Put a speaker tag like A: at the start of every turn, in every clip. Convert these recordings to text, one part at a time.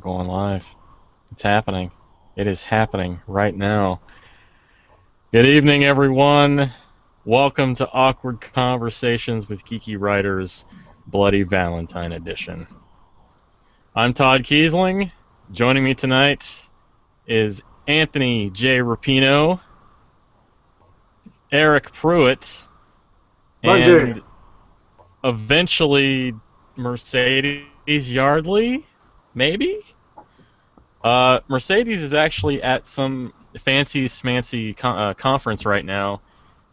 A: Going live. It's happening. It is happening right now. Good evening, everyone. Welcome to Awkward Conversations with Geeky Writers, Bloody Valentine Edition. I'm Todd Kiesling. Joining me tonight is Anthony J. Rapino, Eryk Pruitt, and eventually Mercedes Yardley, maybe? Mercedes is actually at some fancy smancy conference right now,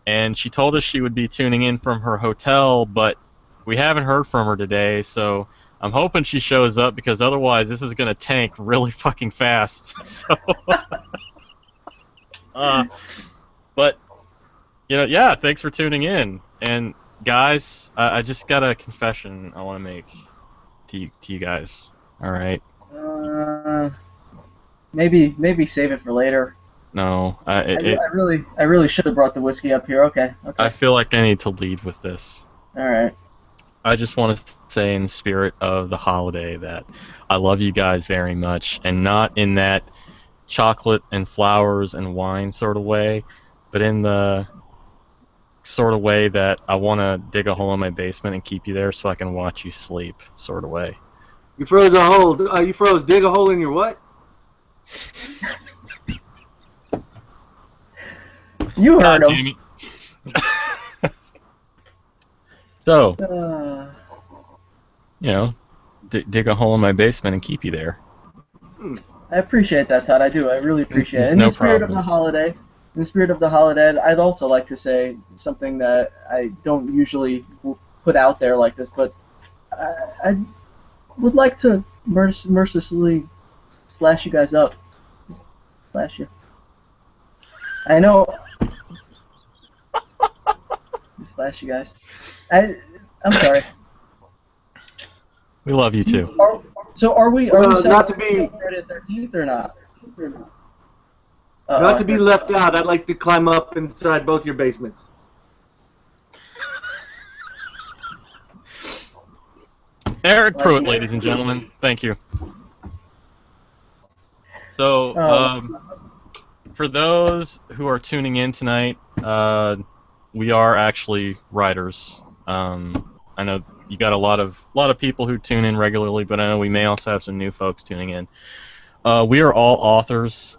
A: and she told us she would be tuning in from her hotel, but we haven't heard from her today, so I'm hoping she shows up, because otherwise this is going to tank really fucking fast. So, but, yeah, thanks for tuning in. And guys, I just got a confession I want to make to you guys. All right.
B: Maybe save it for later.
A: No,
B: I really should have brought the whiskey up here. Okay.
A: I feel like I need to lead with this.
B: All right.
A: I just want to say, in the spirit of the holiday, that I love you guys very much, and not in that chocolate and flowers and wine sort of way, but in the sort of way that I want to dig a hole in my basement and keep you there so I can watch you sleep sort of way.
C: You froze a hole. You froze. Dig a hole in your what?
B: You heard him.
A: So, dig a hole in my basement and keep you there.
B: I appreciate that, Todd. I do. I really appreciate it.
A: In the spirit
B: of the holiday, I'd also like to say something that I don't usually put out there like this, but I would like to mercilessly slash you guys up. Slash you. I know. Slash you guys. I'm sorry.
A: We love you too.
B: Are we
C: not to be
B: Friday the 13th or not?
C: Not to be left out, I'd like to climb up inside both your basements.
A: Eryk Pruitt, ladies and gentlemen. Thank you. So, for those who are tuning in tonight, we are actually writers. I know you got a lot of people who tune in regularly, but I know we may also have some new folks tuning in. We are all authors,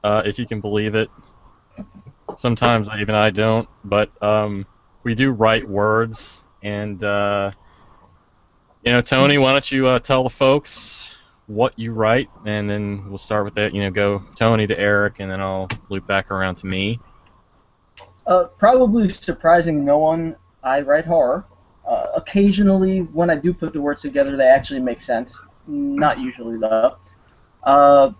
A: if you can believe it. Sometimes even I don't, but we do write words. And Tony, why don't you tell the folks what you write, and then we'll start with that. Go Tony to Eryk, and then I'll loop back around to me.
B: Probably surprising no one, I write horror. Occasionally, when I do put the words together, they actually make sense. Not usually, though. I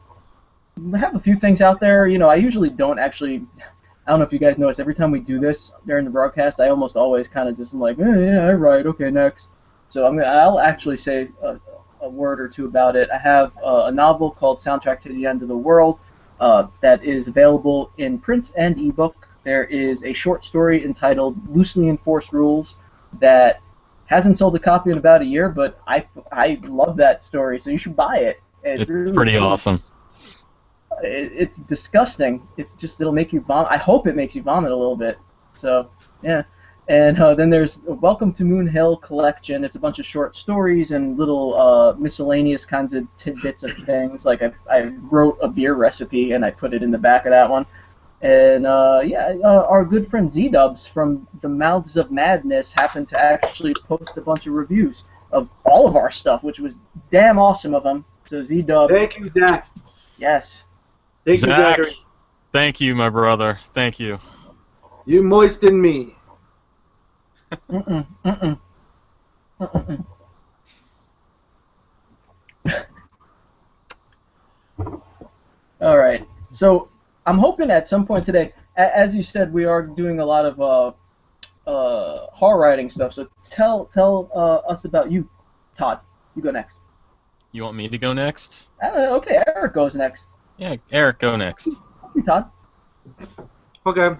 B: have a few things out there. I usually don't actually... I don't know if you guys notice, every time we do this during the broadcast, I almost always kind of just am like, yeah, I write, okay, next. So I'll actually say a word or two about it. I have a novel called Soundtrack to the End of the World that is available in print and ebook. There is a short story entitled Loosely Enforced Rules that hasn't sold a copy in about a year, but I love that story, so you should buy it.
A: It's really pretty awesome.
B: It's disgusting. It'll make you vomit. I hope it makes you vomit a little bit. So, yeah. And then there's Welcome to Moon Hill Collection. It's a bunch of short stories and little miscellaneous kinds of tidbits of things. Like I wrote a beer recipe and I put it in the back of that one. And our good friend Z-Dubs from the Mouths of Madness happened to actually post a bunch of reviews of all of our stuff, which was damn awesome of him. So Z-Dubs.
C: Thank you, Zach.
B: Yes.
C: Thank you,
A: Zach.
C: Zachary.
A: Thank you, my brother. Thank you.
C: You moisten me.
B: All right. So I'm hoping at some point today, as you said, we are doing a lot of horror writing stuff. So tell us about you, Todd. You go next.
A: You want me to go next?
B: Okay, Eryk goes next.
A: Yeah, Eryk, go next.
B: You, Todd.
C: Okay.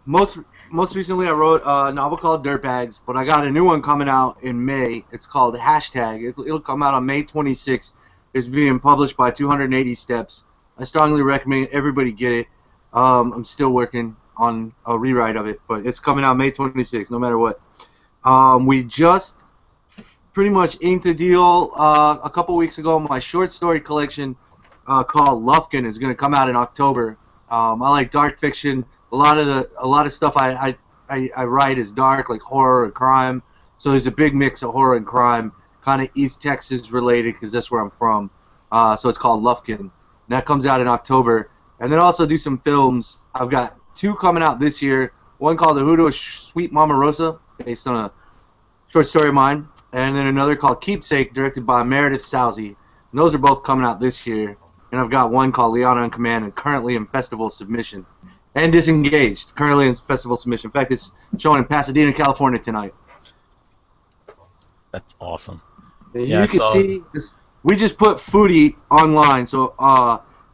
C: Most recently I wrote a novel called DIRTBAGS, but I got a new one coming out in May. It's called Hashtag. It'll come out on May 26th. It's being published by 280 Steps. I strongly recommend everybody get it. I'm still working on a rewrite of it, but it's coming out May 26th, no matter what. We just pretty much inked a deal a couple weeks ago. My short story collection called Lufkin is going to come out in October. I like dark fiction. A lot of stuff I write is dark, like horror and crime. So there's a big mix of horror and crime, kind of East Texas related because that's where I'm from. So it's called Lufkin. And that comes out in October. And then also do some films. I've got 2 coming out this year. One called The Hoodoo of Sweet Mama Rosa, based on a short story of mine. And then another called Keepsake, directed by Meredith Sousey. And those are both coming out this year. And I've got one called Lana on Command and currently in festival submission. And Disengaged, currently in festival submission. In fact, it's showing in Pasadena, California tonight.
A: That's awesome.
C: You can see this. We just put FOODIE online, so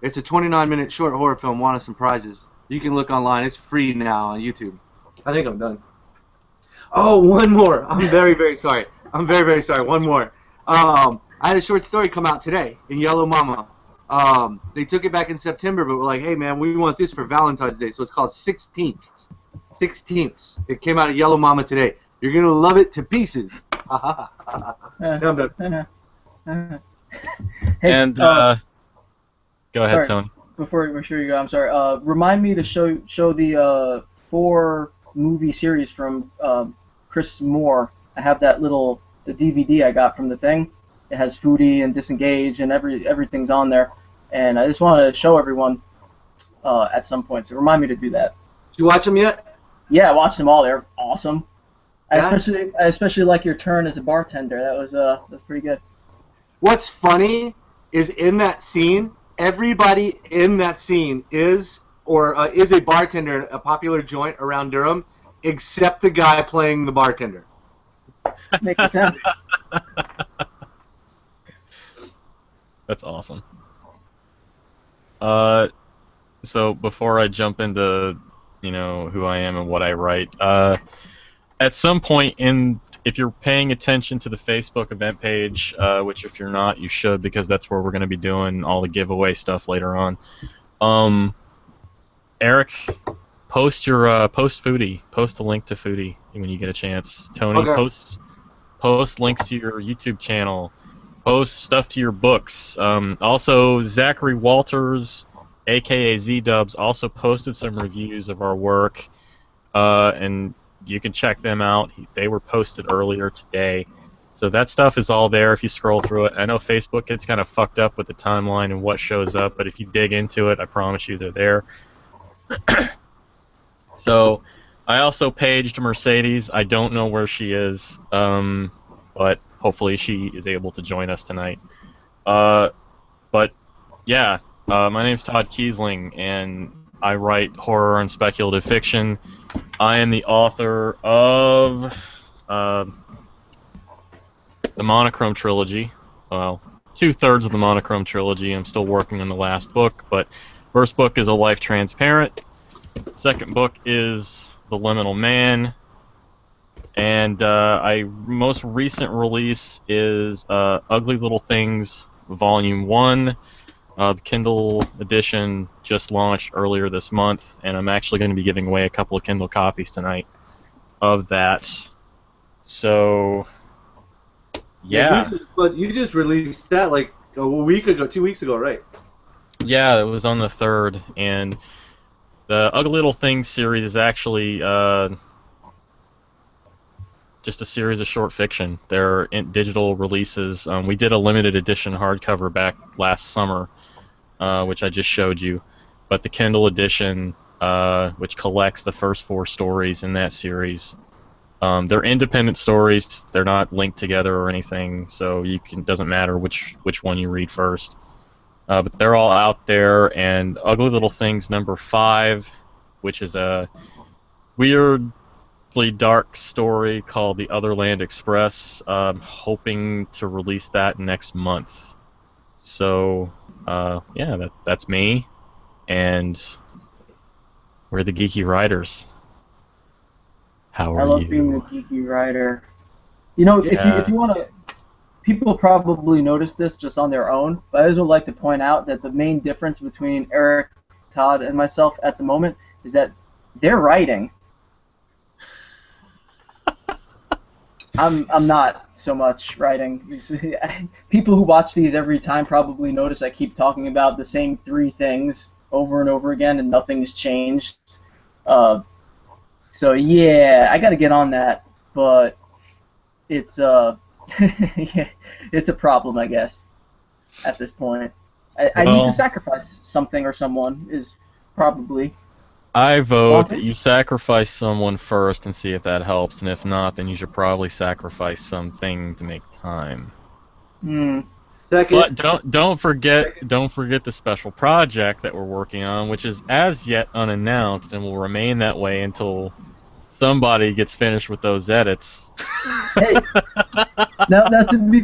C: it's a 29-minute short horror film. Won us some prizes. You can look online. It's free now on YouTube. I think I'm done. Oh, one more. I'm very, very sorry. I'm very, very sorry. One more. I had a short story come out today in Yellow Mama. They took it back in September, but we're like, hey, man, we want this for Valentine's Day. So it's called 16th. 16th. It came out of Yellow Mama today. You're going to love it to pieces. I'm done.
B: Hey,
A: And go ahead,
B: sorry,
A: Tony.
B: Before you go, I'm sorry. Remind me to show the 4 movie series from Chris Moore. I have that the DVD I got from the thing. It has FOODIE and Disengage and everything's on there. And I just want to show everyone at some point. So remind me to do that.
C: Did you watch them yet?
B: Yeah, I watched them all. They're awesome.
C: Yeah?
B: I especially like your turn as a bartender. That's pretty good.
C: What's funny is in that scene, everybody in that scene is a bartender at a popular joint around Durham, except the guy playing the bartender.
B: Makes sense.
A: That's awesome. So before I jump into who I am and what I write, at some point if you're paying attention to the Facebook event page, which if you're not, you should, because that's where we're going to be doing all the giveaway stuff later on. Eryk, post FOODIE. Post the link to FOODIE when you get a chance. Tony,
C: Okay.
A: post links to your YouTube channel. Post stuff to your books. Also, Zachary Walters, aka Z-Dubs, also posted some reviews of our work, and you can check them out. They were posted earlier today. So that stuff is all there if you scroll through it. I know Facebook gets kind of fucked up with the timeline and what shows up, but if you dig into it, I promise you they're there. So I also paged Mercedes. I don't know where she is, but hopefully she is able to join us tonight. But yeah, my name's Todd Kiesling, and I write horror and speculative fiction. I am the author of the Monochrome trilogy. Well, 2/3 of the Monochrome trilogy. I'm still working on the last book, but first book is A Life Transparent. Second book is The Liminal Man. And most recent release is Ugly Little Things, Volume 1. The Kindle edition just launched earlier this month, and I'm actually going to be giving away a couple of Kindle copies tonight of that. So, yeah.
C: But you just released that like a week ago, 2 weeks ago, right?
A: Yeah, it was on the 3rd, and the Ugly Little Things series is actually just a series of short fiction. They're digital releases. We did a limited edition hardcover back last summer, which I just showed you. But the Kindle edition, which collects the first 4 stories in that series, they're independent stories. They're not linked together or anything, so doesn't matter which one you read first. But they're all out there, and Ugly Little Things number 5, which is a weird, dark story called The Otherland Express. Hoping to release that next month. So, yeah, that's me, and we're the Geeky Writers. How are you?
B: I love being a geeky writer. You know,
A: Yeah.
B: if you want to, people probably notice this just on their own, but I just would like to point out that the main difference between Eryk, Todd, and myself at the moment is that they're writing. I'm not so much writing. People who watch these every time probably notice I keep talking about the same 3 things over and over again, and nothing's changed. So yeah, I got to get on that, but it's yeah, it's a problem, I guess, at this point. I need to sacrifice something or someone is probably.
A: I vote that you sacrifice someone first and see if that helps, and if not, then you should probably sacrifice something to make time.
C: Second.
A: But don't forget the special project that we're working on, which is as yet unannounced and will remain that way until somebody gets finished with those edits.
B: Hey, now to be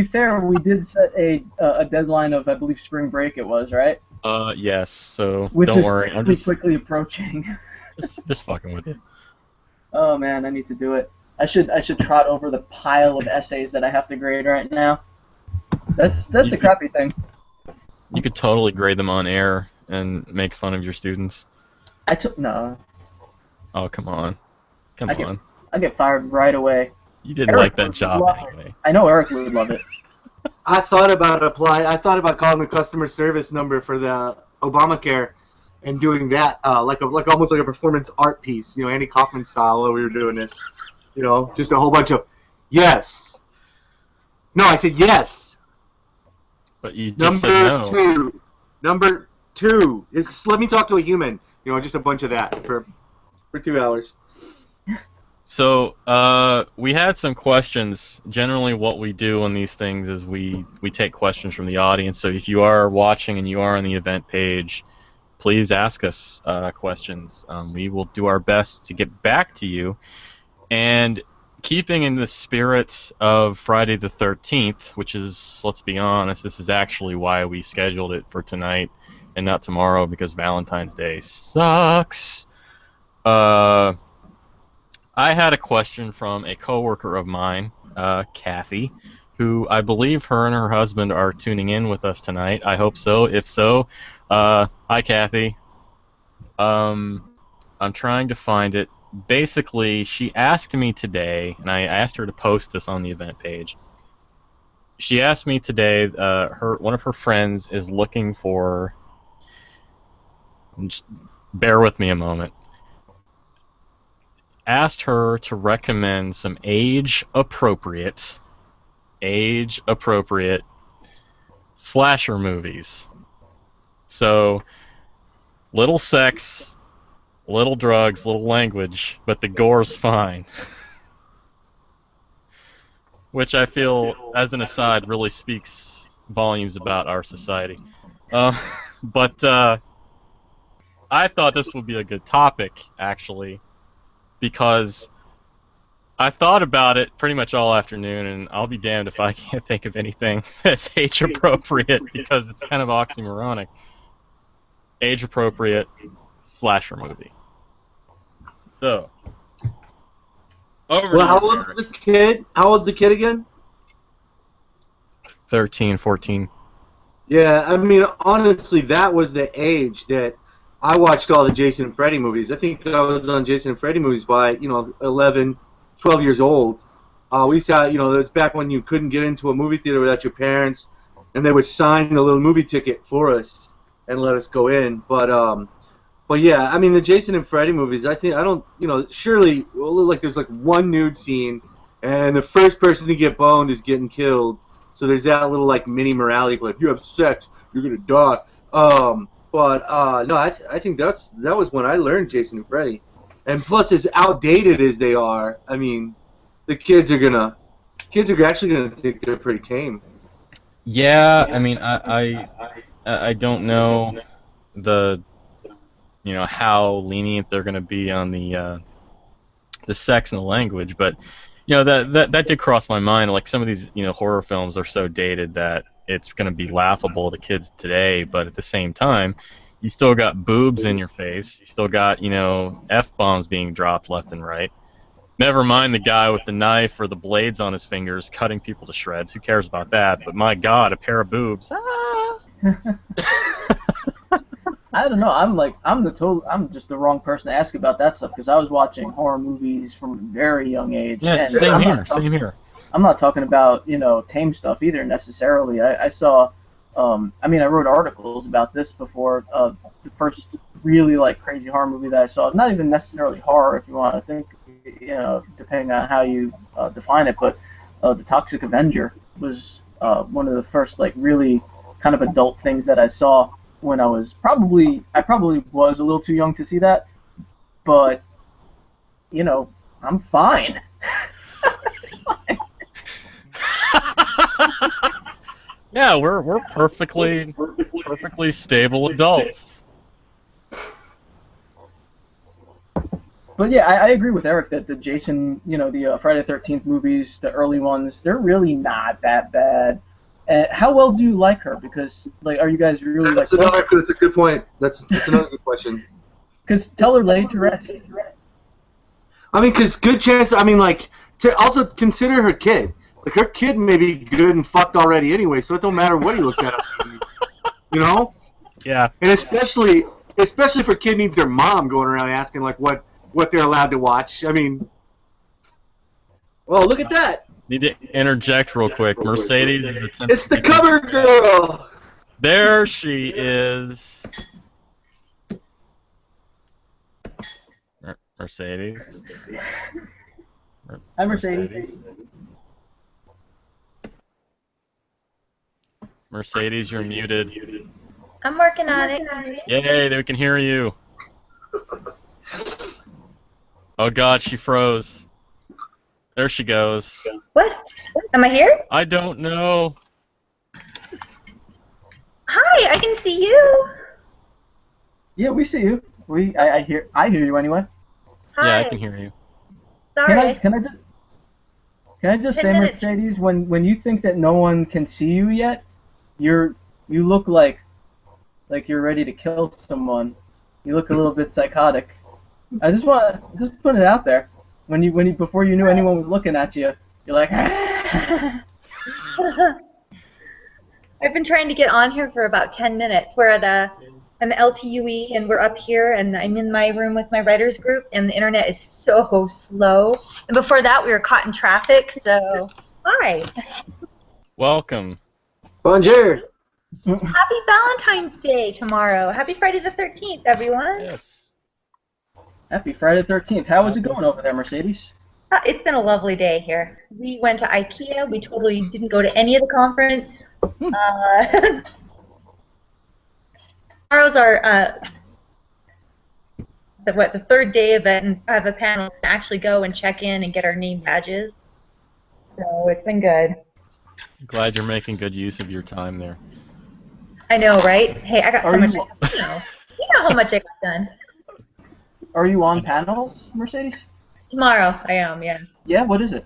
B: fair, we did set a deadline of, I believe, spring break. It was, right?
A: Yes. So
B: Which
A: don't
B: is
A: worry. I'm just
B: quickly approaching.
A: just fucking with you.
B: Oh man, I need to do it. I should trot over the pile of essays that I have to grade right now. That's a crappy thing.
A: You could totally grade them on air and make fun of your students.
B: No.
A: Oh, come on. Come on.
B: I get fired right away.
A: You didn't
B: Eryk
A: like that job anyway.
B: I know Eryk would love it.
C: I thought about calling the customer service number for the Obamacare and doing that, like almost like a performance art piece, Andy Kaufman style while we were doing this. Just a whole bunch of yes. No, I said yes.
A: But you just said no.
C: Number two. Let me talk to a human. Just a bunch of that for 2 hours.
A: So, we had some questions. Generally, what we do on these things is we take questions from the audience. So if you are watching and you are on the event page, please ask us questions. We will do our best to get back to you. And keeping in the spirit of Friday the 13th, which is, let's be honest, this is actually why we scheduled it for tonight and not tomorrow, because Valentine's Day sucks. I had a question from a coworker of mine, Kathy, who I believe her and her husband are tuning in with us tonight. I hope so. If so, hi Kathy. I'm trying to find it. Basically, she asked me today, and I asked her to post this on the event page. She asked me today, one of her friends is looking for, just bear with me a moment, asked her to recommend some age-appropriate slasher movies. So, little sex, little drugs, little language, but the gore's fine. Which I feel, as an aside, really speaks volumes about our society. But I thought this would be a good topic, actually, because I thought about it pretty much all afternoon, and I'll be damned if I can't think of anything that's age-appropriate, because it's kind of oxymoronic. Age-appropriate slasher movie. So, over.
C: Well, how old's the kid? How old's the kid again?
A: 13, 14.
C: Yeah, I mean, honestly, that was the age that I watched all the Jason and Freddy movies. I think I was on Jason and Freddy movies by, 11, 12 years old. We saw, it was back when you couldn't get into a movie theater without your parents, and they would sign the little movie ticket for us and let us go in. But yeah, I mean, the Jason and Freddy movies, surely, like, there's like one nude scene, and the first person to get boned is getting killed. So there's that little, like, mini morality, like, you have sex, you're gonna die. No, I think that was when I learned Jason and Freddy. And plus, as outdated as they are, I mean, the kids are actually gonna think they're pretty tame.
A: Yeah, I mean, I don't know how lenient they're gonna be on the sex and the language, but that did cross my mind. Like, some of these horror films are so dated that it's going to be laughable to kids today, but at the same time, you still got boobs in your face. You still got, F-bombs being dropped left and right. Never mind the guy with the knife or the blades on his fingers cutting people to shreds. Who cares about that? But my God, a pair of boobs. Ah!
B: I don't know. I'm just the wrong person to ask about that stuff because I was watching horror movies from a very young age.
A: Yeah,
B: and
A: same here. Same here.
B: I'm not talking about tame stuff either necessarily. I saw, I wrote articles about this before. The first really crazy horror movie that I saw, not even necessarily horror if you want to think, depending on how you define it, but The Toxic Avenger was one of the first really kind of adult things that I saw when I probably was a little too young to see that, but I'm fine.
A: Yeah, we're perfectly stable adults.
B: But yeah, I agree with Eryk that the Jason, the Friday the 13th movies, the early ones, they're really not that bad. How well do you like her? Because are you guys really
C: That's a good point. That's another good question.
B: Because tell her laid to rest.
C: Because good chance. To also consider her kid. Her kid may be good and fucked already anyway, so it don't matter what he looks at.
A: Yeah.
C: And especially if her kid needs their mom going around asking what they're allowed to watch. Well, look at that.
A: Need to interject real quick. Mercedes is attempting.
C: It's the cover girl.
A: There she is. Mercedes.
B: Hi, Mercedes.
A: Mercedes, you're muted.
D: I'm working on it.
A: Yay, they can hear you. Oh God, she froze. There she goes.
D: What? Am I here?
A: I don't know.
D: Hi, I can see you.
B: Yeah, we see you. I hear you anyway.
D: Hi.
A: Yeah, I can hear you.
D: Sorry.
B: Can I just say,
D: 10 minutes.
B: Mercedes, when you think that no one can see you yet, you look like you're ready to kill someone. You look a little bit psychotic. I just want to put it out there. When you before you knew anyone was looking at you, you're like.
D: I've been trying to get on here for about 10 minutes. We're at an LTUE and we're up here and I'm in my room with my writers group and the internet is so slow. And before that we were caught in traffic, so hi.
A: Welcome.
C: Bonjour.
D: Happy Valentine's Day tomorrow. Happy Friday the 13th, everyone.
A: Yes.
B: Happy Friday the 13th. How is it going over there, Mercedes?
D: It's been a lovely day here. We went to IKEA. We totally didn't go to any of the conference. Tomorrow's our the third day of it, and I have a panel to actually go and check in and get our name badges. So it's been good.
A: Glad you're making good use of your time there.
D: I know, right? Hey, I got so much. You know how much I got done.
B: Are you on panels, Mercedes?
D: Tomorrow, I am. Yeah.
B: Yeah. What is it?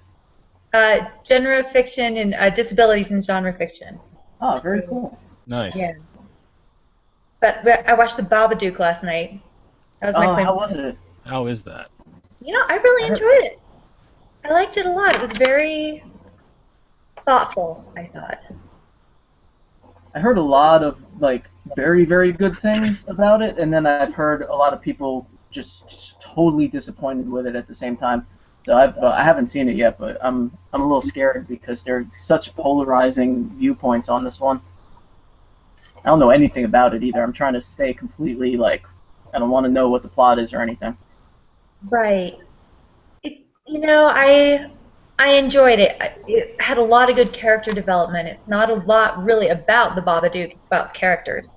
D: Genre fiction and disabilities in genre fiction.
B: Oh, very cool.
A: Nice.
D: Yeah. But I watched The Babadook last night. That was my
B: how was it?
A: How is that?
D: I really enjoyed it. I liked it a lot. It was very thoughtful, I thought.
B: I heard a lot of very, very good things about it, and then I've heard a lot of people just totally disappointed with it at the same time. So I haven't seen it yet, but I'm a little scared because there are such polarizing viewpoints on this one. I don't know anything about it either. I'm trying to stay completely I don't want to know what the plot is or anything.
D: Right. It's I enjoyed it. It had a lot of good character development. It's not a lot really about the Babadook. It's about the characters,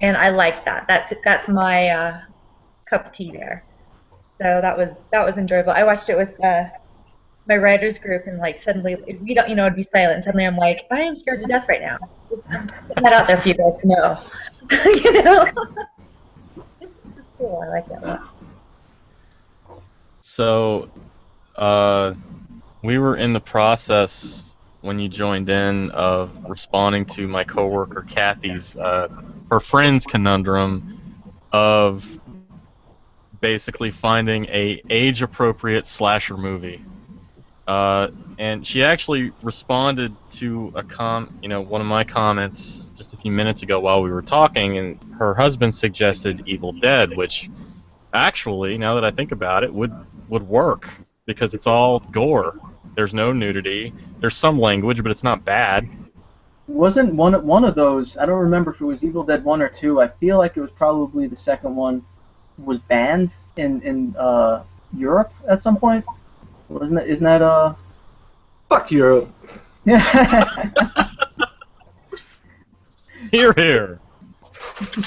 D: and I like that. That's my cup of tea there. So that was enjoyable. I watched it with my writers group, and suddenly we don't it'd be silent. And suddenly I'm like, I am scared to death right now. I'm putting that out there for you guys to know. This is cool. I like that a lot.
A: So, we were in the process when you joined in of responding to my coworker Kathy's her friend's conundrum of basically finding a age-appropriate slasher movie. And she actually responded to one of my comments just a few minutes ago while we were talking, and her husband suggested Evil Dead, which actually, now that I think about it, would work because it's all gore. There's no nudity. There's some language, but it's not bad.
B: Wasn't one of those? I don't remember if it was Evil Dead 1 or 2. I feel like it was probably the second one. Was banned in Europe at some point. Wasn't it? Isn't that
C: Fuck Europe.
B: Yeah.
A: Hear, hear.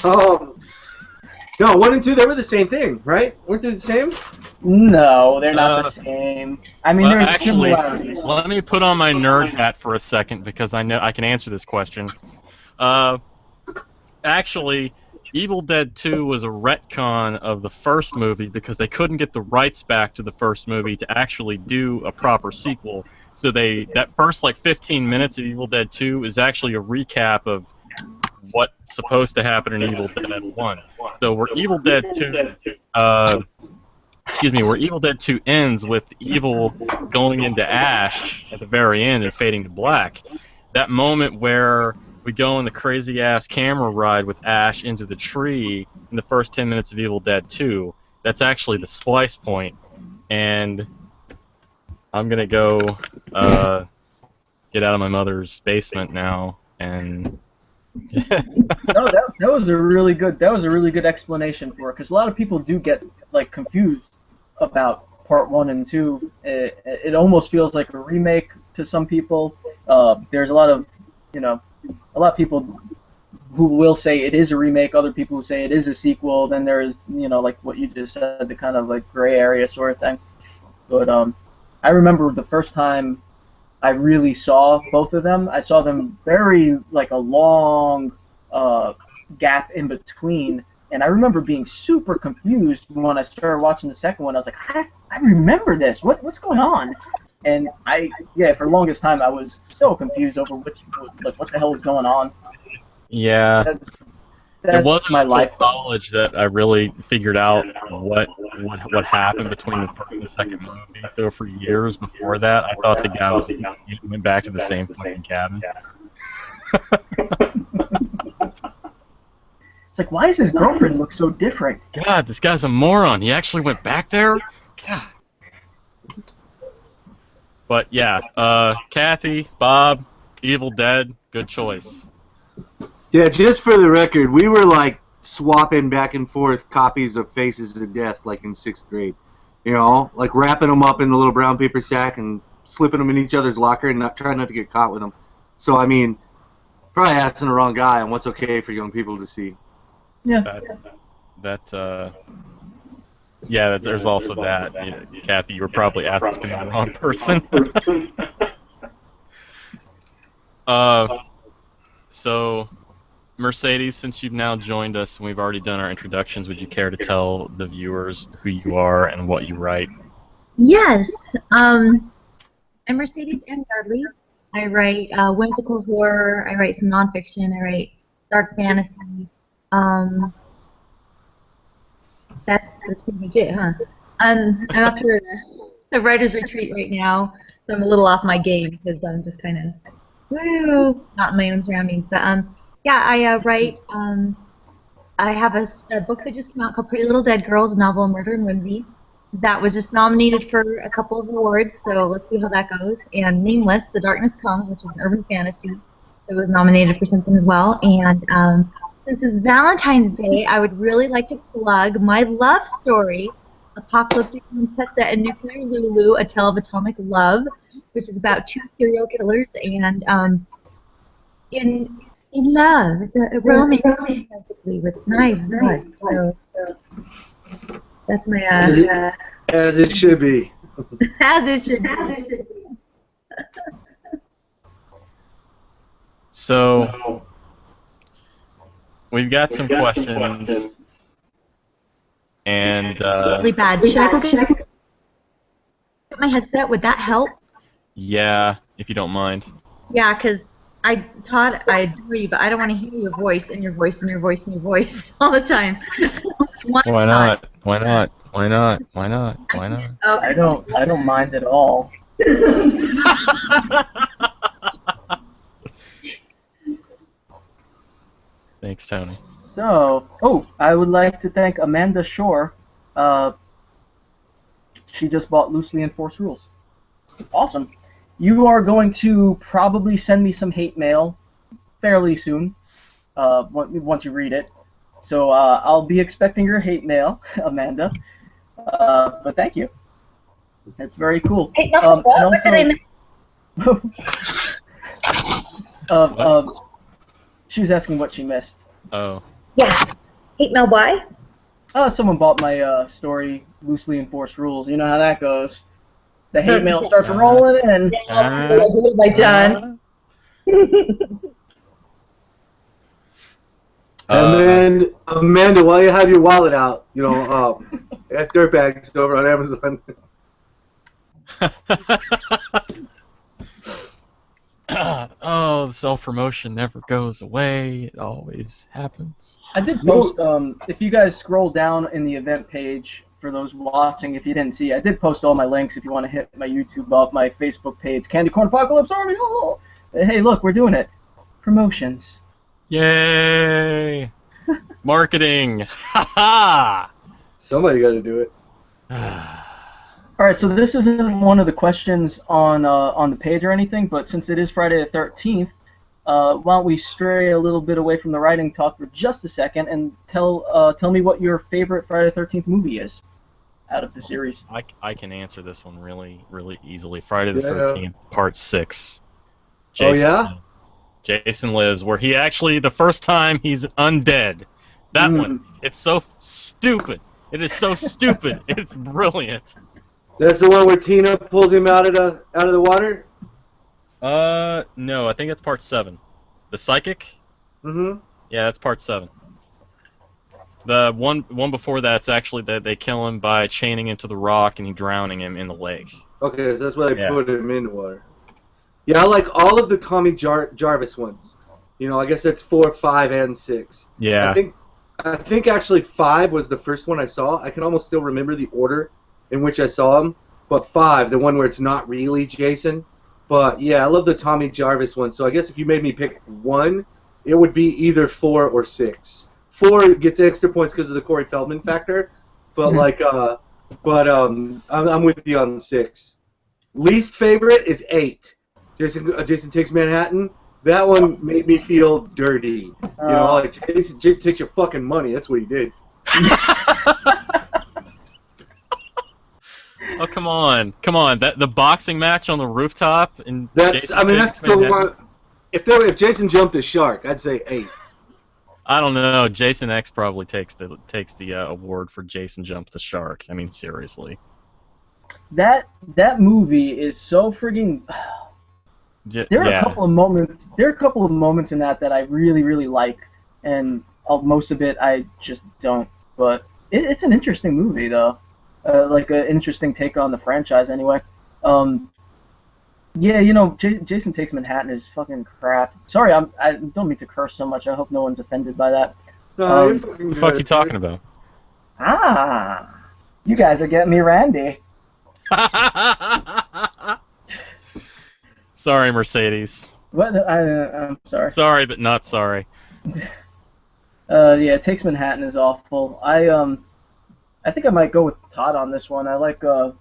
C: No, 1 and 2, they were the same thing, right? Weren't they the same?
B: No, they're not the same. I mean, there's
A: actually,
B: similarities.
A: let me put on my nerd hat for a second because I know I can answer this question. Actually, Evil Dead 2 was a retcon of the first movie because they couldn't get the rights back to the first movie to actually do a proper sequel. So that first 15 minutes of Evil Dead 2 is actually a recap of what's supposed to happen in Evil Dead 1. So where Evil Dead 2 ends with evil going into ash at the very end and fading to black. That moment where we go on the crazy-ass camera ride with Ash into the tree in the first 10 minutes of Evil Dead 2, that's actually the splice point. And I'm going to go get out of my mother's basement now and...
B: No, that was a really good explanation for it, because a lot of people do get confused about part 1 and 2. It almost feels like a remake to some people. There's a lot of people who will say it is a remake, other people who say it is a sequel. Then there's like what you just said, the kind of gray area sort of thing. But I remember the first time I really saw both of them. I saw them very a long gap in between, and I remember being super confused when I started watching the second one. I was like, I remember this. What's going on? And for the longest time I was so confused over what the hell is going on.
A: Yeah.
B: That's
A: it wasn't
B: my
A: until
B: life.
A: college that I really figured out what happened between the first and the second movie. So for years before that, I thought the guy went back to the same fucking cabin.
B: It's like, why does his girlfriend look so different?
A: God, this guy's a moron. He actually went back there? God. But yeah, Kathy, Bob, Evil Dead, good choice.
C: Yeah, just for the record, we were swapping back and forth copies of Faces of Death in 6th grade. Wrapping them up in the little brown paper sack and slipping them in each other's locker and trying not to get caught with them. So, I mean, probably asking the wrong guy on what's okay for young people to see.
B: Yeah.
A: There's also that. Kathy, you were probably asking the wrong person. So, Mercedes, since you've now joined us and we've already done our introductions, would you care to tell the viewers who you are and what you write?
D: Yes. I'm Mercedes M. Yardley. I write whimsical horror. I write some nonfiction. I write dark fantasy. That's pretty much it, huh? I'm up here at a writer's retreat right now, so I'm a little off my game because I'm just kind of not in my own surroundings. But I write. I have a book that just came out called Pretty Little Dead Girls, a novel of murder and whimsy. That was just nominated for a couple of awards, so let's see how that goes. And Nameless, The Darkness Comes, which is an urban fantasy, it was nominated for something as well. And since it's Valentine's Day, I would really like to plug my love story, Apocalyptic Montessa and Nuclear Lulu, A Tale of Atomic Love, which is about 2 serial killers and in love. It's a romance basically with knives and blood. So that's my
C: as it should be.
D: as it should be.
A: So we've got some questions, and
D: Really bad. Should I go get my headset? Would that help?
A: yeah, if you don't mind.
D: Yeah, because Todd, I adore you, but I don't want to hear your voice and your voice and your voice and your voice all the time.
A: Why not? Why not? Why not? Why not? Why not?
B: I don't mind at all.
A: Thanks, Tony.
B: So, I would like to thank Amanda Shore. She just bought Loosely Enforced Rules. Awesome. You are going to probably send me some hate mail fairly soon, once you read it. So I'll be expecting your hate mail, Amanda. But thank you. That's very cool.
D: Hey, no, what did I miss?
B: She was asking what she missed.
A: Oh.
D: Yeah. Hate mail, why?
B: Someone bought my story, Loosely Enforced Rules. You know how that goes. The hate mail starts rolling in.
D: What have I done?
C: And then, Amanda, while you have your wallet out, you know, at DIRTBAGS over on Amazon.
A: Oh, the self-promotion never goes away. It always happens.
B: I did post, if you guys scroll down in the event page, for those watching, if you didn't see, I did post all my links if you want to hit my YouTube up, my Facebook page, Candy Corn Apocalypse Army. Oh! Hey, look, we're doing it. Promotions.
A: Yay! Marketing! Ha-ha!
C: Somebody got to do it.
B: Alright, so this isn't one of the questions on the page or anything, but since it is Friday the 13th, why don't we stray a little bit away from the writing talk for just a second and tell me what your favorite Friday the 13th movie is out of the series.
A: I can answer this one really, really easily. Friday the 13th, Part 6. Jason Lives, where he actually, the first time, he's undead. That one, it's so stupid. It is so stupid. It's brilliant.
C: That's the one where Tina pulls him out of the water?
A: No, I think that's Part 7. The Psychic?
C: Mm-hmm.
A: Yeah, that's Part 7. The one before that's actually that they kill him by chaining him to the rock and drowning him in the lake.
C: Okay, so that's why they put him in the water. Yeah, I like all of the Tommy Jarvis ones. You know, I guess that's 4, 5, and 6.
A: Yeah.
C: I think actually 5 was the first one I saw. I can almost still remember the order in which I saw him. But 5, the one where it's not really Jason. But yeah, I love the Tommy Jarvis one. So I guess if you made me pick one, it would be either 4 or 6. 4 gets extra points because of the Corey Feldman factor. But I'm with you on 6. Least favorite is 8. Jason Takes Manhattan. That one made me feel dirty. You know, like Jason takes your fucking money. That's what he did.
A: Oh, come on. The boxing match on the rooftop and
C: that's the one. If Jason jumped a shark, I'd say 8.
A: I don't know. Jason X probably takes the award for Jason Jumps the Shark. I mean, seriously.
B: That movie is so friggin'. There are a couple of moments. There are a couple of moments in that I really, really like, and most of it I just don't. But it's an interesting movie, though. Like an interesting take on the franchise, anyway. Yeah, you know, Jason Takes Manhattan is fucking crap. Sorry, I don't mean to curse so much. I hope no one's offended by that.
C: No,
A: what the fuck are you talking about?
B: You guys are getting me randy.
A: Sorry, Mercedes.
B: What? I'm sorry.
A: Sorry, but not sorry.
B: Yeah, Takes Manhattan is awful. I think I might go with Todd on this one. I like the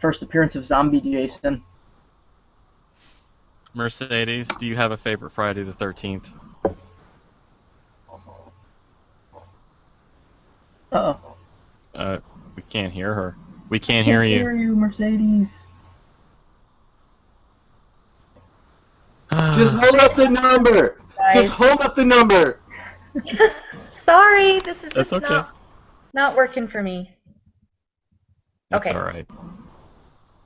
B: first appearance of Zombie Jason.
A: Mercedes, do you have a favorite Friday the 13th?
B: Uh-oh.
A: We can't hear her. We can't hear you.
B: I can't hear you, Mercedes.
C: Just hold up the number. Just hold up the number.
D: Sorry, this is just
A: okay.
D: not working for me.
A: That's
D: okay.
A: all right.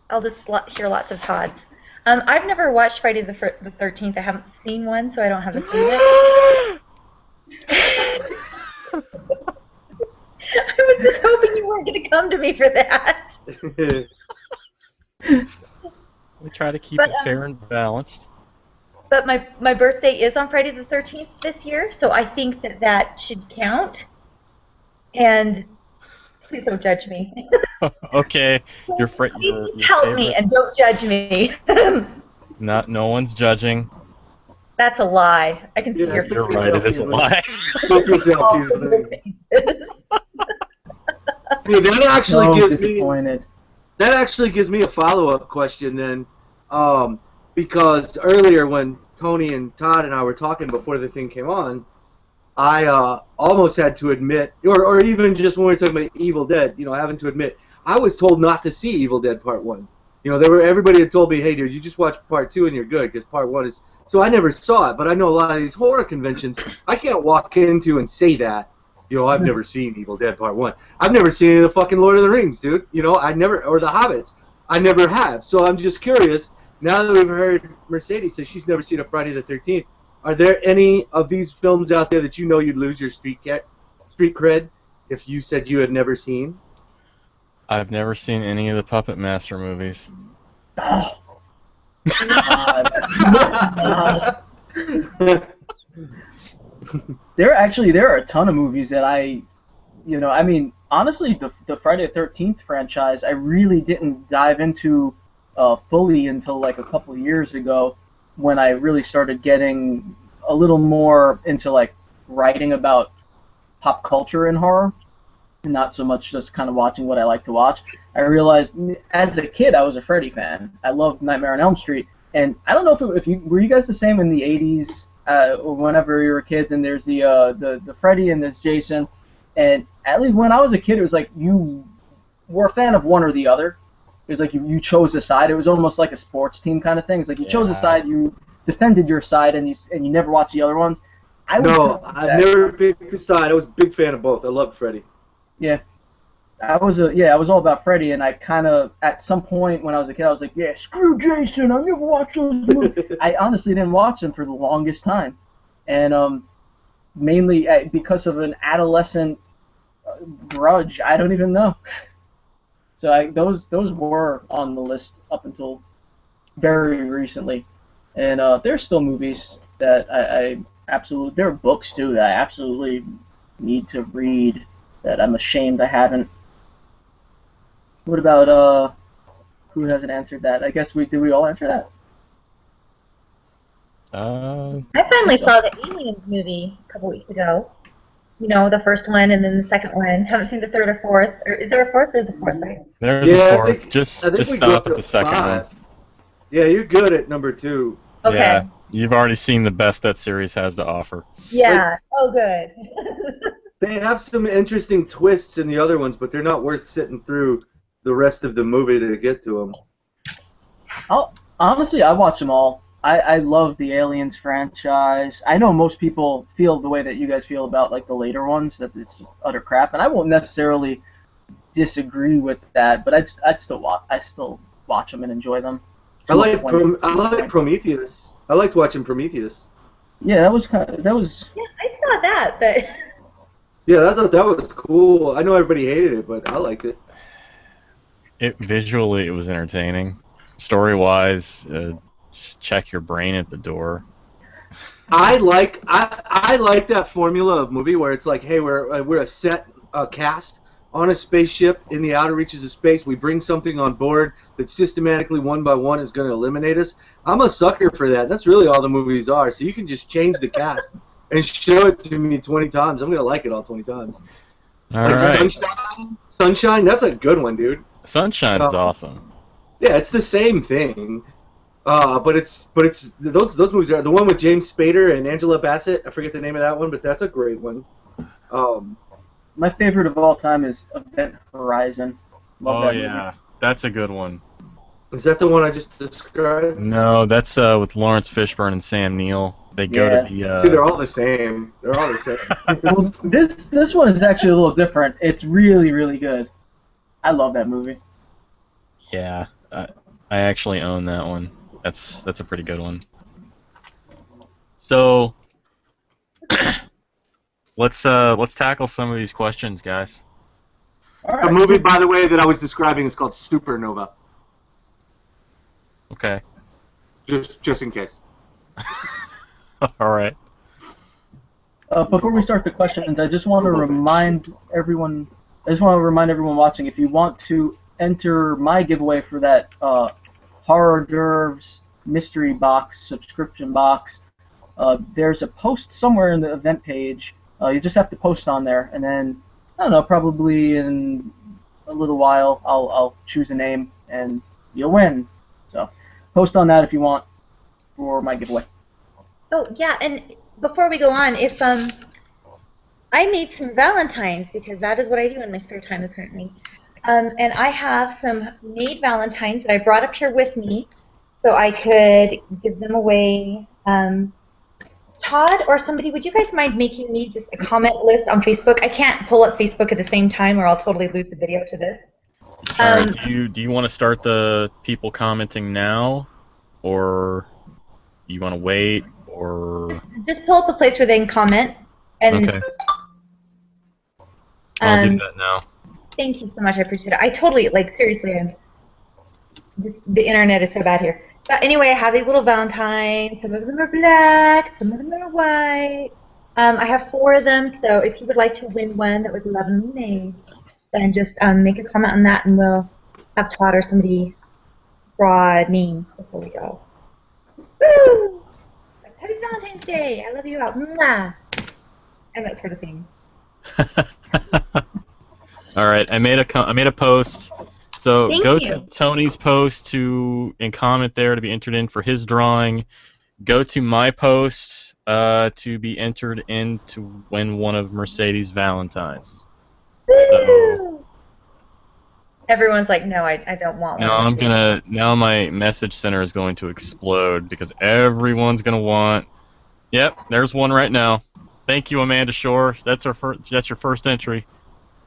D: I'll just hear lots of Todds. I've never watched Friday the 13th. I haven't seen one, so I don't have a favorite. I was just hoping you weren't going to come to me for that.
A: We try to keep it fair and balanced.
D: But my birthday is on Friday the 13th this year, so I think that should count. And Please don't judge me.
A: Okay, your
D: Please help me and don't judge me.
A: No one's judging.
D: That's a lie. I can see
C: Yeah,
D: your
A: You're right. It is a lie.
C: Pick yourself, Easily. Hey, that actually
B: So
C: gives me.
B: disappointed.
C: That actually gives me a follow-up question then, because earlier when Tony and Todd and I were talking before the thing came on, I almost had to admit, or even just when we were talking about Evil Dead, having to admit, I was told not to see Evil Dead Part 1. Everybody had told me, hey, dude, you just watch Part 2 and you're good, because Part 1 is... So I never saw it, but I know a lot of these horror conventions, I can't walk into and say that. I've never seen Evil Dead Part 1. I've never seen any of the fucking Lord of the Rings, dude. I never, or the Hobbits. I never have. So I'm just curious, now that we've heard Mercedes say she's never seen a Friday the 13th, are there any of these films out there that you'd lose your street cred if you said you had never seen?
A: I've never seen any of the Puppet Master movies.
B: Oh. There are a ton of movies that honestly, the Friday the 13th franchise, I really didn't dive into fully until like a couple of years ago, when I really started getting a little more into like writing about pop culture and horror, and not so much just kind of watching what I like to watch. I realized as a kid I was a Freddy fan. I loved Nightmare on Elm Street, and I don't know if you were you guys the same in the 80s. Or whenever you were kids, and there's the Freddy and there's Jason, and at least when I was a kid, it was like you were a fan of one or the other. It was like you chose a side. It was almost like a sports team kind of thing. It's like you chose a side, you defended your side, and you never watched the other ones. I
C: never picked a side. I was a big fan of both. I loved Freddy.
B: Yeah. I was all about Freddy, and I kind of, at some point when I was a kid, I was like, yeah, screw Jason, I never watched those movies. I honestly didn't watch them for the longest time, and mainly because of an adolescent grudge. I don't even know. So those were on the list up until very recently, and there's still movies that I absolutely, there are books too that I absolutely need to read that I'm ashamed I haven't. What about, who hasn't answered that? I guess did we all answer that?
D: I finally saw the Aliens movie a couple weeks ago. The first one and then the second one. Haven't seen the third or fourth. Or is there a fourth? There's a fourth, right?
A: There's a fourth. Just stop at the second
C: 5.
A: one.
C: Yeah, you're good at number 2.
D: Okay.
A: Yeah, you've already seen the best that series has to offer.
D: Yeah. Oh, good.
C: They have some interesting twists in the other ones, but they're not worth sitting through the rest of the movie to get to them.
B: Honestly, I watch them all. I love the Aliens franchise. I know most people feel the way that you guys feel about like the later ones, that it's just utter crap, and I won't necessarily disagree with that. But I'd still watch them and enjoy them.
C: I like Prometheus. I liked watching Prometheus.
B: Yeah, that was.
D: Yeah, I saw that, but.
C: Yeah, I thought that was cool. I know everybody hated it, but I liked it.
A: Visually, it was entertaining. Story-wise, just check your brain at the door.
C: I like that formula of movie where it's like, hey, we're a set cast on a spaceship in the outer reaches of space. We bring something on board that systematically, one by one, is going to eliminate us. I'm a sucker for that. That's really all the movies are. So you can just change the cast and show it to me 20 times. I'm going to like it all 20 times.
A: All right.
C: Sunshine, that's a good one, dude.
A: Sunshine's awesome.
C: Yeah, it's the same thing, but it's those movies are the one with James Spader and Angela Bassett. I forget the name of that one, but that's a great one.
B: My favorite of all time is Event Horizon. Love that movie.
A: That's a good one.
C: Is that the one I just described?
A: No, that's with Lawrence Fishburne and Sam Neill. They go to the.
C: See, they're all the same. They're all the same.
B: This one is actually a little different. It's really, really good. I love that movie.
A: Yeah, I actually own that one. That's a pretty good one. So let's tackle some of these questions, guys.
B: All right.
C: The movie, by the way, that I was describing is called Supernova.
A: Okay.
C: Just in case.
A: All right.
B: Before we start the questions, I just want to remind everyone I just want to remind everyone watching, if you want to enter my giveaway for that Horror Dervs mystery box, subscription box, there's a post somewhere in the event page. You just have to post on there, and then, I don't know, probably in a little while, I'll choose a name, and you'll win. So post on that if you want for my giveaway.
D: Oh, yeah, and before we go on, if I made some Valentines, because that is what I do in my spare time apparently. And I have some made Valentines that I brought up here with me so I could give them away. Todd or somebody, would you guys mind making me just a comment list on Facebook? I can't pull up Facebook at the same time or I'll totally lose the video to this.
A: All right, do you want to start the people commenting now, or you want to wait, or
D: just pull up a place where they can comment. And,
A: okay. I'll do that now.
D: Thank you so much. I appreciate it. I totally, like, seriously, the internet is so bad here. But anyway, I have these little Valentines. Some of them are black, some of them are white. I have 4 of them, so if you would like to win one that was lovingly made, then just make a comment on that, and we'll have Todd or somebody draw names before we go. Woo! Happy Valentine's Day! I love you all. Mwah! And that sort of thing.
A: All right, I made a post. So
D: Thank
A: go
D: you.
A: to Tony's post and comment there to be entered in for his drawing. Go to my post to be entered in to win one of Mercedes' Valentines. So,
D: everyone's like, no, I don't want one.
A: Now my message center is going to explode because everyone's gonna want. Yep, there's one right now. Thank you, Amanda Shore. That's your first entry.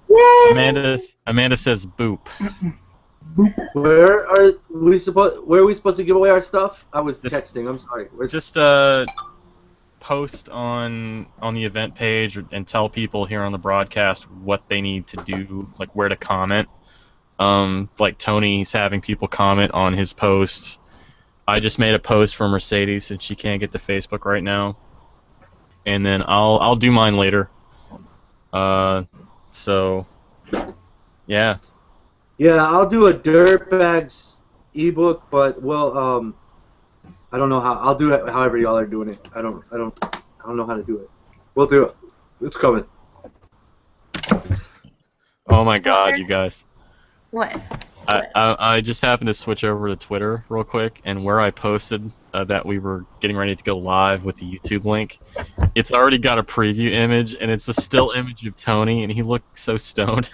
D: Yay!
A: Amanda says boop.
C: Where are we supposed to give away our stuff? I was texting. I'm sorry.
A: Just post on the event page and tell people here on the broadcast what they need to do, like where to comment. Like Tony's having people comment on his post. I just made a post for Mercedes since she can't get to Facebook right now, and then I'll do mine later. So yeah.
C: Yeah, I'll do a DIRTBAGS ebook, but I don't know how. I'll do it however y'all are doing it. I don't know how to do it. We'll do it. It's coming.
A: Oh my God, you guys.
D: What?
A: I just happened to switch over to Twitter real quick, and where I posted that we were getting ready to go live with the YouTube link, it's already got a preview image, and it's a still image of Tony, and he looked so stoned.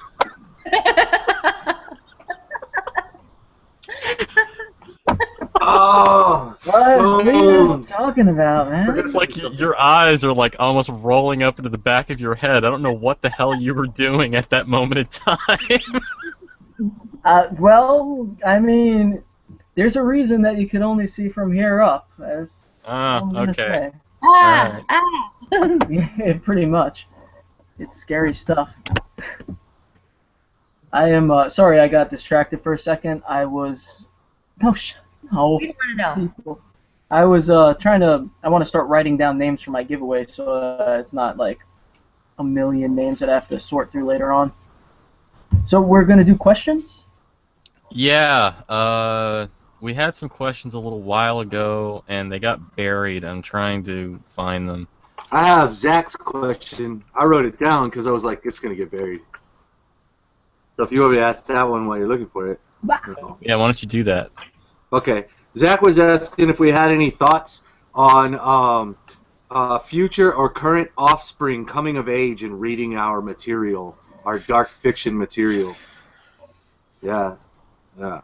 C: Oh,
B: what are you talking about, man?
A: It's like your eyes are like almost rolling up into the back of your head. I don't know what the hell you were doing at that moment in time.
B: Well, I mean, there's a reason that you can only see from here up. That's all I'm gonna
A: okay.
B: say.
A: Right.
B: Yeah, pretty much. It's scary stuff. I am sorry I got distracted for a second. I was no.
D: We don't want to know.
B: People. I was I want to start writing down names for my giveaway, so it's not like a million names that I have to sort through later on. So we're gonna do questions?
A: Yeah, we had some questions a little while ago, and they got buried. I'm trying to find them.
C: I have Zach's question. I wrote it down because I was like, it's gonna get buried. So if you want me to ask that one while you're looking for it.
A: Yeah, why don't you do that?
C: Okay. Zach was asking if we had any thoughts on future or current offspring coming of age and reading our material, our dark fiction material. Yeah. Yeah.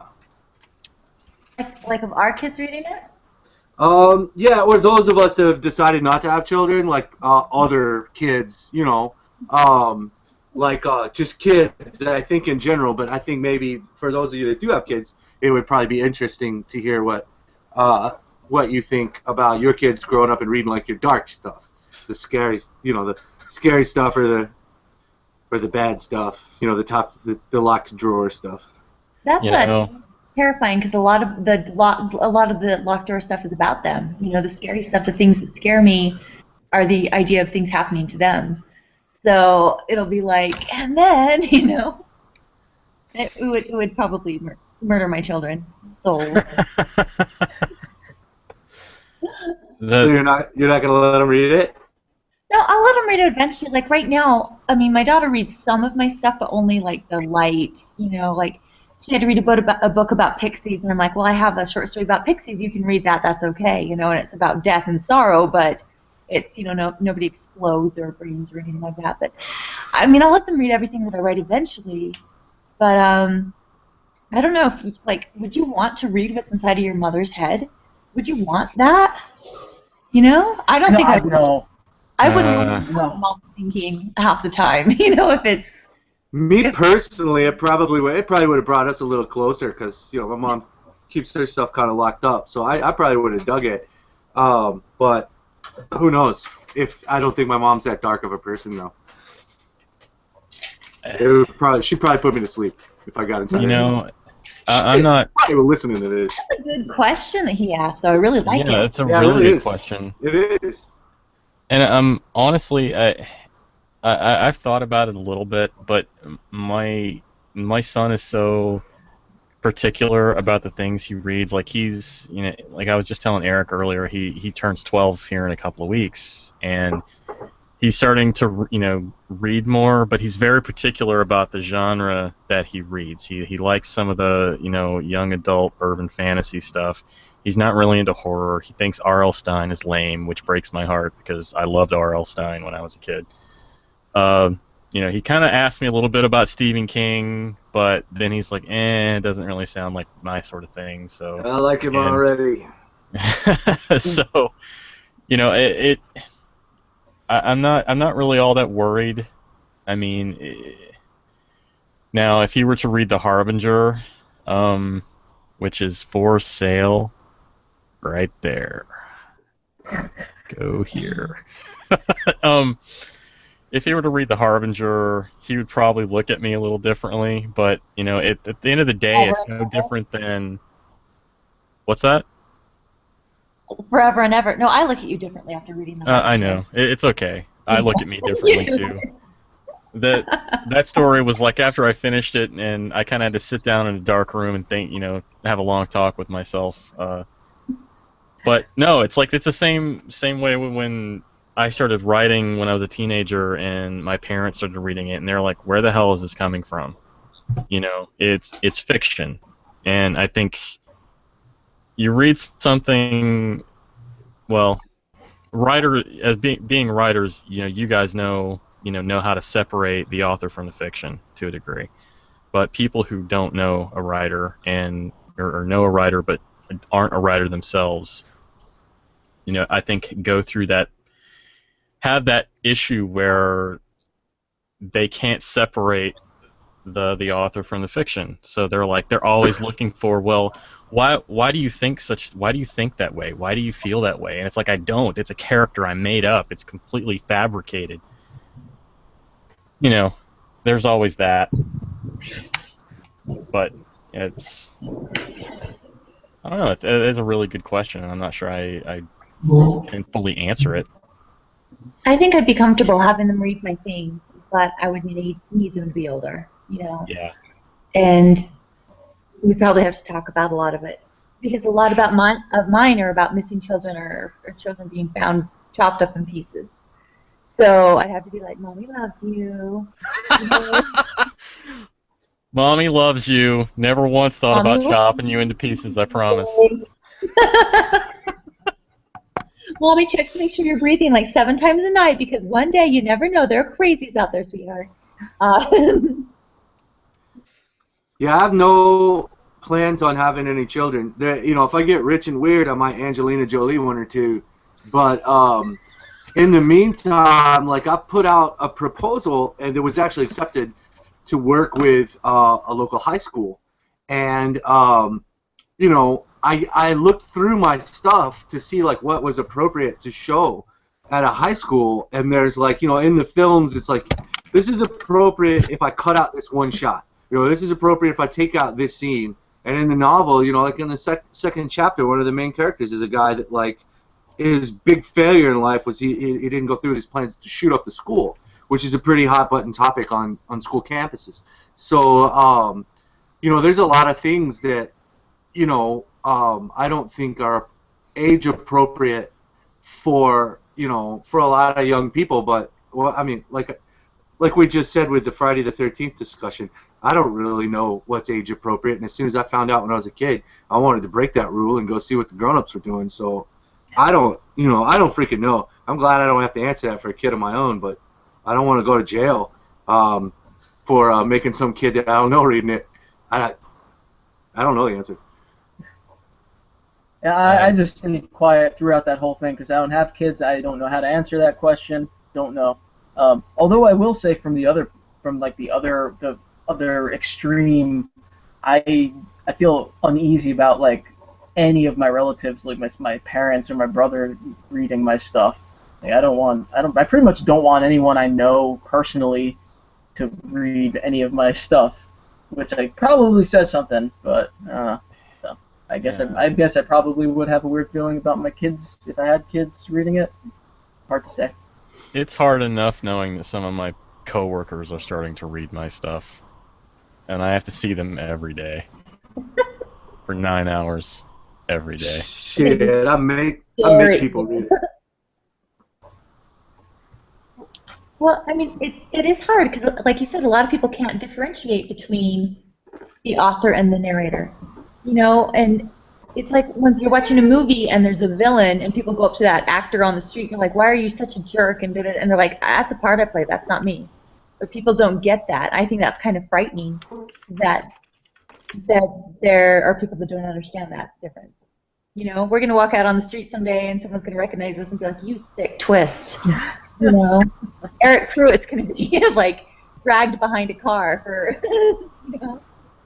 D: Like of our kids reading it?
C: Yeah, or those of us that have decided not to have children, like other kids, you know, just kids, I think in general, but I think maybe for those of you that do have kids, it would probably be interesting to hear what you think about your kids growing up and reading like your dark stuff, the scary, the scary stuff or the bad stuff, the locked drawer stuff.
D: That's terrifying because a lot of the locked drawer stuff is about them. The scary stuff, the things that scare me, are the idea of things happening to them.
E: So it'll be like, and then, you know, it would probably murder my children's souls.
C: So you're not gonna let them read it?
E: No, I'll let them read it eventually. Like right now, I mean, my daughter reads some of my stuff, but only like the light, you know, like she had to read a book about pixies, and I'm like, well, I have a short story about pixies. You can read that. That's okay, you know, and it's about death and sorrow, but it's, you know, nobody explodes or burns or anything like that. But I mean, I'll let them read everything that I write eventually. But I don't know if, like, would you want to read what's inside of your mother's head? Would you want that? You know, I don't think I would.
B: No.
E: I wouldn't want my mom thinking half the time. You know, if it's
C: me personally, it probably would have brought us a little closer because, you know, my mom keeps her stuff kind of locked up, so I probably would have dug it. But who knows? I don't think my mom's that dark of a person, though. She'd probably put me to sleep if I got into it.
A: You know, I'm not.
C: I was listening to this.
E: That's a good question that he asked, so I really like it.
A: Yeah, it's a really good question.
C: It is.
A: And honestly, I've thought about it a little bit, but my son is so particular about the things he reads. Like he's, you know, like I was just telling Eryk earlier, he turns 12 here in a couple of weeks, and he's starting to, you know, read more, but he's very particular about the genre that he reads. He likes some of the, you know, young adult urban fantasy stuff. He's not really into horror. He thinks R.L. Stine is lame, which breaks my heart because I loved R.L. Stine when I was a kid. You know, he kind of asked me a little bit about Stephen King, but then he's like, it doesn't really sound like my sort of thing. So
C: I like him already.
A: So, you know, I'm not really all that worried. I mean, now if he were to read The Harbinger, which is for sale right there, go here. If he were to read The Harbinger, he would probably look at me a little differently. But you know, at the end of the day, it's no different than. What's that?
E: Forever and ever. No, I look at you differently after reading The Harbinger.
A: I know. It's okay. I look at me differently too. That story was like after I finished it, and I kind of had to sit down in a dark room and think, you know, have a long talk with myself. But no, it's like it's the same way when I started writing when I was a teenager, and my parents started reading it, and they're like, "Where the hell is this coming from?" You know, it's fiction, and I think you read something. Well, being writers, you know, you guys know how to separate the author from the fiction to a degree. But people who don't know a writer or know a writer but aren't a writer themselves, you know, I think go through that, have that issue where they can't separate the author from the fiction. So they're always looking for, well, why do you think that way? Why do you feel that way? And it's like, I don't. It's a character I made up. It's completely fabricated. You know, there's always that. But it's, I don't know. It is a really good question, and I'm not sure I can fully answer it.
E: I think I'd be comfortable having them read my things, but I would need them to be older, you know.
A: Yeah.
E: And we probably have to talk about a lot of it, because a lot about mine are about missing children or children being found chopped up in pieces. So I'd have to be like, "Mommy loves you."
A: Mommy loves you. Never once thought about chopping you into pieces, I promise.
E: Mommy checks to make sure you're breathing like 7 times a night, because one day you never know. There are crazies out there, sweetheart.
C: Yeah, I have no plans on having any children. You know, if I get rich and weird, I might Angelina Jolie one or two. But in the meantime, like, I put out a proposal, and it was actually accepted, to work with a local high school. And you know, I looked through my stuff to see like what was appropriate to show at a high school, and there's like, you know, in the films it's like, this is appropriate if I cut out this one shot. You know, this is appropriate if I take out this scene. And in the novel, you know, like in the second chapter, one of the main characters is a guy that, like, his big failure in life was he didn't go through his plans to shoot up the school, which is a pretty hot button topic on school campuses. So, you know, there's a lot of things that, you know, I don't think are age appropriate for, you know, for a lot of young people. But, well, I mean, like we just said with the Friday the 13th discussion, I don't really know what's age appropriate. And as soon as I found out when I was a kid, I wanted to break that rule and go see what the grown-ups were doing. So I don't freaking know. I'm glad I don't have to answer that for a kid of my own, but I don't want to go to jail for making some kid that I don't know reading it. I don't know the answer.
B: Yeah, I just stayed quiet throughout that whole thing because I don't have kids. I don't know how to answer that question. Don't know. Although I will say from the other extreme, I feel uneasy about like any of my relatives, like my parents or my brother, reading my stuff. Like I pretty much don't want anyone I know personally to read any of my stuff, which I probably says something, but so I guess I probably would have a weird feeling about my kids if I had kids reading it. Hard to say.
A: It's hard enough knowing that some of my coworkers are starting to read my stuff, and I have to see them every day for 9 hours every day.
C: Shit, I make people read it.
E: Well, I mean, it is hard because, like you said, a lot of people can't differentiate between the author and the narrator. You know, and it's like when you're watching a movie and there's a villain and people go up to that actor on the street and you're like, why are you such a jerk? And they're like, that's a part I play, that's not me. But people don't get that. I think that's kind of frightening that there are people that don't understand that difference. You know, we're going to walk out on the street someday and someone's going to recognize us and be like, you sick twist. You know, Eryk Pruitt's going to be like dragged behind a car for you know,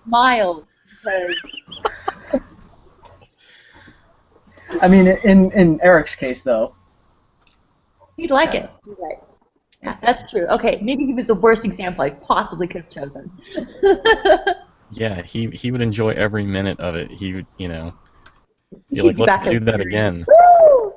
E: miles because...
B: I mean, in Eric's case, though.
E: You'd like it. You'd like it. Yeah, that's true. Okay, maybe he was the worst example I possibly could have chosen.
A: Yeah, he would enjoy every minute of it. He would, you know, be like, let's do that again.
E: Woo!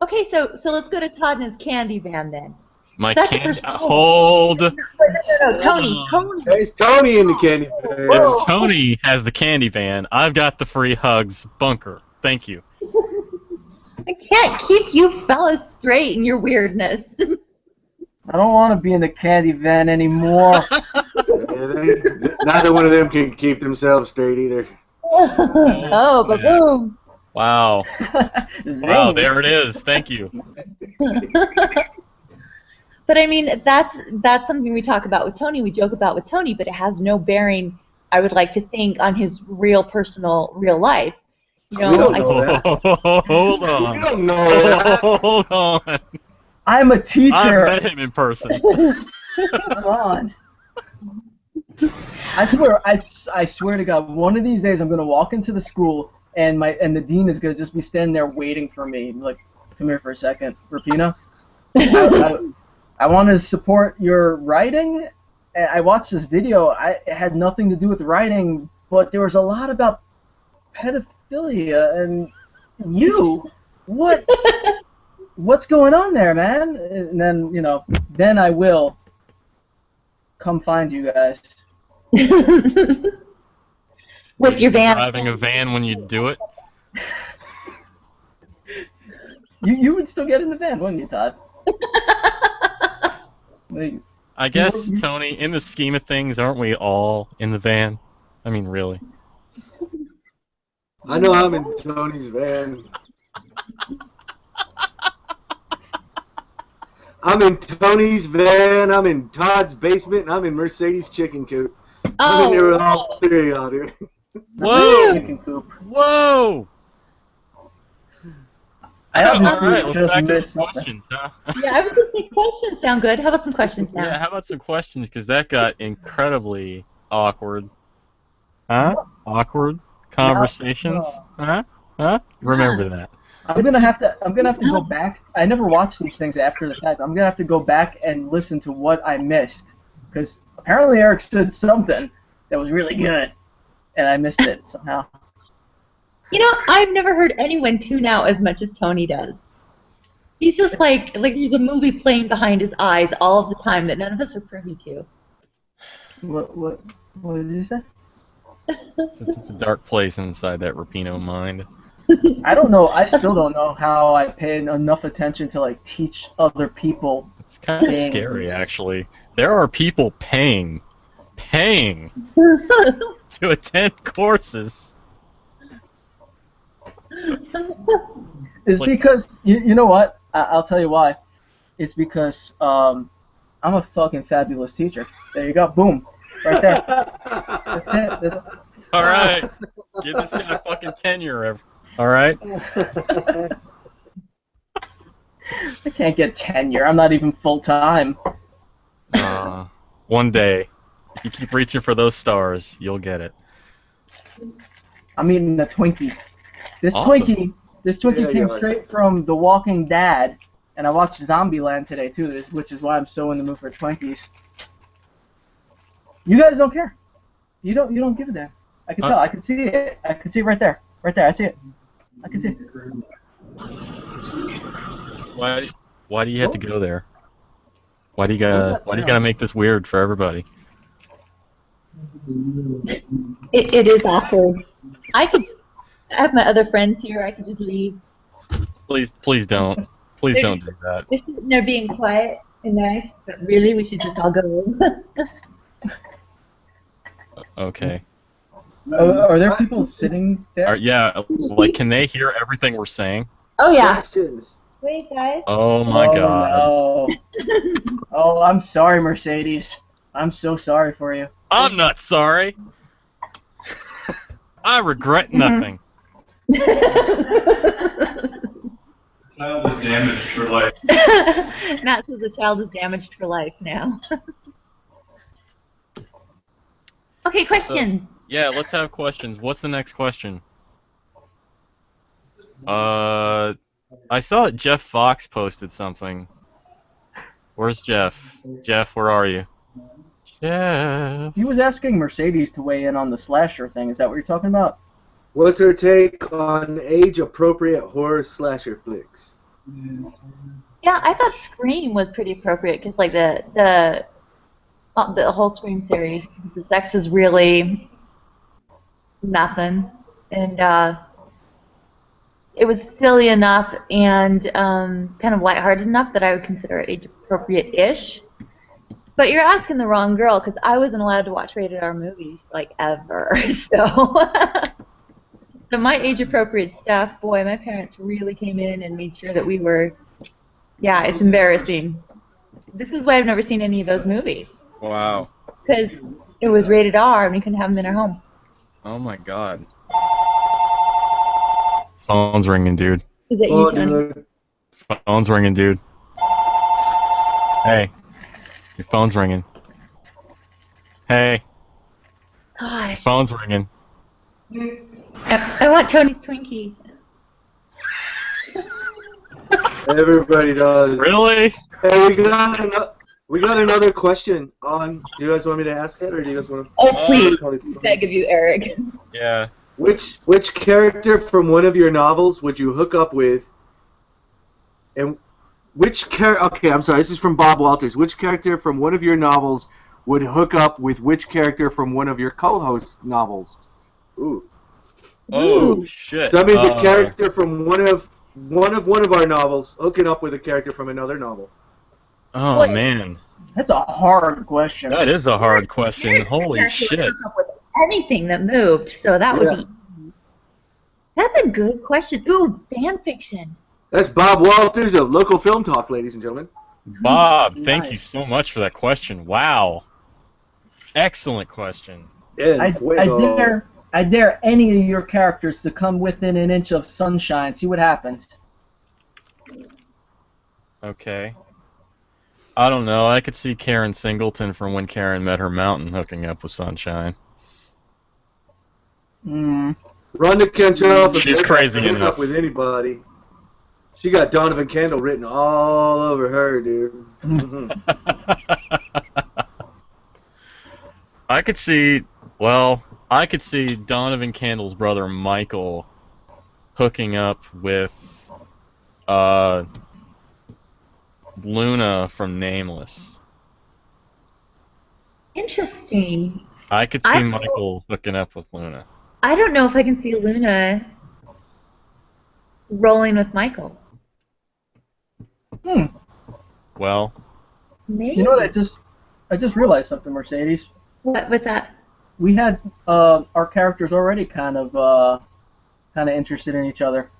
E: Okay, so let's go to Todd and his candy van then.
A: My
E: That's
A: candy. Hold.
E: No, Tony.
C: There's Tony in the candy van.
A: It's Tony has the candy van. I've got the free hugs bunker. Thank you.
E: I can't keep you fellas straight in your weirdness.
B: I don't want to be in the candy van anymore.
C: Neither one of them can keep themselves straight either.
E: Oh, ba-boom.
A: Wow. Wow, there it is. Thank you.
E: But I mean, that's something we talk about with Tony, we joke about with Tony, but it has no bearing, I would like to think, on his real personal, real life. You know,
C: we don't know that.
A: Hold on.
C: We don't know that.
A: Hold on.
B: I'm a teacher.
A: I met him in person.
B: Come on. I swear to God, one of these days I'm gonna walk into the school and the dean is gonna just be standing there waiting for me. Like, come here for a second, Rapina. I want to support your writing. I watched this video. It had nothing to do with writing, but there was a lot about pedophilia and you. What's going on there, man? And then, you know, then I will come find you guys.
E: With your van.
A: Driving a van when you do it?
B: You would still get in the van, wouldn't you, Todd?
A: I guess, Tony, in the scheme of things, aren't we all in the van? I mean, really.
C: I know I'm in Tony's van. I'm in Tony's van, I'm in Todd's basement, and I'm in Mercedes' chicken coop. I'm in there with all three out here.
A: Whoa! Whoa!
B: I obviously
A: Alright, let's
B: just
A: back to
B: missed
A: the
B: something.
A: questions, huh?
E: Yeah, I was going to say questions sound good. How about some questions now?
A: Yeah, how about some questions? Because that got incredibly awkward. Huh? Awkward conversations? Huh? Huh? Remember that.
B: I'm gonna have to go back. I never watched these things after the fact. I'm gonna have to go back and listen to what I missed, because apparently Eryk said something that was really good, and I missed it somehow.
E: You know, I've never heard anyone tune out as much as Tony does. He's just like there's a movie playing behind his eyes all of the time that none of us are privy to.
B: What did you say?
A: It's a dark place inside that Rapino mind.
B: I don't know. I still don't know how I pay enough attention to like teach other people.
A: It's kind of
B: things.
A: scary, actually. There are people paying to attend courses.
B: It's because you know what? I'll tell you why. It's because I'm a fucking fabulous teacher. There you go. Boom. Right there. That's it.
A: All right, give this guy fucking tenure. All right.
B: I can't get tenure. I'm not even full time.
A: One day, if you keep reaching for those stars, you'll get it.
B: I'm eating a Twinkie. This
A: Awesome.
B: Twinkie came straight from The Walking Dead, and I watched Zombieland today too, which is why I'm so in the mood for Twinkies. You guys don't care. You don't give a damn. I can tell. I can see it. I can see it right there. Right there. I see it. I can see it.
A: Why do you have to go there? Why do you gotta make this weird for everybody?
E: It is awkward. I have my other friends here. I could just leave.
A: Please don't. Please don't do that.
E: They're sitting there being quiet and nice, but really we should just all go.
A: Okay.
B: Are there people sitting there?
A: Yeah, like, can they hear everything we're saying?
E: Oh yeah.
C: Questions.
E: Wait, guys.
A: Oh my god.
B: No. Oh, I'm sorry, Mercedes. I'm so sorry for you.
A: I'm not sorry. I regret nothing.
F: Child is damaged for life.
E: Not so the child is damaged for life now. Okay, questions.
A: Yeah, let's have questions. What's the next question? I saw that Jeff Fox posted something. Where's Jeff? Jeff, where are you? Jeff.
B: He was asking Mercedes to weigh in on the slasher thing. Is that what you're talking about?
C: What's her take on age-appropriate horror slasher flicks?
E: Yeah, I thought Scream was pretty appropriate because, like, the whole Scream series, the sex was really nothing, and it was silly enough and kind of lighthearted enough that I would consider it age-appropriate-ish. But you're asking the wrong girl because I wasn't allowed to watch rated R movies, like, ever. So my age-appropriate stuff, boy, my parents really came in and made sure that we were, yeah, it's embarrassing. This is why I've never seen any of those movies.
A: Wow.
E: Because it was rated R and we couldn't have them in our home.
A: Oh my god. Phone's ringing, dude.
E: Is that you, Tony?
A: Phone's ringing, dude. Hey. Your phone's ringing. Hey.
E: Gosh.
A: Phone's ringing.
E: I want Tony's Twinkie.
C: Everybody does.
A: Really?
C: Hey, we got another question on. Do you guys want me to ask it, or do you guys want to?
E: Oh, please. Beg of you, Eryk.
A: Yeah.
C: Which character from one of your novels would you hook up with? And which character? Okay, I'm sorry. This is from Bob Walters. Which character from one of your novels would hook up with which character from one of your co-host novels? Ooh.
A: Oh shit.
C: So that means a character from one of our novels hooking up with a character from another novel.
A: Oh
E: Wait.
A: man.
B: That's a hard question.
A: That is a hard question.
E: Eryk's
A: Holy
E: character would
A: shit.
E: hook up with anything that moved, so that would be. That's a good question. Ooh, fan fiction.
C: That's Bob Walters of Local Film Talk, ladies and gentlemen.
A: Bob, thank
B: Nice.
A: you so much for that question. Wow. Excellent question.
B: I dare any of your characters to come within an inch of sunshine. See what happens.
A: Okay. I don't know. I could see Karen Singleton from When Karen Met Her Mountain hooking up with Sunshine.
B: Hmm.
C: Rhonda Kenchoff.
A: She's crazy
C: hook
A: enough.
C: up with anybody. She got Donovan Kendall written all over her, dude.
A: I could see Donovan Kendall's brother Michael hooking up with Luna from Nameless.
E: Interesting.
A: I could see Michael hooking up with Luna.
E: I don't know if I can see Luna rolling with Michael.
A: Well,
E: Maybe.
B: You know what? I just realized something, Mercedes.
E: What's that?
B: We had our characters already kind of interested in each other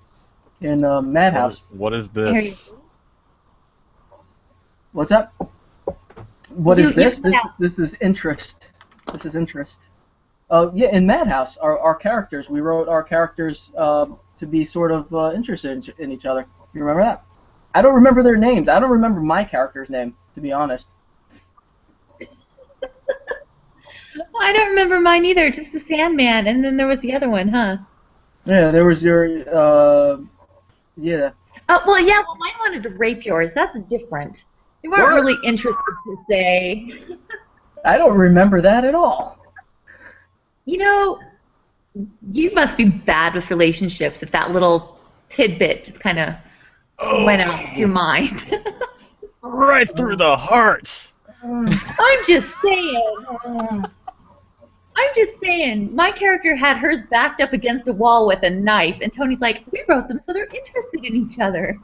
B: in Madhouse.
A: what is this?
B: What's up? What is this? This is interest. This is interest. Yeah, in Madhouse, our characters, we wrote our characters to be sort of interested in each other. You remember that? I don't remember their names. I don't remember my character's name, to be honest.
E: I don't remember mine either, just the Sandman, and then there was the other one, huh?
B: Yeah, there was your, yeah.
E: Oh, well, yeah, well, mine wanted to rape yours. That's different. They weren't really interested to say.
B: I don't remember that at all.
E: You know, you must be bad with relationships if that little tidbit just kind of went out of your mind.
A: Right through the heart.
E: I'm just saying, my character had hers backed up against a wall with a knife, and Tony's like, we wrote them so they're interested in each other.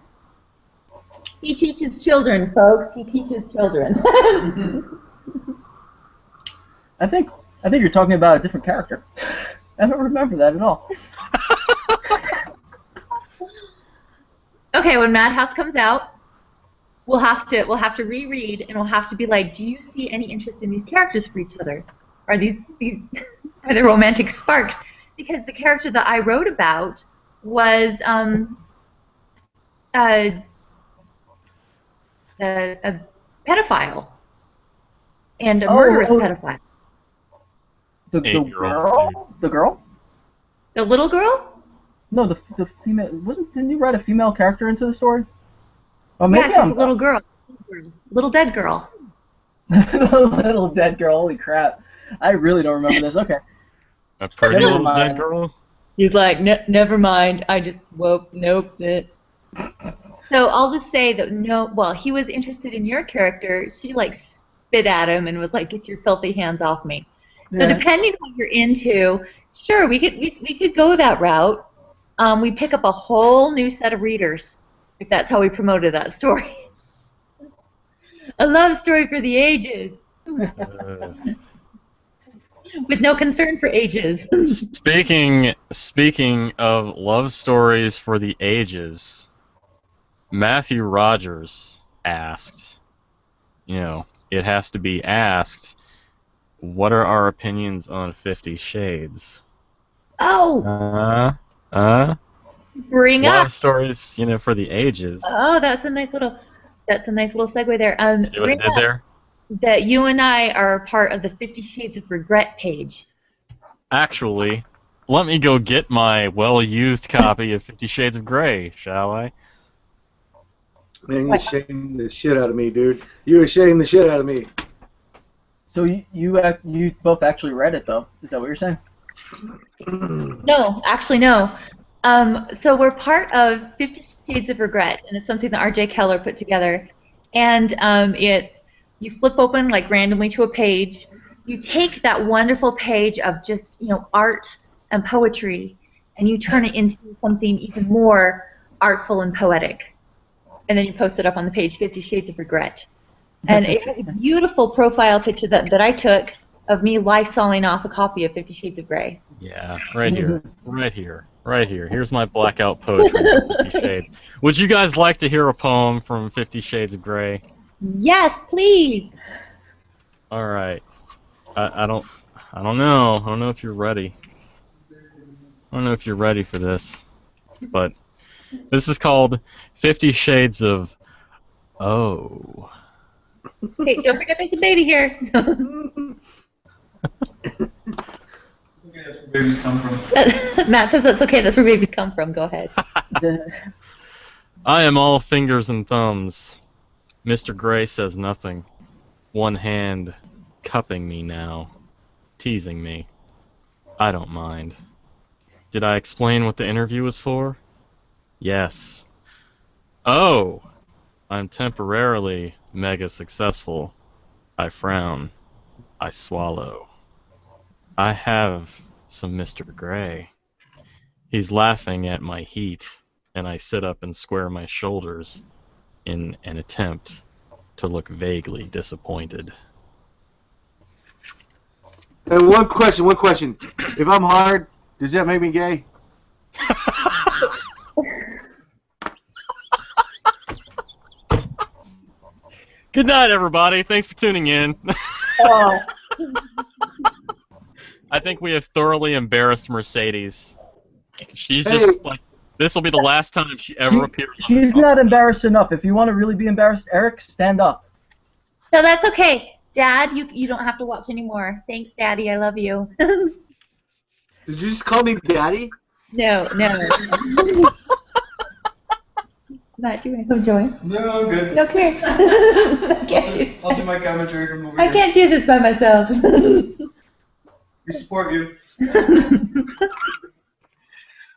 E: He teaches children, folks. He teaches children.
B: I think you're talking about a different character. I don't remember that at all.
E: Okay, when Madhouse comes out, we'll have to reread, and we'll have to be like, do you see any interest in these characters for each other? Are these are there romantic sparks? Because the character that I wrote about was a pedophile and a murderous pedophile.
B: The girl? The girl?
E: The little girl?
B: No, the female. Didn't you write a female character into the story? Oh, maybe
E: yeah, she's a little girl. Little dead girl.
B: Little dead girl. Holy crap! I really don't remember this. Okay.
A: A pretty little dead girl.
E: He's like, never mind. I just nope it. So I'll just say that well, he was interested in your character. She like spit at him and was like, "Get your filthy hands off me." So depending on what you're into, sure, we could go that route. We pick up a whole new set of readers if that's how we promoted that story. A love story for the ages. With no concern for ages.
A: Speaking of love stories for the ages, Matthew Rogers asked, it has to be asked, what are our opinions on 50 Shades?
E: Oh! Bring
A: love
E: up
A: stories, for the ages.
E: Oh, that's a nice little segue there.
A: See what I did there?
E: That you and I are part of the 50 Shades of Regret page.
A: Actually, let me go get my well-used copy of 50 Shades of Grey, shall I?
C: Man, you ashamed the shit out of me, dude. You ashamed the shit out of me.
B: So you both actually read it, though? Is that what you're saying?
E: No, actually no. So we're part of 50 Shades of Regret, and it's something that R.J. Keller put together. And it's, you flip open like randomly to a page, you take that wonderful page of just, art and poetry, and you turn it into something even more artful and poetic. And then you post it up on the page, 50 Shades of Regret. And it has a beautiful profile picture that I took of me Lysoling off a copy of 50 Shades of Grey.
A: Yeah, right here. Here's my blackout poetry of 50 Shades. Would you guys like to hear a poem from 50 Shades of Grey?
E: Yes, please.
A: All right. I don't know. I don't know if you're ready. I don't know if you're ready for this, but this is called 50 Shades of Oh.
E: Hey, don't forget there's a baby here.
F: That's where babies come from.
E: Matt says that's okay. That's where babies come from. Go ahead.
A: I am all fingers and thumbs. Mr. Gray says nothing. One hand cupping me now, teasing me. I don't mind. Did I explain what the interview was for? Yes. Oh, I'm temporarily mega successful. I frown. I swallow. I have some Mr. Gray. He's laughing at my heat, and I sit up and square my shoulders in an attempt to look vaguely disappointed.
C: Hey, one question. If I'm hard, does that make me gay?
A: Good night, everybody. Thanks for tuning in.
E: Oh.
A: I think we have thoroughly embarrassed Mercedes. She's just like, this will be the last time she ever appears on
B: She's not embarrassed enough. If you want to really be embarrassed, Eryk, stand up.
E: No, that's okay. Dad, you don't have to watch anymore. Thanks, Daddy. I love you.
C: Did you just call me daddy?
E: No. Matt, do you want to come join?
F: No, I'm good.
E: Okay.
F: I'll do my commentary from over
E: I
F: here.
E: can't do this by myself.
F: We support you.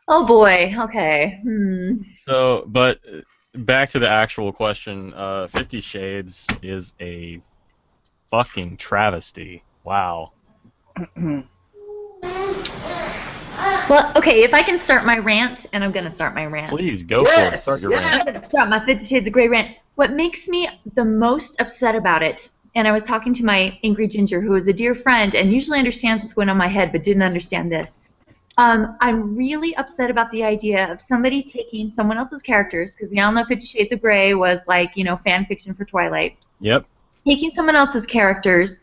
E: Oh boy. Okay.
A: So, but back to the actual question. 50 Shades is a fucking travesty. Wow.
E: Well, okay, if I can start my rant, and I'm going to start my rant.
A: Please, go for it. Start your rant.
E: I'm going to start my 50 Shades of Grey rant. What makes me the most upset about it, and I was talking to my Angry Ginger, who is a dear friend and usually understands what's going on in my head, but didn't understand this. I'm really upset about the idea of somebody taking someone else's characters, because we all know 50 Shades of Grey was like, you know, fan fiction for Twilight.
A: Yep.
E: Taking someone else's characters,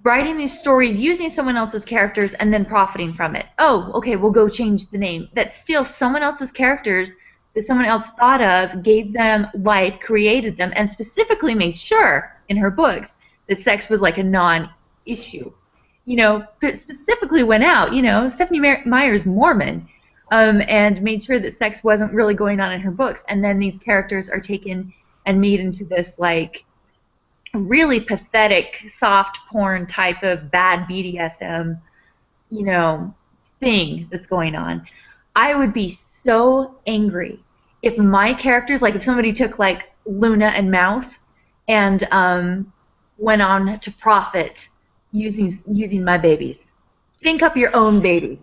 E: writing these stories using someone else's characters, and then profiting from it. Oh, okay, we'll go change the name. That's still someone else's characters that someone else thought of, gave them life, created them, and specifically made sure in her books that sex was like a non-issue. You know, specifically went out, you know, Stephanie Meyer's Mormon, and made sure that sex wasn't really going on in her books. And then these characters are taken and made into this, like, really pathetic soft porn type of bad BDSM, you know, thing that's going on. I would be so angry if my characters, like if somebody took like Luna and Mouth and went on to profit using my babies. Think up your own babies.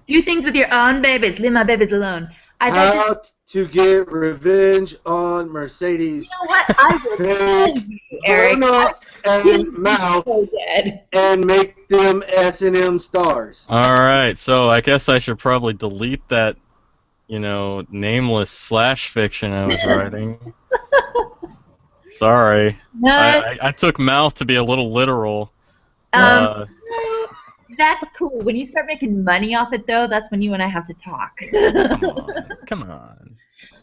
E: Do things with your own babies. Leave my babies alone.
C: How to get revenge on Mercedes.
E: You know what? I will kill you, Eryk.
C: Luna and Mouth
E: So dead.
C: and make them S&M stars.
A: Alright, so I guess I should probably delete that, you know, nameless slash fiction I was writing. Sorry.
E: No,
A: I took Mouth to be a little literal.
E: that's cool. When you start making money off it, though, that's when you and I have to talk.
A: Come on.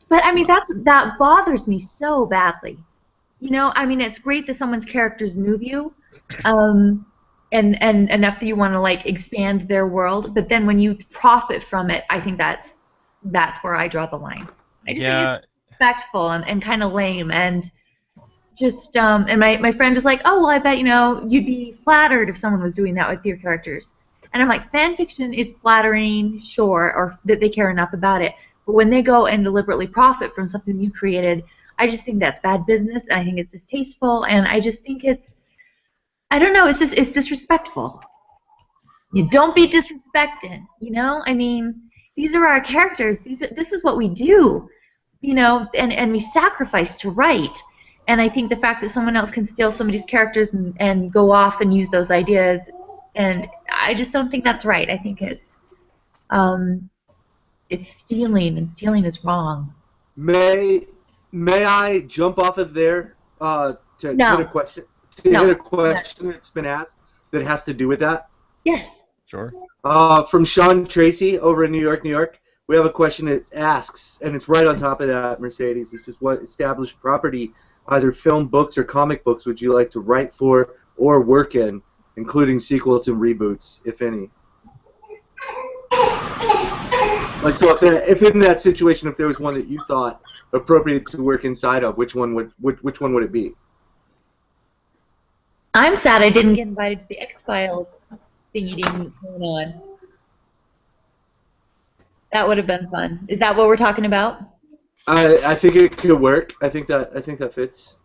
E: But I mean, that bothers me so badly. You know, I mean, it's great that someone's characters move you, and enough that you want to like expand their world. But then when you profit from it, I think that's where I draw the line. I just think it's respectful and kind of lame and. Just and my friend was like, oh well, I bet you know you'd be flattered if someone was doing that with your characters, and I'm like, fan fiction is flattering, sure, or that they care enough about it, but when they go and deliberately profit from something you created, I just think that's bad business, and I think it's distasteful, and I just think it's, I don't know, it's disrespectful. You don't be disrespecting, you know? I mean, these are our characters. This is what we do, you know, and we sacrifice to write. And I think the fact that someone else can steal somebody's characters and go off and use those ideas, and I just don't think that's right. I think it's stealing, and stealing is wrong.
C: May I jump off of there to hit a question? Hit a question that's been asked that has to do with that.
E: Yes.
A: Sure.
C: From Sean Tracy over in New York, New York. We have a question that asks, and it's right on top of that, Mercedes. This is what established property, either film, books, or comic books, would you like to write for or work in, including sequels and reboots, if any? Like, so if in that situation, if there was one that you thought appropriate to work inside of, which one would it be?
E: I'm sad I didn't get invited to the X-Files thingy going on. That would have been fun. Is that what we're talking about?
C: I think it could work. I think that fits.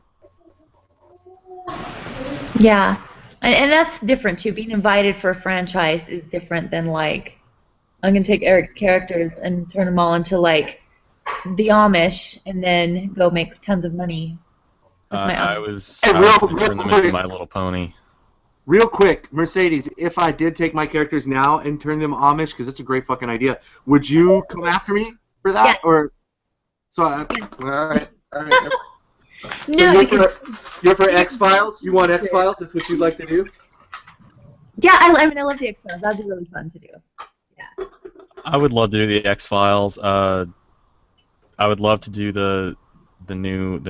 E: Yeah, and that's different too. Being invited for a franchise is different than like I'm gonna take Eryk's characters and turn them all into like the Amish and then go make tons of money with my
A: I
E: own.
A: was
C: Hey,
A: going to
C: real
A: turn them into
C: quick.
A: My Little Pony.
C: Real quick, Mercedes, if I did take my characters now and turn them Amish, because that's a great fucking idea, would you come after me for that?
E: Yeah.
C: Or all right.
E: No,
C: So
E: because
C: you're for X-Files? You want X-Files? That's what you'd like to do?
E: yeah, I mean I love the X-Files. That'd be really fun to do. Yeah.
A: I would love to do the X-Files. I would love to do the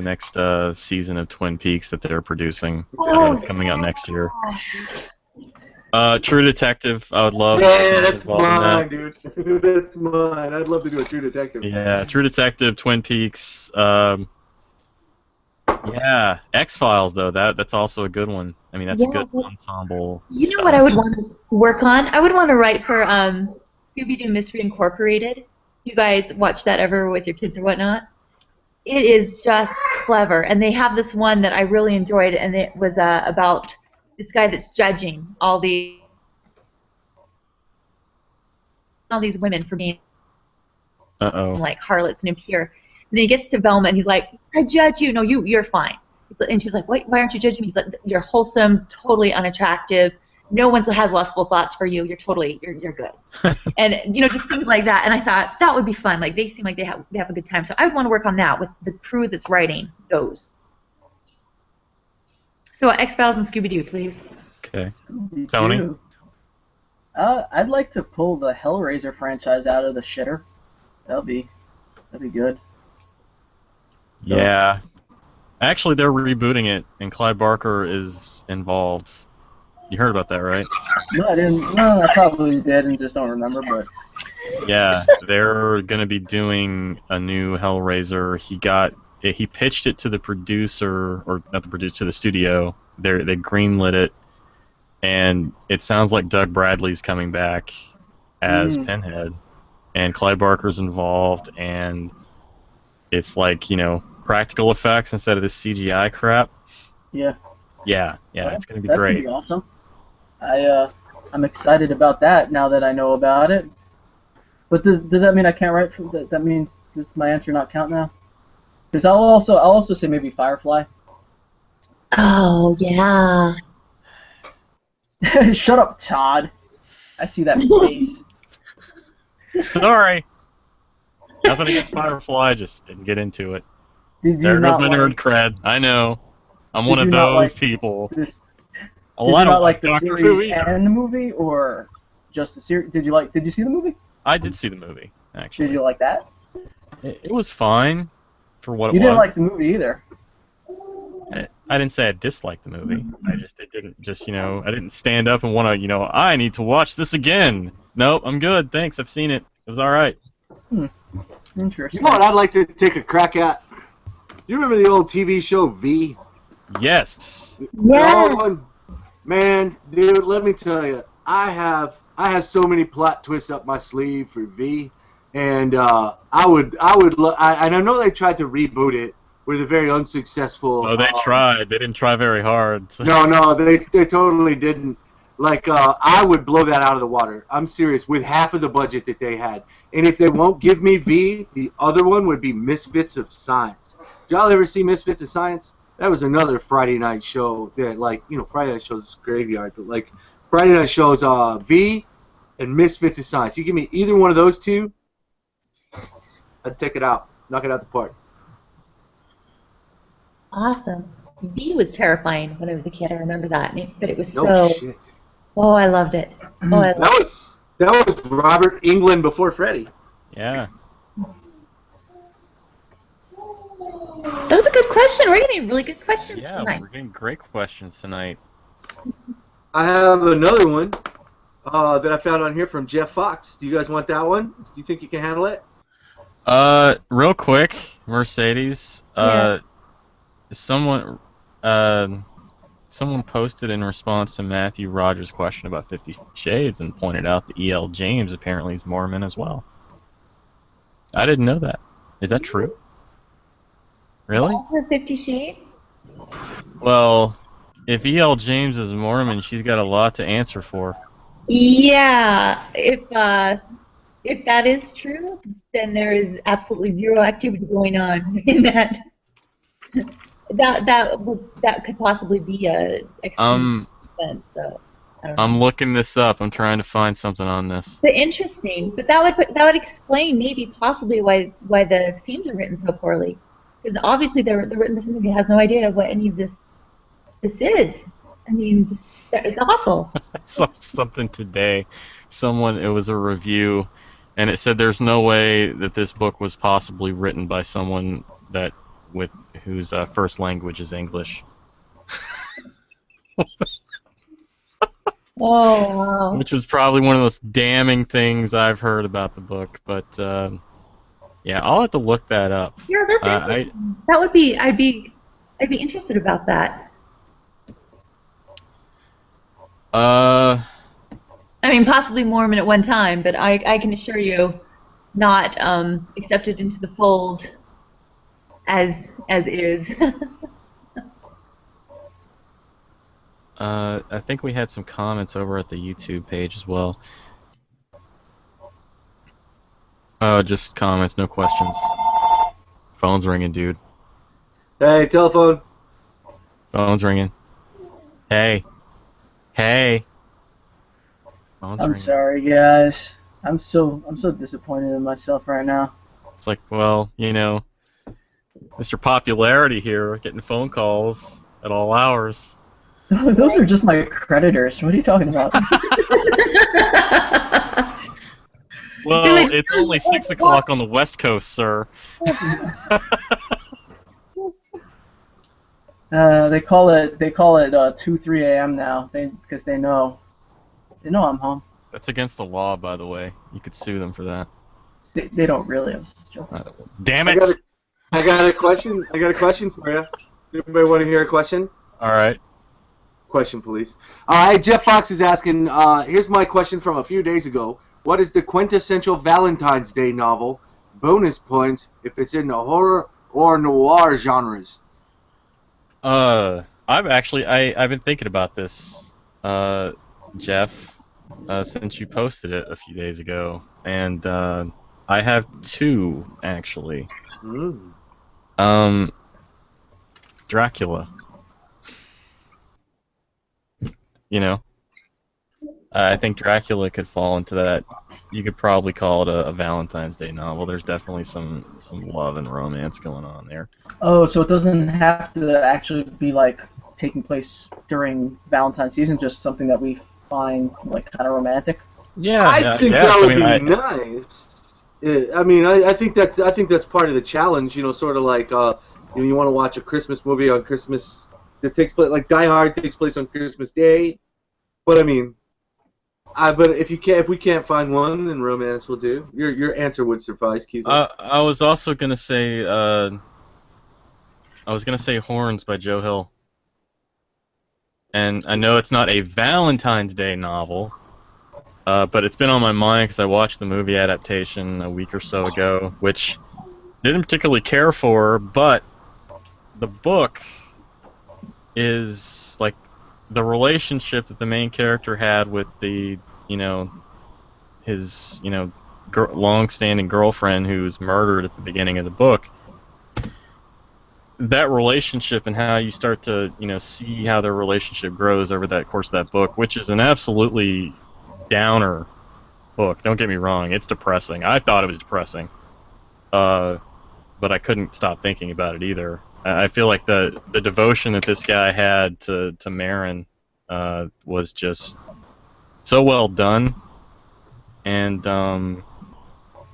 A: next season of Twin Peaks that they're producing. It's coming out next year. True Detective, I would love.
C: Yeah,
A: to
C: that's
A: involved in
C: mine,
A: that.
C: dude. That's mine. I'd love to do a True Detective.
A: Yeah, True Detective, Twin Peaks. Yeah, X-Files though. That's also a good one. I mean, that's a
E: Yeah,
A: good
E: but-
A: ensemble.
E: You know what I would want to work on? I would want to write for Scooby-Doo Mystery Incorporated. You guys watch that ever with your kids or whatnot? It is just clever, and they have this one that I really enjoyed, and it was about this guy that's judging all these women for being like harlots and impure. And then he gets to Velma, and he's like, "I judge you. No, you're fine." And she's like, "Why aren't you judging me?" He's like, "You're wholesome, totally unattractive. No one has lustful thoughts for you. You're good." And just things like that. And I thought that would be fun. Like they seem like they have a good time. So I would want to work on that with the crew that's writing those. So X-Files and Scooby-Doo, please.
A: Okay. Tony?
B: I'd like to pull the Hellraiser franchise out of the shitter. That'd be good.
A: Yeah. Actually, they're rebooting it, and Clive Barker is involved. You heard about that, right?
B: No, I didn't. No, I probably did and just don't remember. But
A: Yeah, they're gonna be doing a new Hellraiser. He pitched it to the producer, or not the producer, to the studio. They greenlit it, and it sounds like Doug Bradley's coming back as Pinhead, and Clive Barker's involved, and it's like practical effects instead of the CGI crap.
B: yeah.
A: Yeah, it's gonna be
B: That
A: great.
B: could be awesome. I'm excited about that now that I know about it. But does that mean I can't write for that? That means does my answer not count now? Because I'll also say maybe Firefly.
E: Oh yeah.
B: Shut up, Todd. I see that face.
A: Sorry. Nothing against Firefly, just didn't get into it.
B: Did you
A: There goes
B: not
A: my
B: like
A: nerd cred. I know. I'm one of
B: you not
A: those
B: like
A: people.
B: this?
A: Oh,
B: Did
A: I
B: you
A: don't
B: not like the
A: Doctor Who
B: series
A: either.
B: and the movie, or just the series? Did you see the movie?
A: I did see the movie, actually.
B: Did you like that?
A: It was fine for what
B: You
A: it
B: didn't
A: was.
B: like the movie either.
A: I didn't say I disliked the movie. I didn't stand up and want to, I need to watch this again. Nope, I'm good. Thanks. I've seen it. It was all right.
B: Interesting.
C: You know what I'd like to take a crack at? You remember the old TV show V?
A: Yes.
C: The old one? Man, dude, let me tell you, I have so many plot twists up my sleeve for V, and I know they tried to reboot it with a very unsuccessful.
A: Oh, they tried. They didn't try very hard. So.
C: No, they totally didn't. Like, I would blow that out of the water. I'm serious, with half of the budget that they had. And if they won't give me V, the other one would be Misfits of Science. Did y'all ever see Misfits of Science? That was another Friday night show that, like, Friday night shows is graveyard, but, like, Friday night shows V and Misfits of Science. You give me either one of those two, I'd take it out. Knock it out the park.
E: Awesome. V was terrifying when I was a kid. I remember that, but it was
C: No
E: so.
C: shit.
E: Oh, I loved it. Oh, I loved it.
C: That was Robert Englund before Freddy.
A: Yeah.
E: That was a good question. We're getting really good questions
A: Yeah,
E: tonight.
A: we're getting great questions tonight.
C: I have another one that I found on here from Jeff Fox. Do you guys want that one? Do you think you can handle it?
A: Real quick, Mercedes.
E: Yeah.
A: Someone posted in response to Matthew Rogers' question about 50 Shades and pointed out that E.L. James apparently is Mormon as well. I didn't know that. Is that true? Really?
E: For 50 Shades?
A: Well, if E.L. James is Mormon, she's got a lot to answer for.
E: Yeah, if that is true, then there is absolutely zero activity going on in that. That could possibly be a extreme event. So I don't know.
A: I'm looking this up. I'm trying to find something on this.
E: But interesting. But that would explain maybe possibly why the scenes are written so poorly, because obviously the written movie has no idea what any of this is. I mean, it's awful.
A: I saw something today. It was a review, and it said there's no way that this book was possibly written by someone whose first language is English.
E: Oh, wow.
A: Which was probably one of the most damning things I've heard about the book. But yeah, I'll have to look that up.
E: Yeah, that's interesting. That would be. I'd be interested about that. I mean, possibly Mormon at one time, but I can assure you, not accepted into the fold as is.
A: I think we had some comments over at the YouTube page as well. Just comments, no questions. Phone's ringing, dude.
C: Hey, telephone.
A: Phone's ringing. Hey. Hey. Phone's
B: I'm
A: ringing.
B: sorry, guys. I'm so disappointed in myself right now.
A: It's like, well, you know, Mr. Popularity here, getting phone calls at all hours.
B: Those are just my creditors. What are you talking about?
A: Well, it's only 6 o'clock on the West Coast, sir.
B: They call it 2-3 a.m. now, because they know I'm home.
A: That's against the law, by the way. You could sue them for that.
B: They don't really. I was just joking.
A: Damn it!
C: I got a question. I got a question for you. Anybody want to hear a question?
A: All right.
C: Question, please. All right, Jeff Fox is asking. Here's my question from a few days ago. What is the quintessential Valentine's Day novel? Bonus points if it's in the horror or noir genres.
A: I've been thinking about this, Jeff, since you posted it a few days ago, and I have two actually. Dracula. You know, I think Dracula could fall into that. You could probably call it a Valentine's Day novel. There's definitely some love and romance going on there.
B: Oh, so it doesn't have to actually be like taking place during Valentine's season, just something that we find like kind of romantic.
A: Yeah,
C: I think that would be nice. I mean, I think that's part of the challenge. You know, sort of like you want to watch a Christmas movie on Christmas. It takes place like Die Hard takes place on Christmas Day, but I mean, but if we can't find one, then romance will do. Your answer would suffice, Keith.
A: I was also gonna say Horns by Joe Hill, and I know it's not a Valentine's Day novel, but it's been on my mind because I watched the movie adaptation a week or so ago, which didn't particularly care for, but the book is like the relationship that the main character had with his long-standing girlfriend who's murdered at the beginning of the book. That relationship and how you start to see how their relationship grows over that course of that book, which is an absolutely downer book. Don't get me wrong, it's depressing. I thought it was depressing, but I couldn't stop thinking about it either. I feel like the devotion that this guy had to Marin was just so well done, and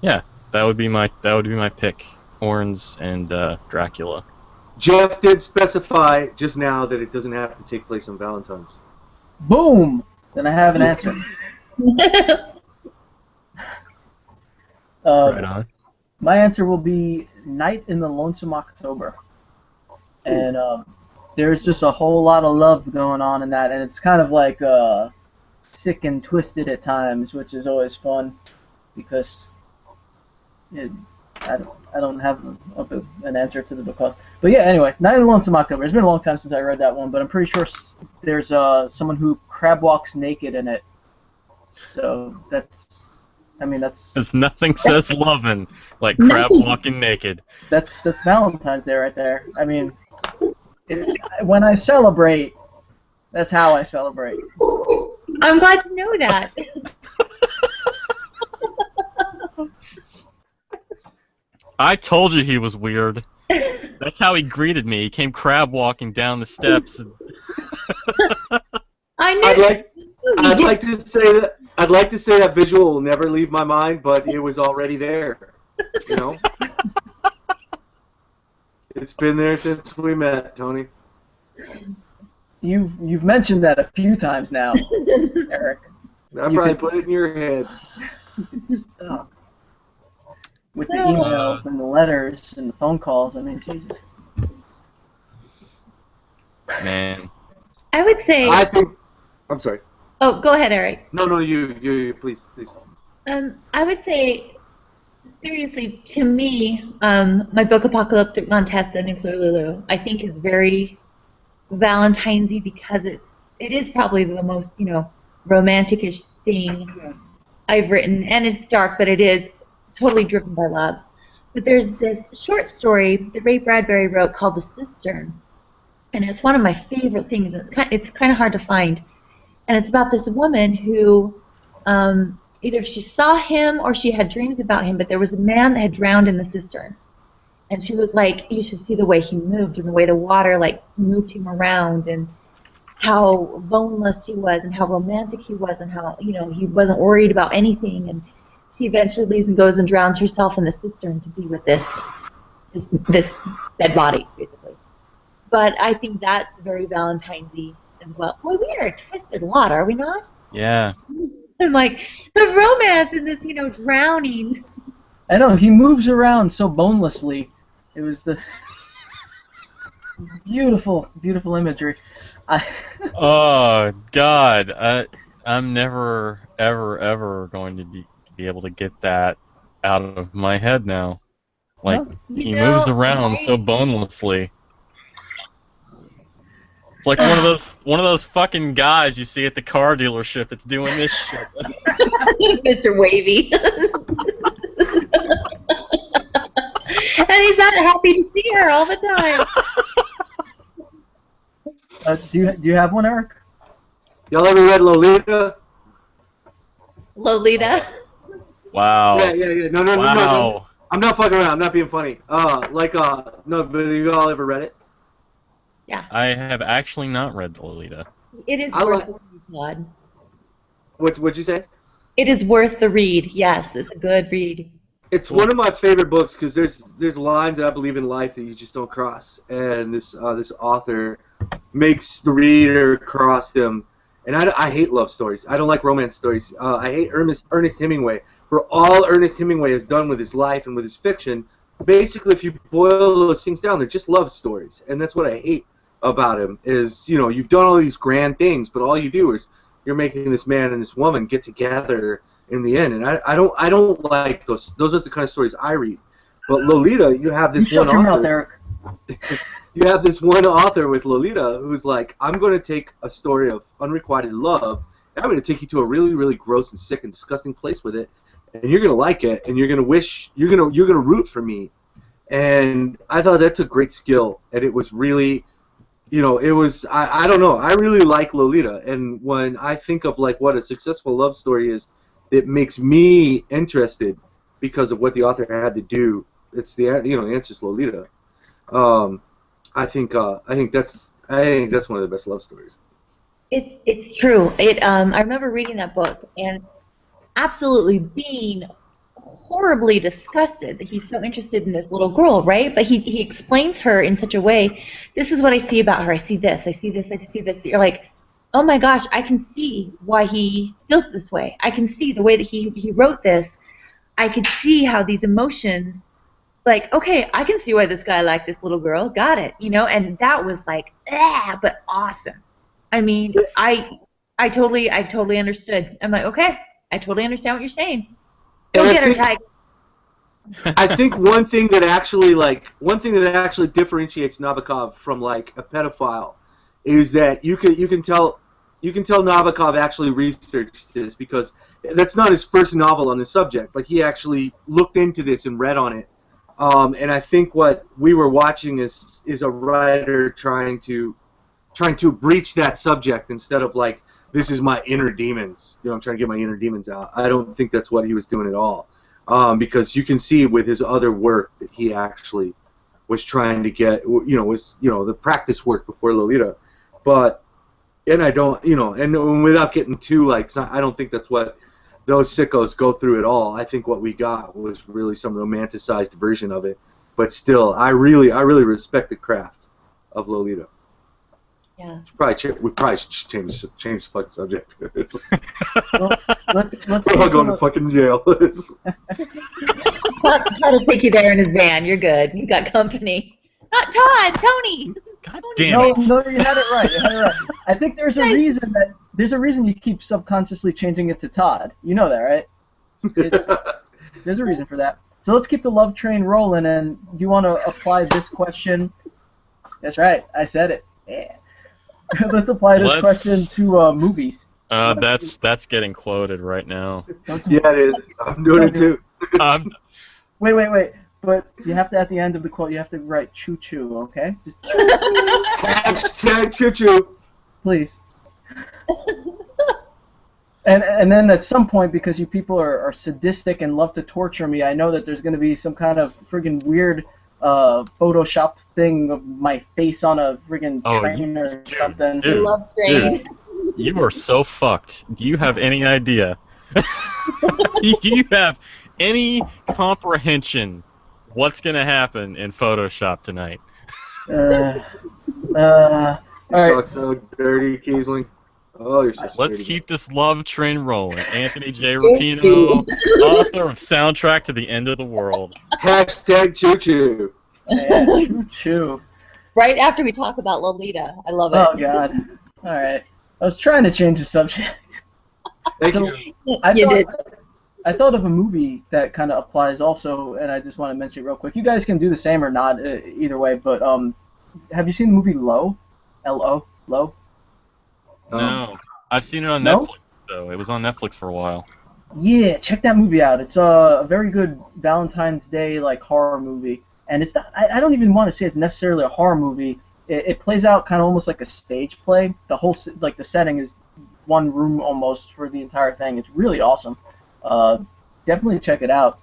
A: yeah, that would be my pick. Horns and Dracula.
C: Jeff did specify just now that it doesn't have to take place on Valentine's.
B: Boom! Then I have an answer.
A: Right on.
B: My answer will be Night in the Lonesome October. And there's just a whole lot of love going on in that, and it's kind of like sick and twisted at times, which is always fun because I I don't have an answer to the book called. But yeah, anyway, Night in the Lonesome October. It's been a long time since I read that one, but I'm pretty sure there's someone who crab walks naked in it. So that's.
A: There's nothing says loving like crab walking naked.
B: That's Valentine's Day right there. I mean, when I celebrate, that's how I celebrate.
E: I'm glad to know that.
A: I told you he was weird. That's how he greeted me. He came crab walking down the steps.
E: I knew.
C: I'd like to say that. I'd like to say that visual will never leave my mind, but it was already there. You know. It's been there since we met, Tony.
B: You've mentioned that a few times now, Eryk.
C: I probably put it in your head.
B: Stop. With the emails and the letters and the phone calls, I mean, Jesus.
A: Man.
E: I would say.
C: I'm sorry.
E: Oh, go ahead, Eryk.
C: No, you, please.
E: I would say, seriously, to me, my book Apocalyptic Montessa and Lulu, I think is very Valentine's-y because it is probably the most, romantic-ish thing I've written, and it's dark, but it is totally driven by love. But there's this short story that Ray Bradbury wrote called The Cistern, and it's one of my favorite things. And it's kind of hard to find, and it's about this woman who either she saw him or she had dreams about him, but there was a man that had drowned in the cistern, and she was like, you should see the way he moved and the way the water moved him around and how boneless he was and how romantic he was and how he wasn't worried about anything, and she eventually leaves and goes and drowns herself in the cistern to be with this dead body, basically. But I think that's very Valentine's-y as well. Boy, we are a twisted lot, are we not?
A: Yeah.
E: And the romance in this, drowning.
B: I know, he moves around so bonelessly. It was the beautiful, beautiful imagery.
A: Oh God, I'm never, ever going to be able to get that out of my head now. He moves around so bonelessly. It's like one of those fucking guys you see at the car dealership that's doing this shit.
E: Mr. Wavy. And he's not happy to see her all the time.
B: Do you have one, Eryk?
C: Y'all ever read Lolita?
E: Lolita?
A: Wow.
C: Yeah. No. I'm not fucking around. I'm not being funny. No, but have you all ever read it?
E: Yeah.
A: I have actually not read Lolita.
E: It is worth the read, Claude.
C: What'd you say?
E: It is worth the read. Yes, it's a good read.
C: It's one of my favorite books because there's lines that I believe in life that you just don't cross, and this author makes the reader cross them. And I hate love stories. I don't like romance stories. I hate Ernest Hemingway. For all Ernest Hemingway has done with his life and with his fiction, basically, if you boil those things down, they're just love stories, and that's what I hate about him. Is you've done all these grand things, but all you do is you're making this man and this woman get together in the end, and I don't like those. Those are the kind of stories I read. But Lolita, you have this one author. You have this one author with Lolita who's like, I'm going to take a story of unrequited love, and I'm going to take you to a really, really gross and sick and disgusting place with it, and you're going to like it, and you're going to root for me. And I thought that's a great skill, and it was really, it was, I don't know, I really like Lolita, and when I think of what a successful love story is, it makes me interested because of what the author had to do. It's the answer's Lolita. I think that's one of the best love stories.
E: It's true. I remember reading that book and absolutely being horribly disgusted that he's so interested in this little girl, right? But he explains her in such a way. This is what I see about her. I see this. I see this. I see this. You're like, oh my gosh, I can see why he feels this way. I can see the way that he wrote this. I could see how these emotions. Okay, I can see why this guy liked this little girl. Got it, and that was but awesome. I mean, I totally understood. I'm like, okay, I totally understand what you're saying. Go get her, Tiger.
C: I think one thing that actually differentiates Nabokov from like a pedophile is that you can tell Nabokov actually researched this, because that's not his first novel on the subject. Like, he actually looked into this and read on it. And I think what we were watching is a writer trying to breach that subject instead of like, this is my inner demons. You know, I'm trying to get my inner demons out. I don't think that's what he was doing at all. Because you can see with his other work that he actually was trying to get, the practice work before Lolita. And I don't, and without getting too, like, I don't think that's what those sickos go through at all. I think what we got was really some romanticized version of it. But still, I really respect the craft of Lolita.
E: Yeah.
C: We probably should change the fucking subject.
B: Well, let's
C: We're all going to fucking jail.
E: Todd will take you there in his van. You're good. You got company. Not Todd, Tony.
A: God damn it.
B: No, you had it right. I think there's a reason you keep subconsciously changing it to Todd. You know that, right? There's a reason for that. So let's keep the love train rolling, and you want to apply this question? That's right. I said it. Yeah. Let's apply this question to movies.
A: That's getting quoted right now.
C: Yeah, it is. I'm doing it too.
B: Wait. But you have to, at the end of the quote, you have to write choo-choo, okay? Just
C: Hashtag choo-choo.
B: please. And then at some point, because you people are sadistic and love to torture me, I know that there's going to be some kind of friggin' weird photoshopped thing of my face on a friggin' train or something.
A: Dude,
E: Love train.
A: You are so fucked. Do you have any idea? Do you have any comprehension what's going to happen in Photoshop tonight?
B: All right.
C: Oh, so dirty, Kiesling. Oh, you're so
A: Let's
C: dirty.
A: keep this love train rolling. Anthony J. Rapino, author of Soundtrack to the End of the World.
C: Hashtag choo-choo.
B: Yeah, choo-choo.
E: Right after we talk about Lolita. I love it.
B: Oh, God. All right. I was trying to change the subject.
C: Thank
B: So,
C: you.
B: I thought of a movie that kind of applies also, and I just want to mention it real quick. You guys can do the same or not, either way, but have you seen the movie Low? L-O? Low?
A: No. I've seen it on
B: No?
A: Netflix, though. It was on Netflix for a while.
B: Yeah, check that movie out. It's a very good Valentine's Day like horror movie, and it's not. I don't even want to say it's necessarily a horror movie. It plays out kind of almost like a stage play. The whole the setting is one room almost for the entire thing. It's really awesome. Definitely check it out.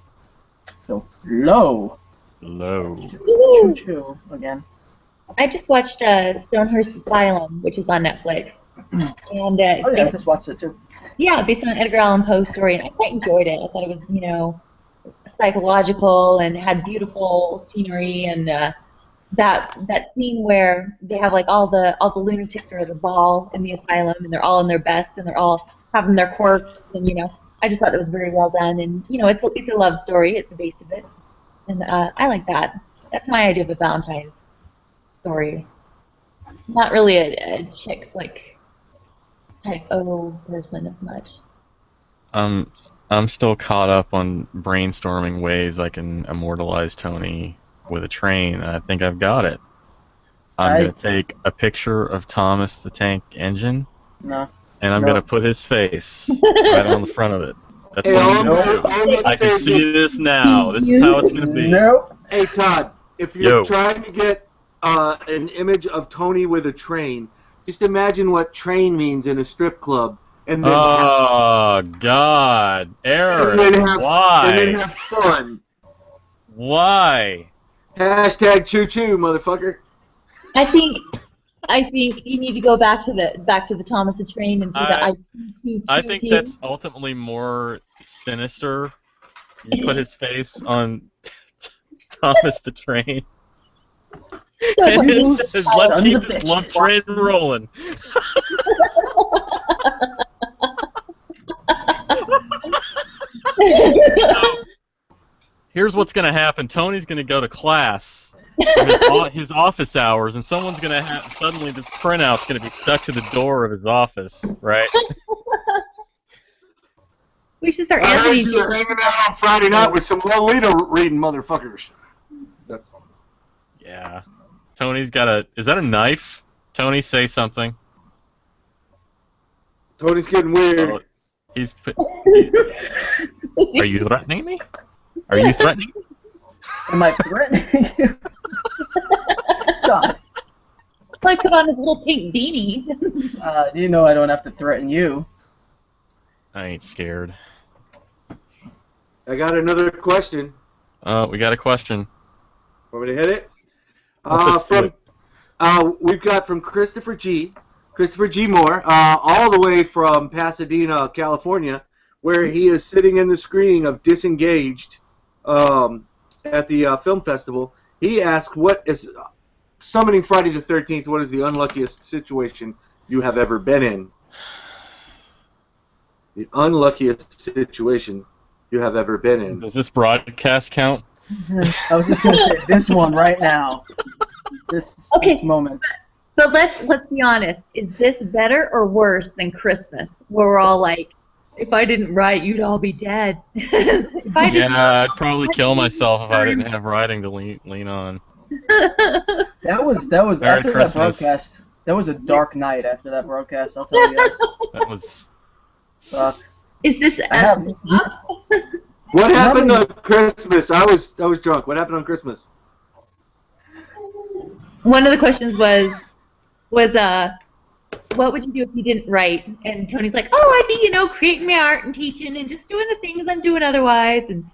B: So Low. Choo-choo again.
E: I just watched Stonehurst Asylum, which is on Netflix. And it's
B: Oh yeah, I
E: based,
B: just watched it too.
E: based on an Edgar Allan Poe story, and I quite enjoyed it. I thought it was, psychological and had beautiful scenery, and that scene where they have like all the lunatics are at a ball in the asylum, and they're all in their best, and they're all having their quirks, and I just thought it was very well done, and it's a love story at the base of it, and I like that. That's my idea of a Valentine's story. Not really a chick's like type O person as much.
A: I'm still caught up on brainstorming ways I can immortalize Tony with a train, and I think I've got it. I'm going to take a picture of Thomas the Tank Engine,
B: No.
A: and I'm going to put his face right on the front of it. That's what I'm going to do. I can see this now. This is how it's going to be.
B: Nope.
C: Hey, Todd, if you're trying to get an image of Tony with a train, just imagine what train means in a strip club. And then
A: Oh, God. Eryk, why?
C: And then have fun.
A: Why?
C: Hashtag choo-choo, motherfucker.
E: I think you need to go back to the Thomas the Train and do
A: I think that's ultimately more sinister. You put his face on Thomas the Train. And it says, let's keep this love train rolling. So, here's what's going to happen. Tony's going to go to class, his office hours, and someone's going to have, suddenly this printout's going to be stuck to the door of his office, right?
E: We should start
C: I heard
E: answering
C: you
E: each
C: were
E: other.
C: hanging out on Friday night with some Lolita reading motherfuckers. That's
A: Yeah. Tony's got a... Is that a knife? Tony, say something.
C: Tony's getting weird.
A: Oh, he's... Are you threatening me? Are you threatening me?
B: Am I threatening you? John,
E: I put on his little pink beanie.
B: you know I don't have to threaten you.
A: I ain't scared.
C: I got another question.
A: We got a question.
C: Want me to hit it?
A: Let's do it.
C: We've got from Christopher G. Moore, all the way from Pasadena, California, where he is sitting in the screening of Disengaged at the film festival. He asked, "What is summoning Friday the 13th? What is the unluckiest situation you have ever been in?" The unluckiest situation you have ever been in.
A: Does this broadcast count?
B: I was just gonna say this one right now. This moment.
E: But let's be honest. Is this better or worse than Christmas, where we're all like, if I didn't write, you'd all be dead. If I didn't,
A: Yeah, I'd probably kill myself if I didn't have writing to lean on.
B: That was
A: Merry
B: after
A: Christmas.
B: that broadcast. That was a dark night after that broadcast. I'll tell you guys.
A: That was...
E: Is this
B: have-
C: What happened on Christmas? I was drunk. What happened on Christmas?
E: one of the questions was what would you do if you didn't write? And Tony's like, oh, I'd be, creating my art and teaching and just doing the things I'm doing otherwise. And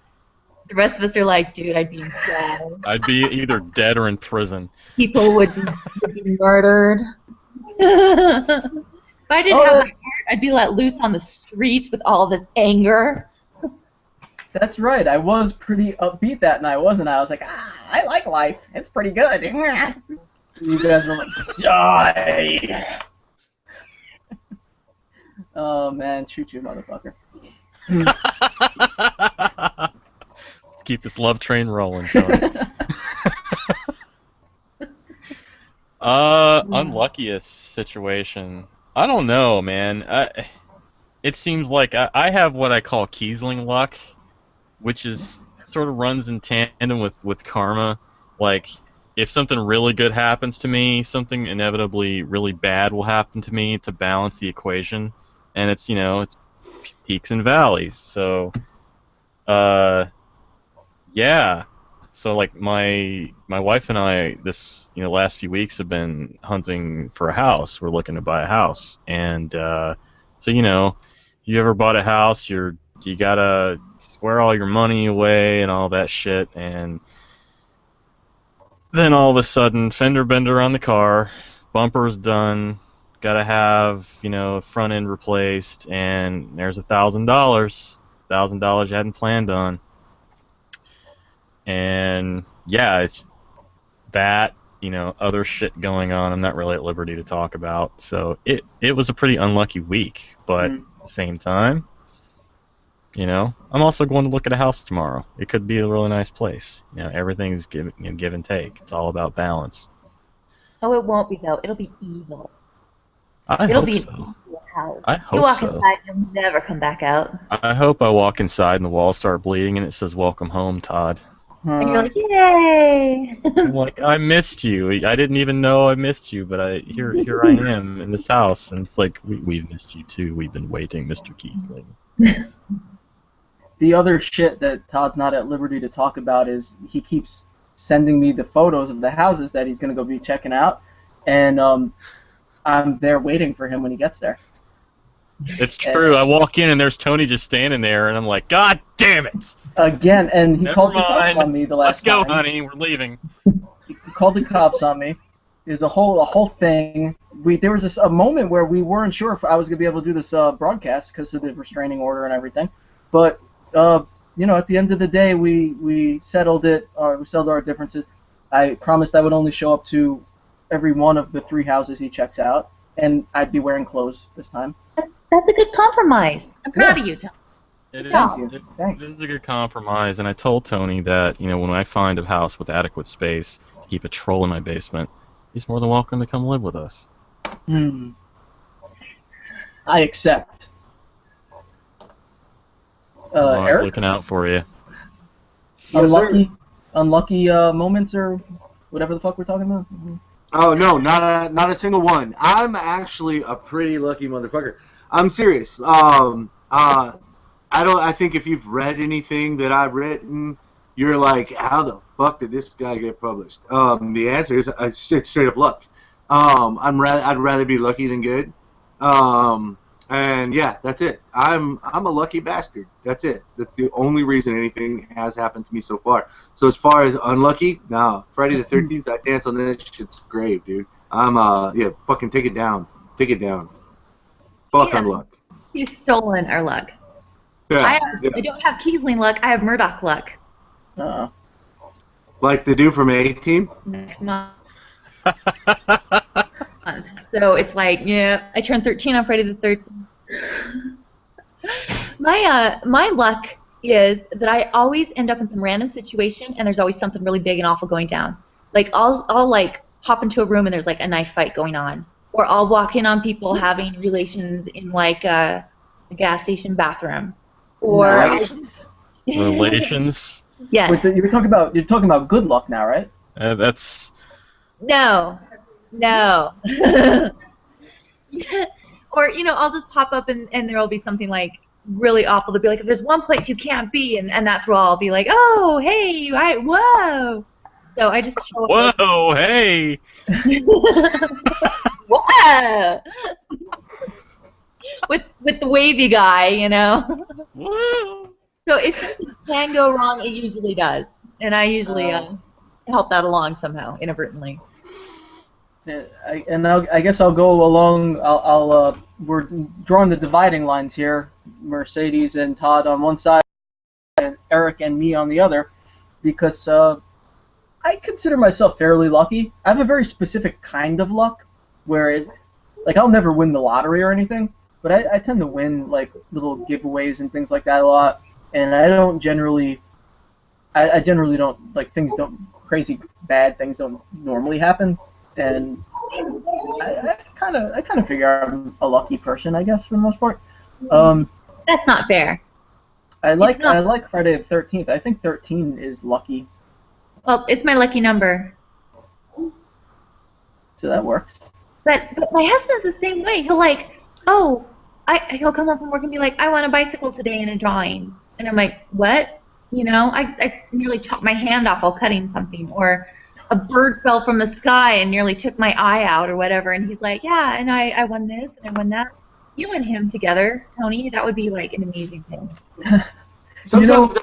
E: the rest of us are like, dude, I'd be in jail.
A: I'd be either dead or in prison.
E: People would be murdered. If I didn't have my art, I'd be let loose on the streets with all this anger.
B: That's right. I was pretty upbeat that night, wasn't I? I was like, I like life. It's pretty good. You guys were like, die. Oh, man. Shoot you, motherfucker.
A: Let's keep this love train rolling, Tony. Unluckiest situation. I don't know, man. It seems like I have what I call Kiesling luck, which is sort of runs in tandem with karma. Like, if something really good happens to me, something inevitably really bad will happen to me to balance the equation. And it's, it's peaks and valleys. So, yeah. So, like, my wife and I, this, last few weeks have been hunting for a house. We're looking to buy a house. And, so, you ever bought a house, you gotta square all your money away and all that shit, and then all of a sudden, fender bender on the car, bumper's done, gotta have, front end replaced, and there's $1,000 you hadn't planned on. And yeah, it's that, other shit going on I'm not really at liberty to talk about. So it was a pretty unlucky week, but at the same time, I'm also going to look at a house tomorrow. It could be a really nice place. Everything's give and take. It's all about balance.
E: Oh, it won't be though. It'll be evil.
A: It'll
E: be
A: so.
E: an evil house.
A: I hope
E: you walk
A: so.
E: inside, you'll never come back out.
A: I hope I walk inside and the walls start bleeding and it says "Welcome home, Todd."
E: And you're like, yay!
A: I'm like, I missed you. I didn't even know I missed you, but here I am in this house, and it's like we've missed you too. We've been waiting, Mr. Kiesling.
B: The other shit that Todd's not at liberty to talk about is he keeps sending me the photos of the houses that he's going to go be checking out, and I'm there waiting for him when he gets there.
A: It's true. I walk in and there's Tony just standing there, and I'm like, God damn it!
B: Again, and he
A: Never
B: called the
A: mind.
B: cops on me the last
A: Let's go,
B: time.
A: honey. We're leaving.
B: He called the cops on me. There's a whole thing. There was a moment where we weren't sure if I was gonna be able to do this broadcast because of the restraining order and everything, but at the end of the day, we settled it. We settled our differences. I promised I would only show up to every one of the 3 houses he checks out, and I'd be wearing clothes this time.
E: That's a good compromise. I'm proud of you, Tom.
A: It is a good compromise, and I told Tony that, when I find a house with adequate space to keep a troll in my basement, he's more than welcome to come live with us.
B: I accept.
A: I was
B: Eryk?
A: looking out for you.
C: Yes, sir.
B: Unlucky moments or whatever the fuck we're talking about?
C: Oh no, not a single one. I'm actually a pretty lucky motherfucker. I'm serious. I think if you've read anything that I've written, you're like, how the fuck did this guy get published? The answer is it's straight up luck. I'd rather be lucky than good. And yeah, that's it. I'm a lucky bastard. That's it. That's the only reason anything has happened to me so far. So as far as unlucky, no. Friday the 13th, I dance on that shit's grave, dude. Yeah, fucking take it down. Take it down. Fuck unluck.
E: He's stolen our luck.
C: Yeah,
E: I don't have Kiesling luck. I have Murdoch luck.
B: Uh-oh.
C: Like the dude from A-Team?
E: Next month. So it's like, yeah, I turned 13 on Friday the 13th. My luck is that I always end up in some random situation, and there's always something really big and awful going down. Like I'll like hop into a room and there's like a knife fight going on, or I'll walk in on people having relations in like a gas station bathroom, or
A: Relations.
E: Yes.
B: You're talking about good luck now, right?
A: That's.
E: No. Or, I'll just pop up and there'll be something like really awful. They'll be like, if there's one place you can't be, and that's where I'll be like, oh, hey, whoa. So I just show up.
A: Whoa, hey.
E: Whoa. with the wavy guy,
A: Whoa.
E: So if something can go wrong, it usually does. And I usually help that along somehow, inadvertently.
B: I guess I'll go along. We're drawing the dividing lines here. Mercedes and Todd on one side, and Eryk and me on the other, because I consider myself fairly lucky. I have a very specific kind of luck, whereas, like, I'll never win the lottery or anything, but I tend to win like little giveaways and things like that a lot, and I don't generally. I generally don't crazy bad things don't normally happen. And I kind of figure I'm a lucky person, I guess, for the most part.
E: That's not fair.
B: I like Friday the 13th. I think 13 is lucky.
E: Well, it's my lucky number.
B: So that works.
E: But my husband's the same way. He'll he'll come home from work and be like, I want a bicycle today in a drawing. And I'm like, what? I nearly chopped my hand off while cutting something, or a bird fell from the sky and nearly took my eye out or whatever, and he's like, yeah, and I won this and I won that. You and him together, Tony, that would be like an amazing thing.
C: Sometimes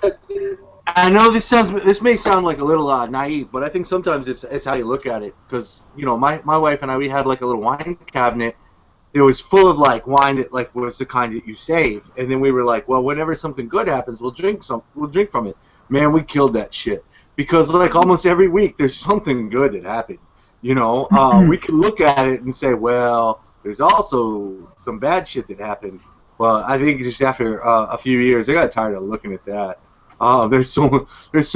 C: I know this may sound like a little naive, but I think sometimes it's how you look at it, because my wife and I, we had like a little wine cabinet. It was full of like wine that like was the kind that you save, and then we were like, well, whenever something good happens, we'll drink from it. Man, we killed that shit. Because like almost every week there's something good that happened, we can look at it and say, well, there's also some bad shit that happened. Well, I think just after a few years, I got tired of looking at that. There's so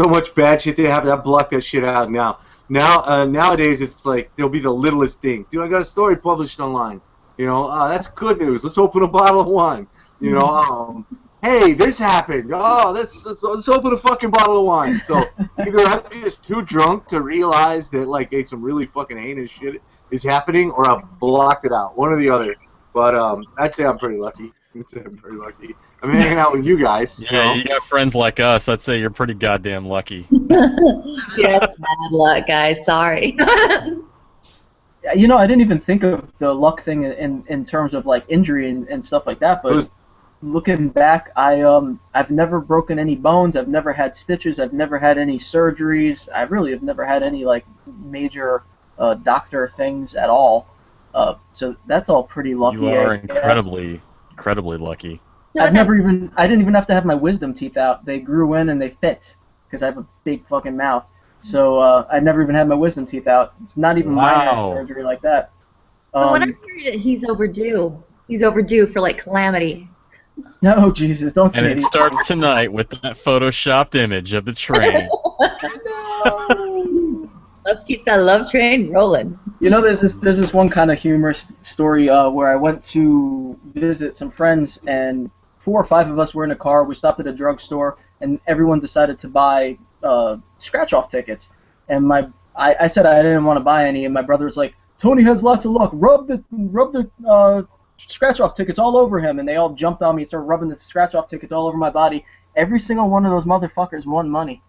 C: much bad shit that happened. I blocked that shit out now. Nowadays it's like there'll be the littlest thing. Dude, I got a story published online. That's good news. Let's open a bottle of wine. Hey, this happened. Oh, let's open a fucking bottle of wine. So either I'm just too drunk to realize that like some really fucking heinous shit is happening, or I've blocked it out. One or the other. But I'd say I'm pretty lucky. I'm hanging out with you guys.
A: Yeah, you got friends like us. I'd say you're pretty goddamn lucky.
E: Yes, bad luck, guys. Sorry.
B: I didn't even think of the luck thing in terms of like injury and stuff like that, but looking back, I've never broken any bones. I've never had stitches. I've never had any surgeries. I really have never had any like major doctor things at all. So that's all pretty lucky.
A: You are incredibly lucky.
B: I didn't even have to have my wisdom teeth out. They grew in and they fit because I have a big fucking mouth. So I never even had my wisdom teeth out. It's not even minor surgery like that.
E: But when I hear that he's overdue for like calamity.
B: No, Jesus, don't say
A: it. And it starts tonight with that photoshopped image of the train.
E: No. Let's keep that love train rolling.
B: There's this one kind of humorous story where I went to visit some friends, and 4 or 5 of us were in a car. We stopped at a drugstore, and everyone decided to buy scratch-off tickets. And I said I didn't want to buy any, and my brother was like, Tony has lots of luck. Rub the scratch-off tickets all over him. And they all jumped on me and started rubbing the scratch-off tickets all over my body. Every single one of those motherfuckers won money.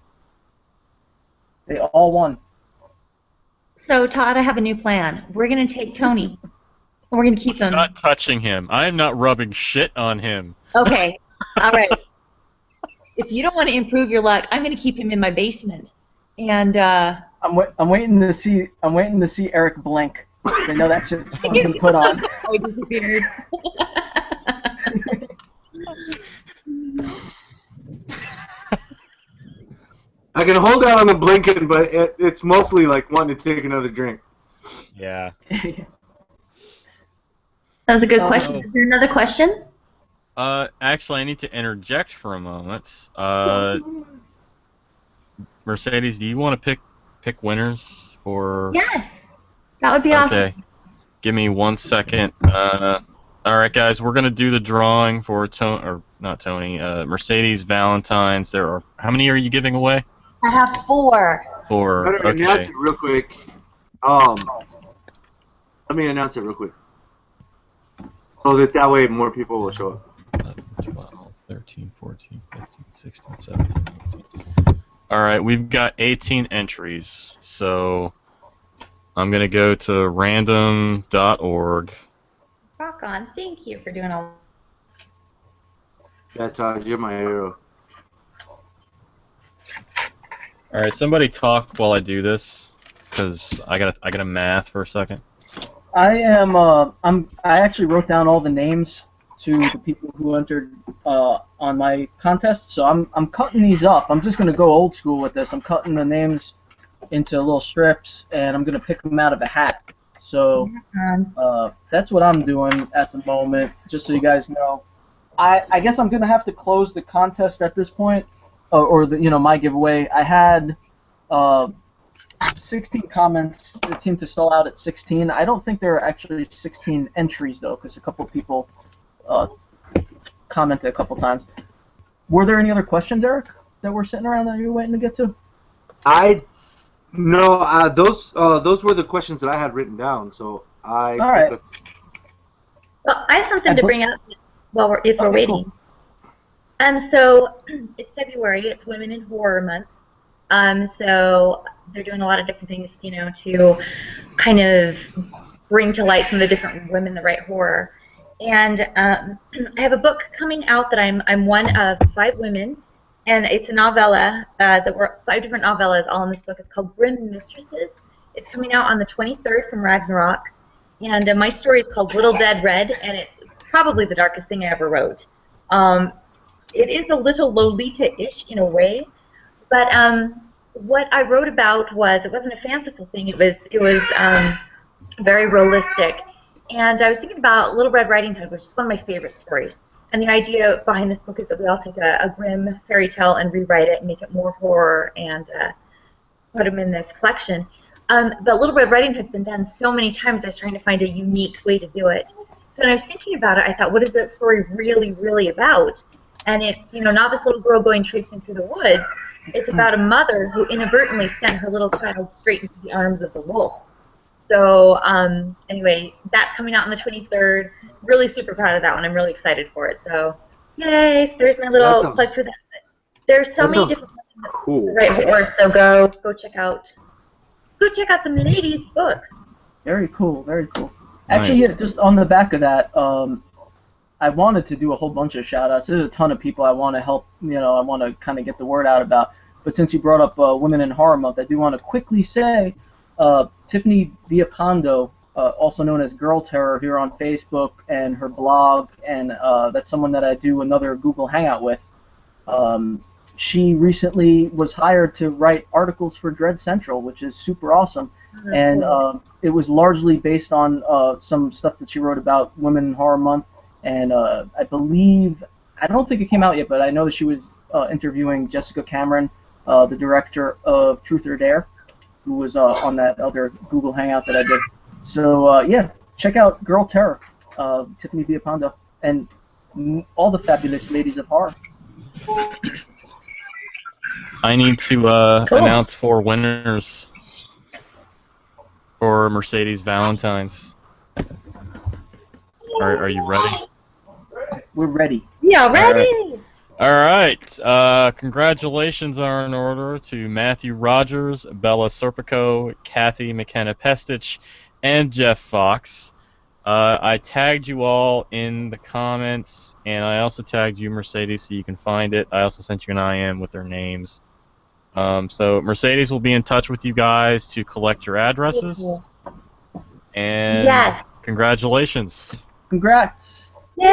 B: They all won.
E: So, Todd, I have a new plan. We're going to take Tony, and we're going to keep him.
A: I'm not touching him. I am not rubbing shit on him.
E: Okay. All right. If you don't want to improve your luck, I'm going to keep him in my basement. And
B: I'm waiting to see Eryk blink. I know that shit's been put on.
E: Oh, he disappeared.
C: I can hold out on the blinking, but it's mostly like wanting to take another drink.
A: Yeah.
E: That was a good question. Is there another question?
A: Actually, I need to interject for a moment. Mercedes, do you want to pick winners for?
E: Yes, that would be awesome.
A: Okay. Give me 1 second. All right, guys, we're gonna do the drawing for Mercedes Valentine's. There are how many are you giving away?
E: I have 4.
A: 4.
C: Let me announce it real quick. Let me announce it real quick. So that way more people will show up.
A: 12, 13, 14, 15, 16, 17, 18. All right, we've got 18 entries. So I'm going to go to random.org.
D: Rock on. Thank you for doing all.
C: Yeah, Todd, you're my hero.
A: All right, somebody talk while I do this, because I got a math for a second.
B: I actually wrote down all the names to the people who entered on my contest, so I'm cutting these up. I'm just gonna go old school with this. I'm cutting the names into little strips, and I'm gonna pick them out of a hat. So that's what I'm doing at the moment. Just so you guys know, I guess I'm gonna have to close the contest at this point, or my giveaway. I had 16 comments. It seemed to stall out at 16. I don't think there are actually 16 entries though, because a couple of people commented a couple times. Were there any other questions, Eryk, that were sitting around that you were waiting to get to?
C: No, those were the questions that I had written down. So I.
B: All right.
D: Well, I have something to bring up if we're waiting. Cool. So it's February. It's Women in Horror Month. So they're doing a lot of different things, to kind of bring to light some of the different women that write horror. And I have a book coming out that I'm one of 5 women, and it's a novella. There were 5 different novellas all in this book. It's called Grim Mistresses. It's coming out on the 23rd from Ragnarok, and my story is called Little Dead Red, and it's probably the darkest thing I ever wrote. It is a little Lolita-ish in a way, but what I wrote about it wasn't a fanciful thing. It was very realistic. And I was thinking about Little Red Riding Hood, which is one of my favorite stories. And the idea behind this book is that we all take a grim fairy tale and rewrite it and make it more horror and put them in this collection. But Little Red Riding Hood's been done so many times, I was trying to find a unique way to do it. So when I was thinking about it, I thought, what is that story really, really about? And it's, not this little girl going traipsing through the woods. It's about a mother who inadvertently sent her little child straight into the arms of the wolf. So anyway, that's coming out on the 23rd. Really super proud of that one. I'm really excited for it. So yay! So there's my little plug for that. There's so many different
C: cool.
D: Right horror. So go check out some ladies' books.
B: Very cool. Very cool. Actually, yeah, just on the back of that, I wanted to do a whole bunch of shout-outs. There's a ton of people I want to help, I want to kind of get the word out about. But since you brought up Women in Horror Month, I do want to quickly say Tiffany Villalpando, also known as Girl Terror here on Facebook, and her blog, and that's someone that I do another Google Hangout with. She recently was hired to write articles for Dread Central, which is super awesome. And it was largely based on some stuff that she wrote about Women in Horror Month. And I don't think it came out yet, but I know that she was interviewing Jessica Cameron, the director of Truth or Dare, who was on that other Google Hangout that I did. So, yeah, check out Girl Terror, Tiffany Villalpando. And all the fabulous ladies of horror.
A: I need to
D: Cool.
A: announce 4 winners for Mercedes Valentines. Are you ready?
B: We're ready.
D: Yeah, ready.
A: All right. Congratulations are in order to Matthew Rogers, Bella Serpico, Kathy McKenna Pestich, and Jeff Fox. I tagged you all in the comments, and I also tagged you, Mercedes, so you can find it. I also sent you an IM with their names. So Mercedes will be in touch with you guys to collect your addresses. And
D: Yes.
A: congratulations.
B: Congrats.
D: Yay.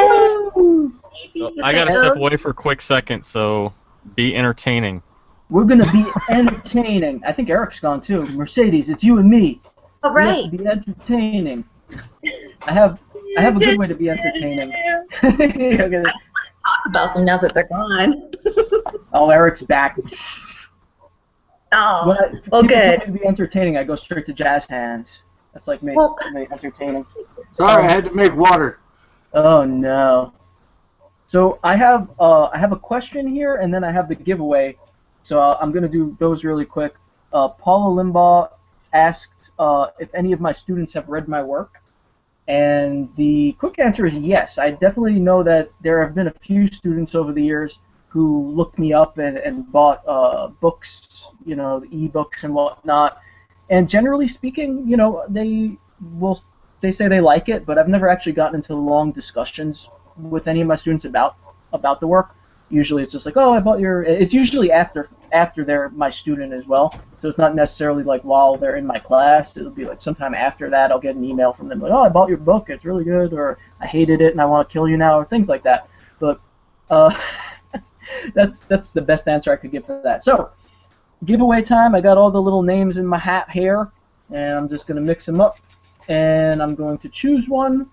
A: I gotta step away for a quick second, so be entertaining.
B: We're gonna be entertaining. I think Eric's gone too. Mercedes, it's you and me.
D: All
B: We have
D: right.
B: to be entertaining. I have a good way to be entertaining. Okay.
D: Talk about them now that they're gone.
B: Oh, Eric's back.
D: Oh,
B: When
D: well,
B: people tell
D: good.
B: me to be entertaining, I go straight to jazz hands. That's like me.
D: Well-
B: Me entertaining.
C: Sorry, I had to make water.
B: Oh no. So I have a question here, and then I have the giveaway. So I'm gonna do those really quick. Paula Limbaugh asked if any of my students have read my work, and the quick answer is yes. I definitely know that there have been a few students over the years who looked me up and bought books, the e-books and whatnot. And generally speaking, they say they like it, but I've never actually gotten into long discussions with any of my students about the work. Usually it's just like, oh, I bought your... It's usually after they're my student as well, so it's not necessarily like while they're in my class. It'll be like sometime after that I'll get an email from them like, oh, I bought your book, it's really good, or I hated it and I want to kill you now, or things like that. But that's the best answer I could give for that. So, giveaway time. I got all the little names in my hat here, and I'm just going to mix them up, and I'm going to choose one.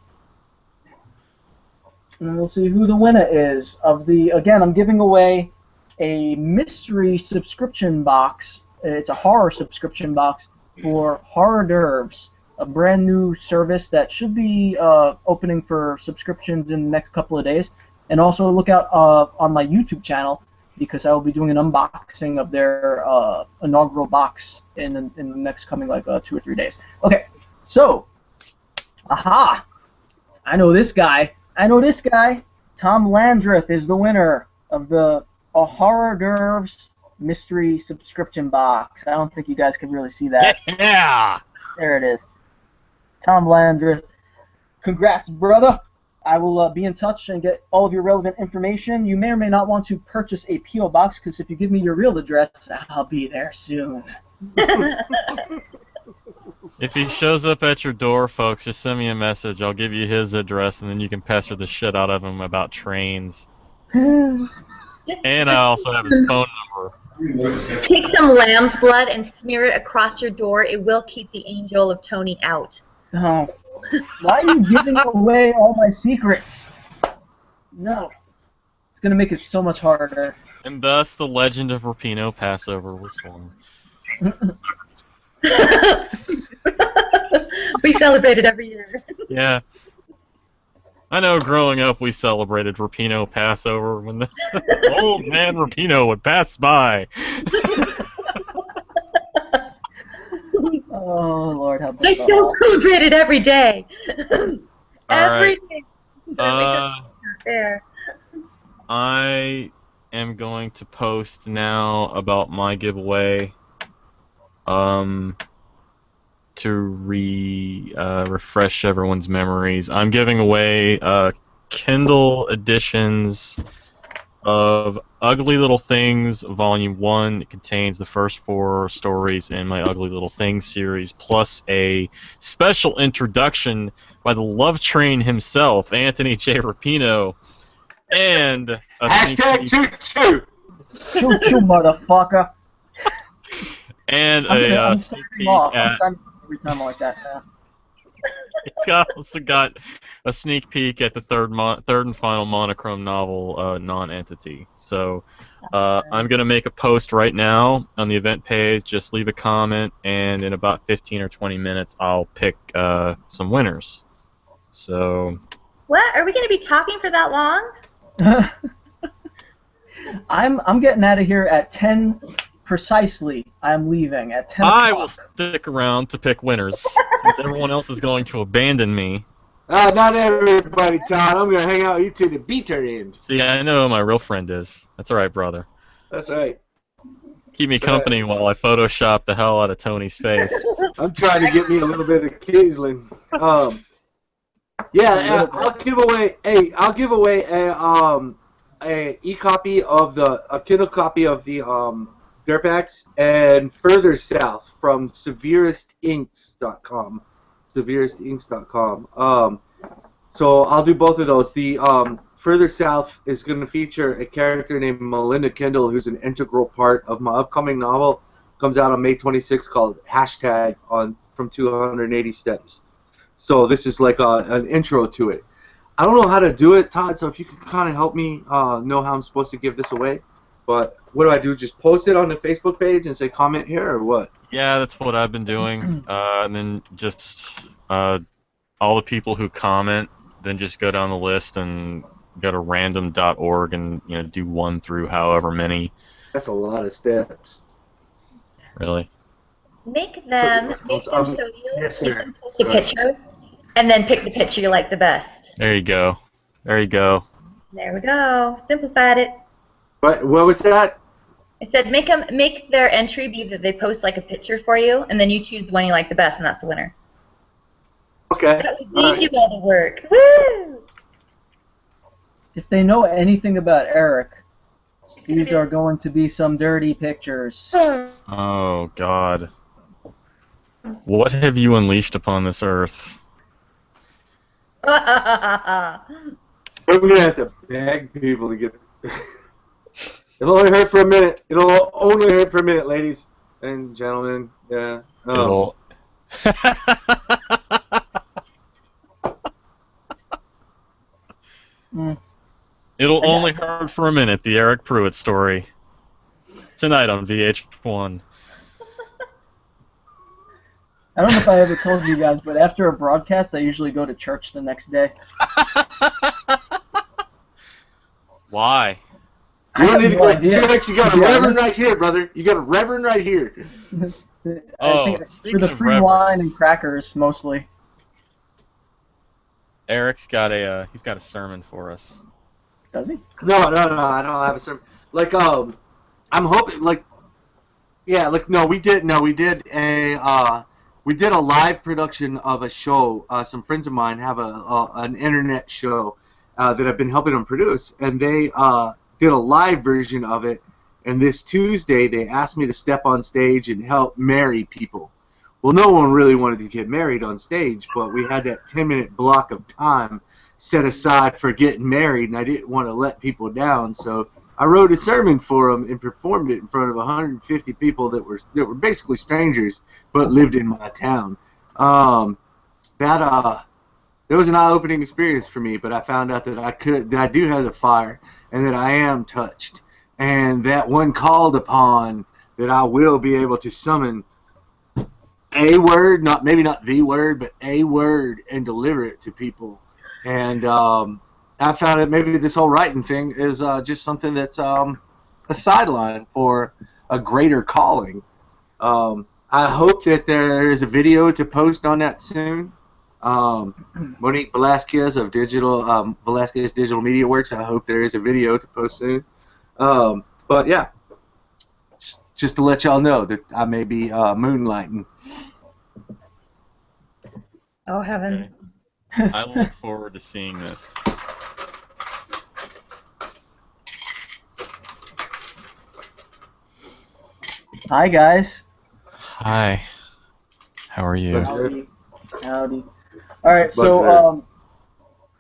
B: And we'll see who the winner is. Again, I'm giving away a mystery subscription box. It's a horror subscription box for Horror Dervs, a brand new service that should be opening for subscriptions in the next couple of days. And also look out on my YouTube channel, because I will be doing an unboxing of their inaugural box in the next coming 2 or 3 days. Okay, so, aha! I know this guy. Tom Landreth is the winner of the Horror Dervs mystery subscription box. I don't think you guys can really see that.
A: Yeah!
B: There it is. Tom Landreth. Congrats, brother. I will be in touch and get all of your relevant information. You may or may not want to purchase a P.O. box, because if you give me your real address, I'll be there soon.
A: If he shows up at your door, folks, just send me a message. I'll give you his address, and then you can pester the shit out of him about trains. And I also have his phone number.
D: Take some lamb's blood and smear it across your door. It will keep the angel of Tony out.
B: Oh. Why are you giving away all my secrets? No. It's going to make it so much harder.
A: And thus, the legend of Rapino Passover was born.
D: We celebrate it every year.
A: Yeah. I know growing up we celebrated Rapino Passover when the old man Rapino would pass by.
B: Oh, Lord, help us
D: I
B: all.
D: still celebrate it every day. Every
A: Alright.
D: day. Not fair.
A: I am going to post now about my giveaway to refresh everyone's memories. I'm giving away Kindle editions of Ugly Little Things Volume 1. It contains the first 4 stories in my Ugly Little Things series, plus a special introduction by the Love Train himself, Anthony J. Rapino, and a
C: Hashtag choo-choo!
B: Choo-choo, motherfucker.
A: and
B: I'm
A: sneak
B: signing
A: peek
B: off. I'm
A: at,
B: signing off every time like that now.
A: it's also got a sneak peek at the third and final monochrome novel, Non-Entity. So I'm going to make a post right now on the event page. Just leave a comment, and in about 15 or 20 minutes I'll pick some winners. So
D: What? Are we going to be talking for that long?
B: I'm getting out of here at 10 precisely. I'm leaving at 10 o'clock.
A: I will stick around to pick winners, since everyone else is going to abandon me.
C: Not everybody, Todd. I'm gonna hang out with you to the bitter end.
A: See, I know who my real friend is. That's all right, brother.
C: That's right.
A: Keep me company while I Photoshop the hell out of Tony's face.
C: I'm trying to get me a little bit of Kiesling. Yeah, I'll give away. Hey, I'll give away a e-copy of a Kindle copy of the DIRTBAGS and Further South from severestinks.com. severestinks.com. So I'll do both of those. The Further South is going to feature a character named Melinda Kendall, who's an integral part of my upcoming novel. Comes out on May 26th, called Hashtag from 280 Steps. So this is like an intro to it. I don't know how to do it, Todd, so if you could kind of help me know how I'm supposed to give this away. But what do? Just post it on the Facebook page and say comment here, or what?
A: Yeah, that's what I've been doing. And then just all the people who comment, then just go down the list and go to random.org and do 1 through however many.
C: That's a lot of steps.
A: Really?
D: Make them show you.
C: Yes,
D: Make
C: sir.
D: them post a picture, and then pick the picture you like the best.
A: There you go. There you go.
D: There we go. Simplified it.
C: What was that?
D: I said make their entry be that they post like a picture for you, and then you choose the one you like the best, and that's the winner.
C: Okay.
D: That would we do all the work. Woo!
B: If they know anything about Eryk, these are going to be some dirty pictures.
A: Oh, God. What have you unleashed upon this earth?
C: We're going to have to beg people to get... It'll only hurt for a minute. It'll only hurt for a minute, ladies and gentlemen. Yeah.
A: It'll... It'll only hurt for a minute, the Eryk Pruitt story. Tonight on VH1.
B: I don't know if I ever told you guys, but after a broadcast, I usually go to church the next day.
A: Why?
C: You don't need to go to
B: idea.
C: church. You got a reverend right here, brother. You got a reverend right here.
A: Oh,
B: I think
A: speaking
B: for the
A: of
B: free
A: reverends.
B: wine and crackers, mostly.
A: Eric's got he's got a sermon for us.
B: Does he?
C: No, I don't have a sermon. Like, I'm hoping, like, yeah, like, we did a live production of a show. Some friends of mine have an internet show that I've been helping them produce, and they did a live version of it. And this Tuesday, they asked me to step on stage and help marry people. Well, no one really wanted to get married on stage, but we had that 10-minute block of time set aside for getting married, and I didn't want to let people down, so I wrote a sermon for them and performed it in front of 150 people that were basically strangers, but lived in my town. That was an eye-opening experience for me, but I found out that I do have the fire, and that I am touched, and that when called upon, that I will be able to summon a word, maybe not the word, but a word, and deliver it to people. And I found that maybe this whole writing thing is just something that's a sideline for a greater calling. I hope that there is a video to post on that soon. Monique Velasquez of Velasquez Digital Media Works, I hope there is a video to post soon. But yeah, just to let y'all know that I may be moonlighting.
D: Oh, heavens.
A: I look forward to seeing this.
B: Hi, guys.
A: Hi. How are you?
B: Howdy. Howdy. All right, so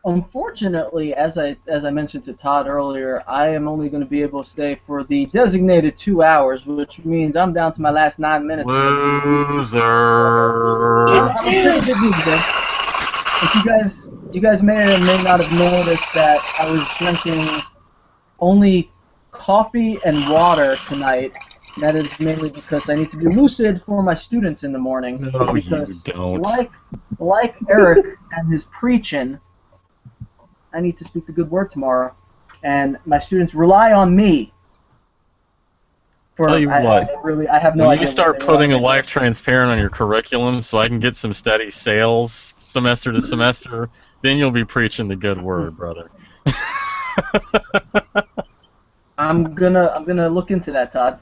B: unfortunately, as I mentioned to Todd earlier, I am only going to be able to stay for the designated 2 hours, which means I'm down to my last 9 minutes.
A: Loser.
B: I'm pretty good news, though. But you guys may or may not have noticed that I was drinking only coffee and water tonight. That is mainly because I need to be lucid for my students in the morning.
A: No,
B: because
A: you don't.
B: like Eryk and his preaching, I need to speak the good word tomorrow, and my students rely on me.
A: Tell you what,
B: I have no
A: when
B: idea.
A: you start putting a life transparent on your curriculum so I can get some steady sales semester to semester, then you'll be preaching the good word, brother.
B: I'm gonna look into that, Todd.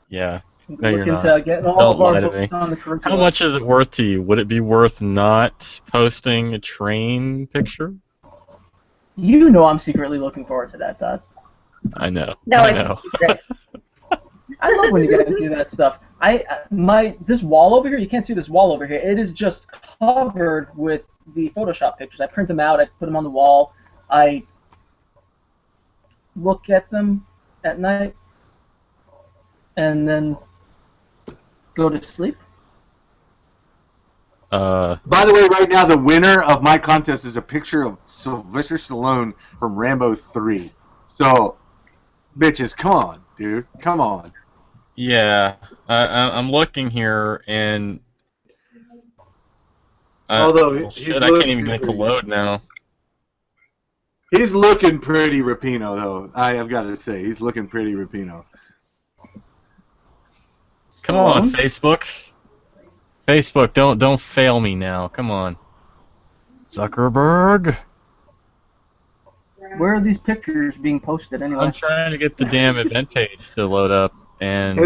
A: Yeah.
B: I'm
A: No,
B: gonna
A: you're
B: look
A: not.
B: into getting all
A: Don't
B: of our
A: lie to
B: books
A: me.
B: on the curriculum.
A: How much is it worth to you? Would it be worth not posting a train picture?
B: You know I'm secretly looking forward to that, Todd.
A: I know.
D: No,
A: I
D: it's
A: know.
D: great.
B: I love when you guys do that stuff. This wall over here, you can't see this wall over here. It is just covered with the Photoshop pictures. I print them out, I put them on the wall, I look at them at night, and then go to sleep.
C: By the way, right now the winner of my contest is a picture of Sylvester Stallone from Rambo 3. So, bitches, come on, dude, come on.
A: Yeah, I'm looking here, and
C: Although
A: well,
C: he's
A: shit, I can't even
C: looking
A: get it to
C: pretty-
A: load now.
C: He's looking pretty Rapino, though. I've got to say, he's looking pretty Rapino.
A: Come on, Facebook. Facebook, don't fail me now. Come on, Zuckerberg.
B: Where are these pictures being posted anyway?
A: I'm trying to get the damn event page to load up, and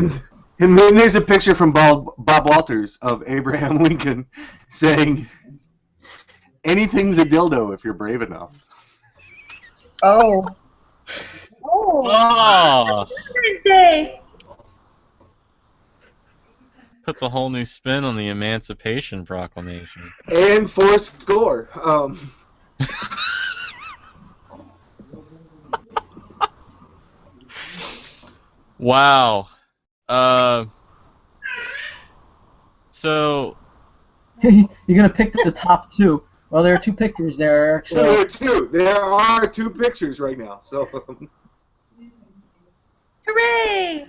C: And then there's a picture from Bob Walters of Abraham Lincoln saying, "Anything's a dildo if you're brave enough."
D: Oh. Oh.
A: oh,
D: Valentine's Day.
A: puts a whole new spin on the Emancipation Proclamation.
C: And Forrest Gore.
A: Wow. So
B: You're gonna pick the top two. Well, there are two pictures there, Eryk. So
C: There are two pictures right now. So
D: Hooray!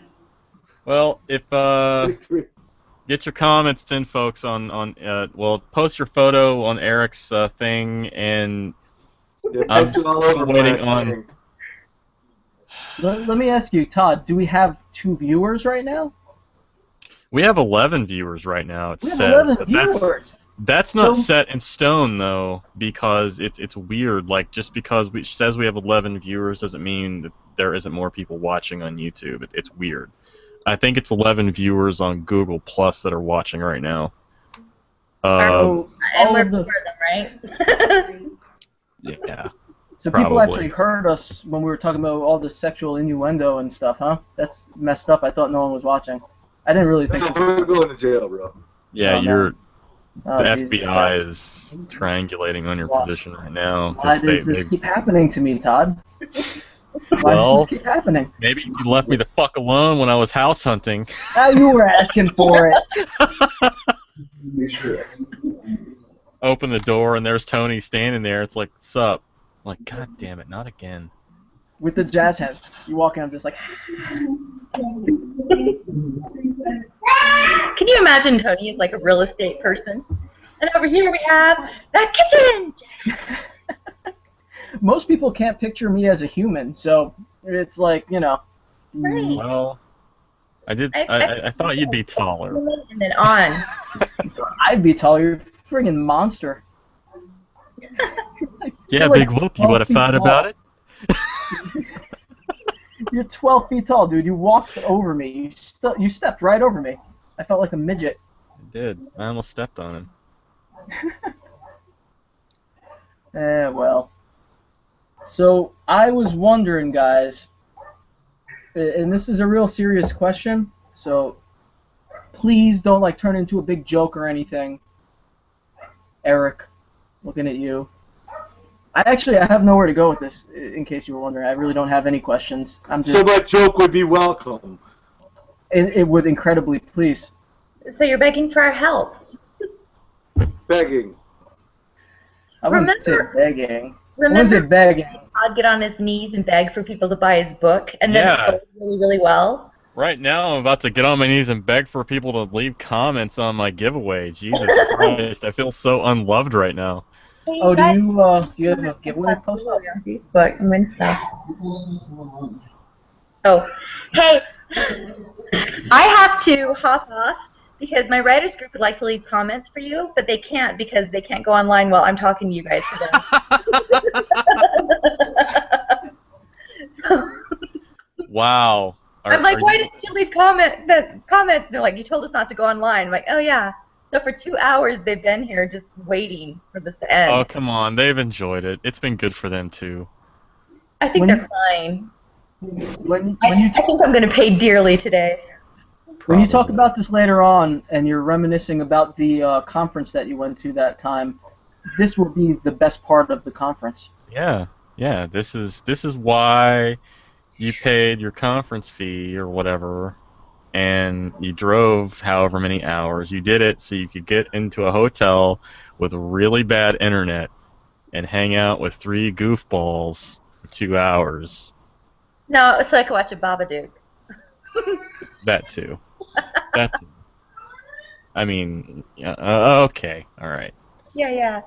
A: well, if get your comments in, folks, on well, post your photo on Eryk's thing, and I'm
C: all over
A: waiting
C: my
A: on.
C: thing.
B: let me ask you, Todd. Do we have 2 viewers right now?
A: We have 11 viewers right now. It
B: We have
A: says,
B: 11
A: but
B: viewers.
A: that's not
B: So-
A: set in stone though, because it's weird. Like, just because it says we have 11 viewers doesn't mean that there isn't more people watching on YouTube. It's weird. I think it's 11 viewers on Google Plus that are watching right now.
B: So
D: And
B: all
D: we're
B: of
D: for
B: this.
D: them, right?
A: Yeah.
B: So people
A: Probably.
B: actually heard us when we were talking about all this sexual innuendo and stuff, huh? That's messed up. I thought no one was watching. I didn't really think.
C: We're going to jail, bro.
A: Yeah,
B: Oh,
A: you're.
B: Oh,
A: The
B: Jesus
A: FBI
B: Christ.
A: is triangulating on your
B: Why-
A: position right now.
B: Why does this keep happening to me, Todd? Why
A: Well-
B: does this keep happening?
A: Maybe you left me the fuck alone when I was house hunting.
B: Now you were asking for it.
A: Open the door and there's Tony standing there. It's like, sup? I'm like, god damn it, not again.
B: With the jazz hands. You walk in, I'm just like,
D: Can you imagine Tony is like a real estate person? And over here we have the kitchen!
B: most people can't picture me as a human, so it's like, you know.
D: Right.
A: Well,
D: I
A: I thought you'd be taller.
D: And then on.
B: I'd be taller. You're a friggin' monster.
A: Yeah,
B: You're like
A: big whoop. You
B: 12
A: want to
B: feet
A: fight
B: tall.
A: about it?
B: You're 12 feet tall, dude. You walked over me. You stepped right over me. I felt like a midget.
A: I did. I almost stepped on him.
B: Well. So, I was wondering, guys, and this is a real serious question, so please don't, like, turn into a big joke or anything. Eryk, looking at you. I have nowhere to go with this, in case you were wondering. I really don't have any questions. I'm just...
C: So that joke would be welcome.
B: It would incredibly please.
D: So you're begging for our help.
C: Begging.
B: I wouldn't say
D: Remember-
B: begging. I wouldn't say
D: Remember
B: begging.
D: I'd get on his knees and beg for people to buy his book, and then
A: Yeah.
D: it sold really, really well.
A: Right now, I'm about to get on my knees and beg for people to leave comments on my giveaway. Jesus Christ, I feel so unloved right now.
B: Oh, do you have a giveaway post up?
D: On Facebook and win stuff. Oh, hey, I have to hop off because my writers group would like to leave comments for you, but they can't because they can't go online while I'm talking to you guys today. So,
A: Wow.
D: I'm like, why didn't you leave comments? And they're like, you told us not to go online. I'm like, oh yeah. So for 2 hours they've been here just waiting for this to end.
A: Oh, come on. They've enjoyed it. It's been good for them, too.
D: I think they're crying.
B: I
D: think I'm going to pay dearly today.
B: When you talk about this later on, and you're reminiscing about the conference that you went to that time, this will be the best part of the conference.
A: Yeah. Yeah. This is why you paid your conference fee or whatever, and you drove however many hours. You did it so you could get into a hotel with really bad internet and hang out with 3 goofballs for 2 hours.
D: No, so I could watch a Babadook.
A: That too. That too. I mean, yeah, okay, all right.
D: Yeah.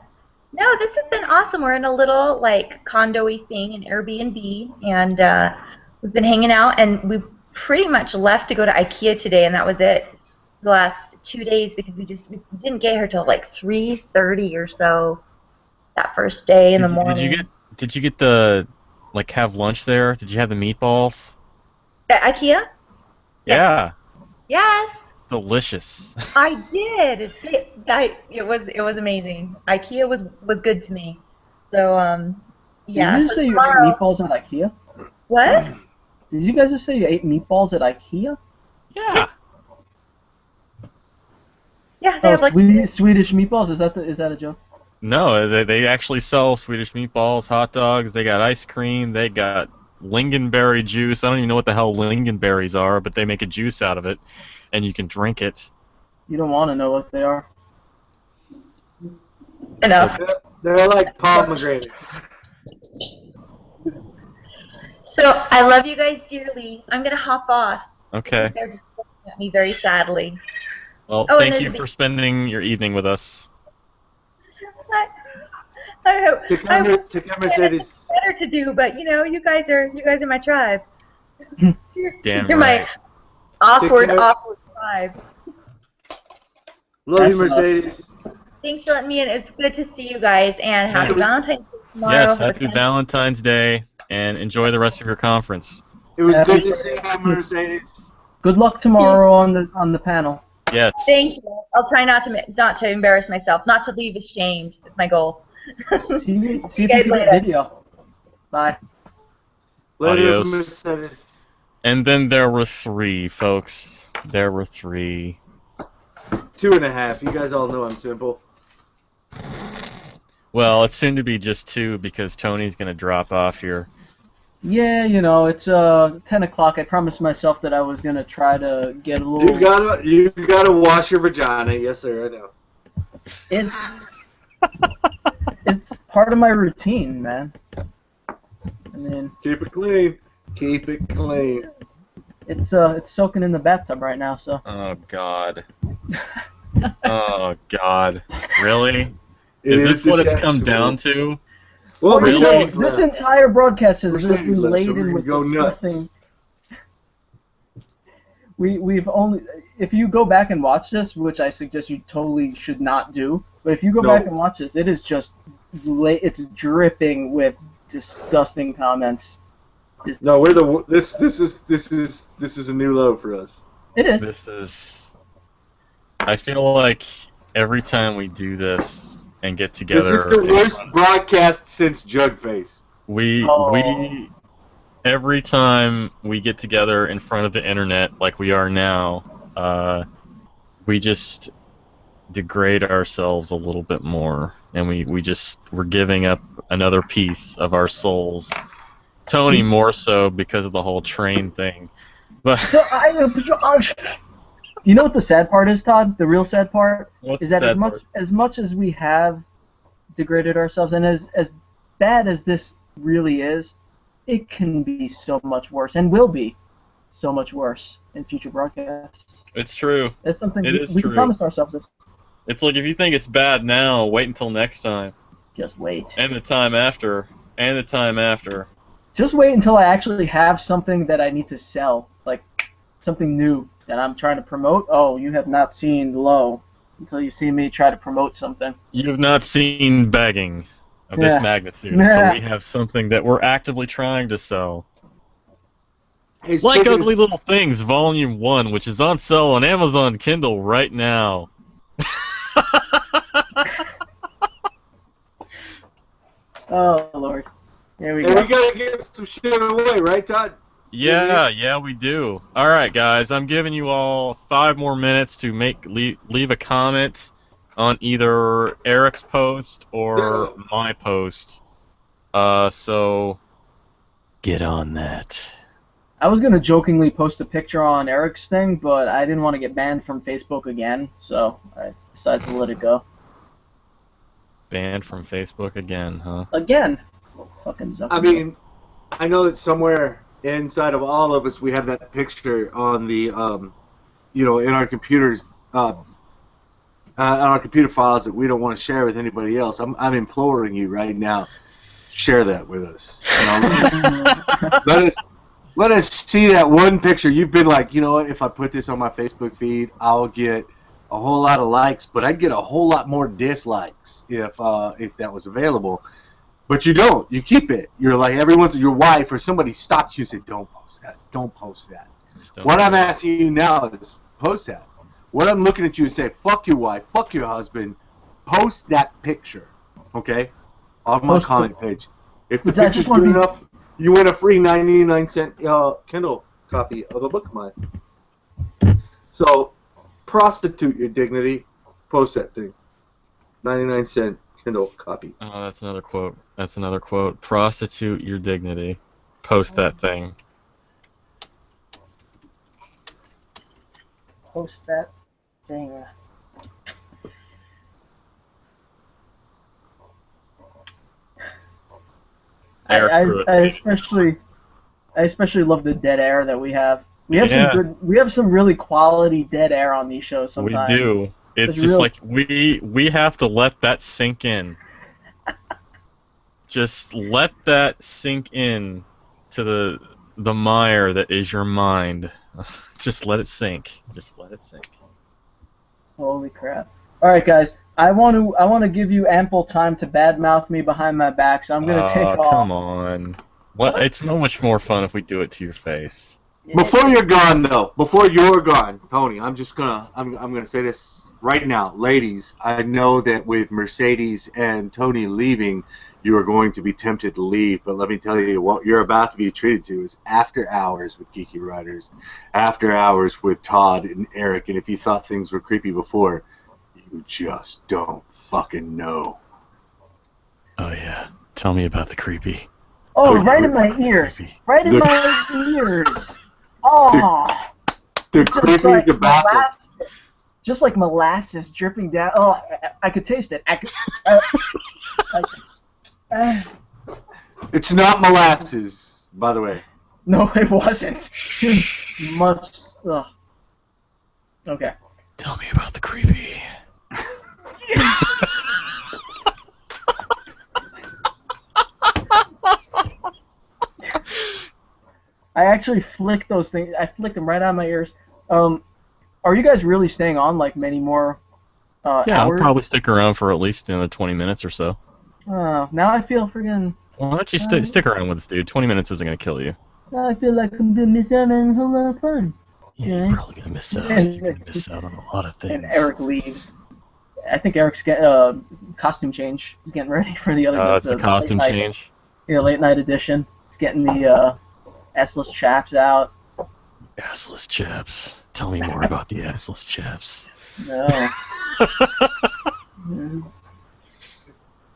D: No, this has been awesome. We're in a little like condo-y thing, an Airbnb, and we've been hanging out, and we pretty much left to go to IKEA today, and that was it. The last 2 days because we didn't get here till like 3:30 or so that first day in the morning.
A: Did you get the have lunch there? Did you have the meatballs?
D: At IKEA?
A: Yeah.
D: Yes.
A: Delicious.
D: I did. It was amazing. IKEA was good to me. So yeah.
B: Did you just say you ate meatballs at IKEA?
D: What?
B: Did you guys just say you ate meatballs at IKEA?
A: Yeah.
D: Yeah, they have like
B: Swedish meatballs. Is that a joke?
A: No, they actually sell Swedish meatballs, hot dogs. They got ice cream. They got lingonberry juice. I don't even know what the hell lingonberries are, but they make a juice out of it, and you can drink it.
B: You don't want to know what they are.
D: Enough.
C: They're like pomegranate.
D: So I love you guys dearly. I'm gonna hop off.
A: Okay.
D: They're just looking at me very sadly.
A: Well,
D: Oh,
A: thank you for spending your evening with us.
D: I hope.
C: To come Mercedes.
D: Better to do, but you guys are my tribe.
A: Damn
D: You're
A: right.
D: my awkward tribe.
C: Love you, Mercedes.
D: Thanks for letting me in. It's good to see you guys, and happy Valentine's Day tomorrow.
A: Yes, happy Valentine's Day, and enjoy the rest of your conference.
C: It was good to see you, Mercedes.
B: Good luck tomorrow on the panel.
A: Yes.
D: Thank you. I'll try not to embarrass myself, not to leave ashamed. Is my goal.
B: See you if you get video. Bye.
C: Later,
A: Adios.
C: Mercedes.
A: And then there were 3, folks. There were 3.
C: 2.5. You guys all know I'm simple.
A: Well, it's soon to be just 2 because Tony's going to drop off here.
B: Yeah, it's 10 o'clock. I promised myself that I was going to try to get a little...
C: You gotta wash your vagina. Yes, sir, I know.
B: It's part of my routine, man. I mean...
C: Keep it clean. Keep it clean.
B: It's soaking in the bathtub right now, so...
A: Oh, God. Oh, God. Really?
C: Is
A: this what it's come down to?
C: Well,
A: Really?
B: This entire broadcast has just been
C: left, so
B: laden
C: we're
B: with
C: gonna go
B: disgusting... We've only... If you go back and watch this, which I suggest you totally should not do, but if you go back and watch this, it is just... It's dripping with disgusting comments.
C: No, this is a new low for us.
B: It is.
A: This is... I feel like every time we do this and get together...
C: This is the worst broadcast since Jugface.
A: Every time we get together in front of the internet like we are now, we just degrade ourselves a little bit more, and we're giving up another piece of our souls. Tony more so because of the whole train thing. But
B: you know what the sad part is, Todd? The real sad part
A: What's
B: is that
A: the sad part?
B: as much as we have degraded ourselves, and as bad as this really is, it can be so much worse, and will be so much worse in future broadcasts.
A: It's true.
B: That's something
A: It is
B: we
A: true.
B: promised ourselves.
A: It's like if you think it's bad now, wait until next time.
B: Just wait.
A: And the time after. And the time after.
B: Just wait until I actually have something that I need to sell, like something new that I'm trying to promote. Oh, you have not seen Low until you see me try to promote something.
A: You have not seen bagging of this magnitude until we have something that we're actively trying to sell. Like Ugly Little Things, Volume 1, which is on sale on Amazon Kindle right now.
B: Oh, Lord. Here we go.
C: And we gotta give some shit away, right, Todd?
A: Yeah, we do. Alright, guys, I'm giving you all 5 more minutes to leave a comment on either Eryk's post or my post. So, get on that.
B: I was going to jokingly post a picture on Eryk's thing, but I didn't want to get banned from Facebook again, so I decided to let it go.
A: Banned from Facebook again, huh?
B: Again. Fucking Zuckerberg.
C: I mean, I know that somewhere inside of all of us we have that picture on the, in our computers, on our computer files that we don't want to share with anybody else. I'm imploring you right now, share that with us. Let us see that one picture. You've been like, you know what, if I put this on my Facebook feed, I'll get a whole lot of likes, but I'd get a whole lot more dislikes if that was available. But you don't. You keep it. You're like, your wife or somebody stops you and says, don't post that. Don't post that. What I'm asking you now is post that. What I'm looking at you and say, fuck your wife, fuck your husband, post that picture, okay, on my comment page. If the picture's good enough, you win a free 99-cent Kindle copy of a book of mine. So, prostitute your dignity, post that thing. 99-cent Kindle copy.
A: Oh, that's another quote. That's another quote. Prostitute your dignity. Post that thing.
B: Post that thing. I especially love the dead air that we have. We have some really quality dead air on these shows sometimes.
A: We do. It's just like we have to let that sink in. Just let that sink in to the mire that is your mind. Just let it sink. Just let it sink.
B: Holy crap! All right, guys. I want to give you ample time to badmouth me behind my back, so I'm gonna take off.
A: Come on. What? It's so much more fun if we do it to your face.
C: Before you're gone, though, Tony, I'm gonna say this right now, ladies. I know that with Mercedes and Tony leaving, you are going to be tempted to leave. But let me tell you, what you're about to be treated to is after hours with Geeky Writers, after hours with Todd and Eryk. And if you thought things were creepy before, you just don't fucking know.
A: Oh yeah, tell me about the creepy.
B: Oh, right in my ears. Right in my ears. Oh,
C: the creepy tobacco.
B: Just like molasses dripping down. Oh, I could taste it.
C: It's not molasses, by the way.
B: No, it wasn't. Much. Ugh. Okay.
A: Tell me about the creepy.
B: I actually flicked those things. I flicked them right out of my ears. Are you guys really staying on like many more hours?
A: I'll probably stick around for at least another 20 minutes or so.
B: Oh, now I feel friggin'...
A: Why don't you stick around with us, dude? 20 minutes isn't going to kill you.
B: Now I feel like I'm going to miss out on a whole lot of fun.
A: Yeah, you're probably going to miss out. You're going to miss out on a lot of things.
B: And Eryk leaves. I think Eryk's getting costume change. He's getting ready for the other...
A: Oh, it's the costume change?
B: Yeah, late night edition. He's getting the assless chaps out.
A: Assless chaps. Tell me more about the assless chaps.
B: No.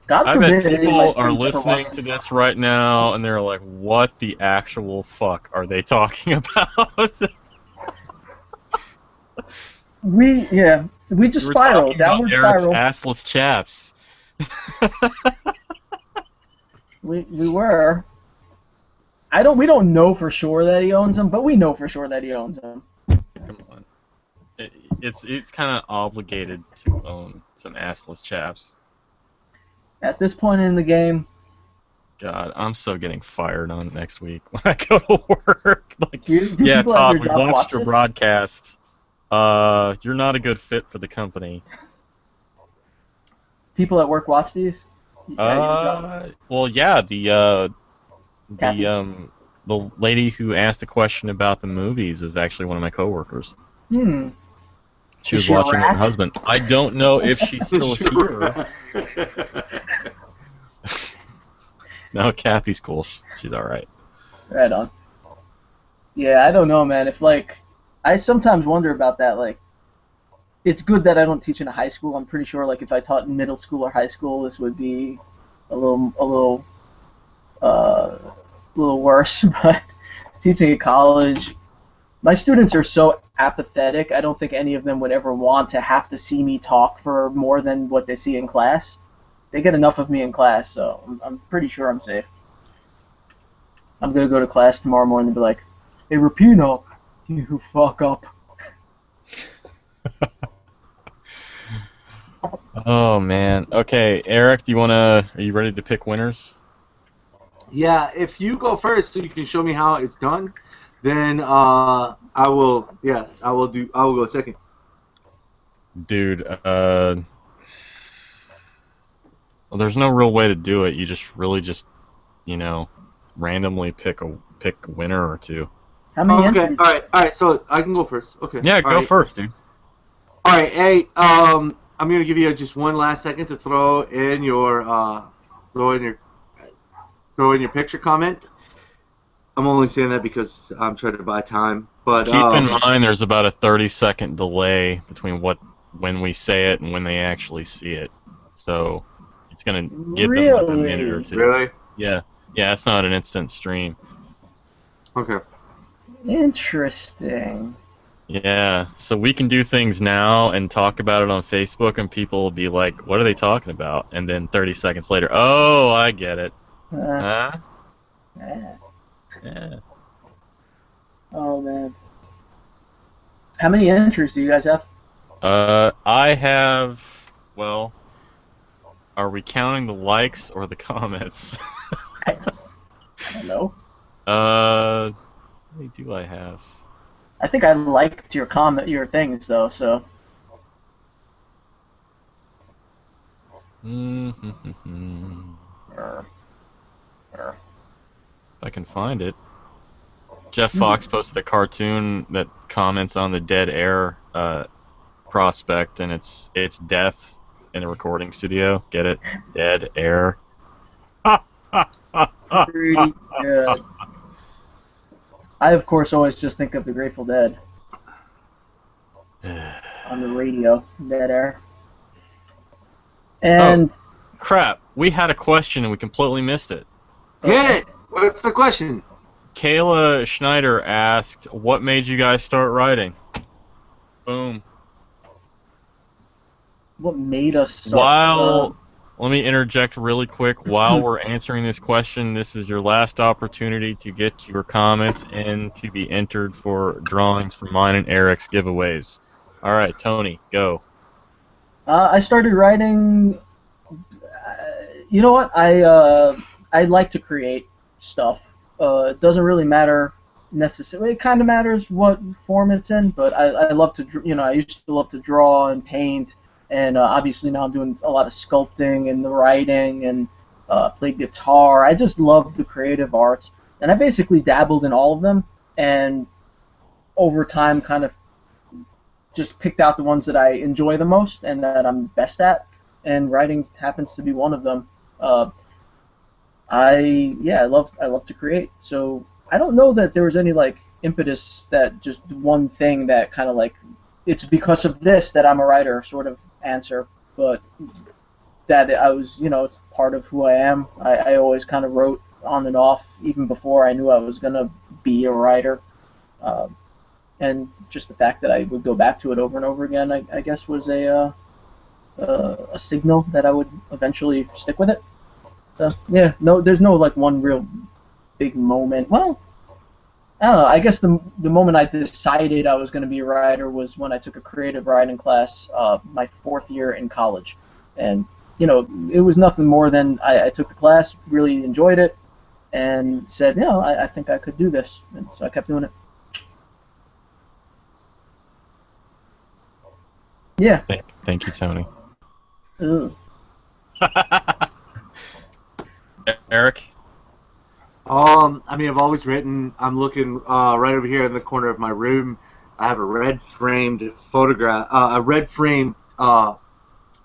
B: God
A: I
B: forbid
A: bet
B: any of
A: people
B: my
A: are
B: students
A: listening to this right now, and they're like, what the actual fuck are they talking about?
B: We just spiraled, downward spiral.
A: Assless chaps.
B: We were. We don't know for sure that he owns them, but we know for sure that he owns them.
A: Come on. It's kind of obligated to own some assless chaps.
B: At this point in the game,
A: God, I'm so getting fired on next week when I go to work. Like,
B: do
A: yeah,
B: people at
A: Todd,
B: your
A: we
B: job
A: watched
B: watch
A: your
B: this?
A: broadcast. You're not a good fit for the company.
B: People at work watch these? At your job?
A: Well, yeah,
B: Kathy?
A: the lady who asked a question about the movies is actually one of my coworkers.
B: Hmm.
A: She
B: Is
A: was
B: she a
A: watching with her
B: rat?
A: husband. I don't know if she's still here. No, Kathy's cool. She's all right.
B: Right on. Yeah, I don't know, man. If like, I sometimes wonder about that. Like, it's good that I don't teach in a high school. I'm pretty sure, like, if I taught in middle school or high school, this would be a little worse. But teaching at college, my students are so apathetic. I don't think any of them would ever want to have to see me talk for more than what they see in class. They get enough of me in class, so I'm pretty sure I'm safe. I'm gonna go to class tomorrow morning and be like, "Hey, Rapino, you fuck up."
A: Oh man. Okay, Eric, are you ready to pick winners?
C: Yeah, if you go first so you can show me how it's done, then I will go second.
A: Dude, well, there's no real way to do it. You just randomly pick a winner or two.
B: How many
C: Okay,
B: entries?
C: all right, so I can go first. Okay.
A: Yeah,
C: all
A: go
C: right.
A: first, dude.
C: All right, hey, I'm gonna give you just one last second to throw in your picture comment. I'm only saying that because I'm trying to buy time. But
A: Keep in mind, there's about a 30-second delay between when we say it and when they actually see it. So it's gonna give them like a minute or two.
C: Really?
A: Yeah, it's not an instant stream.
C: Okay.
B: Interesting.
A: Yeah, so we can do things now and talk about it on Facebook, and people will be like, "What are they talking about?" And then 30 seconds later, "Oh, I get it." Huh? Yeah.
B: Oh man. How many entries do you guys have?
A: I have. Well, are we counting the likes or the comments?
B: I don't know.
A: How many do I have?
B: I think I liked your things though. So.
A: If I can find it. Jeff Fox posted a cartoon that comments on the dead air prospect, and it's death in a recording studio. Get it? Dead air.
B: Pretty good. I of course always just think of the Grateful Dead on the radio, dead air. And
A: crap, we had a question and we completely missed it.
C: Hit it! What's the question?
A: Kayla Schneider asked, "What made you guys start writing?" Boom.
B: What made us start?
A: Let me interject really quick. While we're answering this question, this is your last opportunity to get your comments in to be entered for drawings for mine and Eric's giveaways. All right, Tony, go.
B: I started writing. You know what? I like to create stuff. It doesn't really matter necessarily. It kind of matters what form it's in, but I love to. I used to love to draw and paint. And obviously now I'm doing a lot of sculpting and the writing and played guitar. I just love the creative arts. And I basically dabbled in all of them and over time kind of just picked out the ones that I enjoy the most and that I'm best at. And writing happens to be one of them. I love to create. So I don't know that there was any like impetus that just one thing that kind of like it's because of this that I'm a writer sort of answer, but that I was, it's part of who I am. I always kind of wrote on and off even before I knew I was going to be a writer. And just the fact that I would go back to it over and over again, I guess was a signal that I would eventually stick with it. So, yeah, there's no like one real big moment. Well, I don't know. I guess the moment I decided I was going to be a writer was when I took a creative writing class my 4th year in college, and you know, it was nothing more than I took the class, really enjoyed it, and said, you know, I think I could do this, and so I kept doing it. Yeah.
A: Thank you, Tony.
B: Ugh.
A: Eryk?
C: I mean, I've always written. I'm looking right over here in the corner of my room. I have a red-framed photograph, a red-framed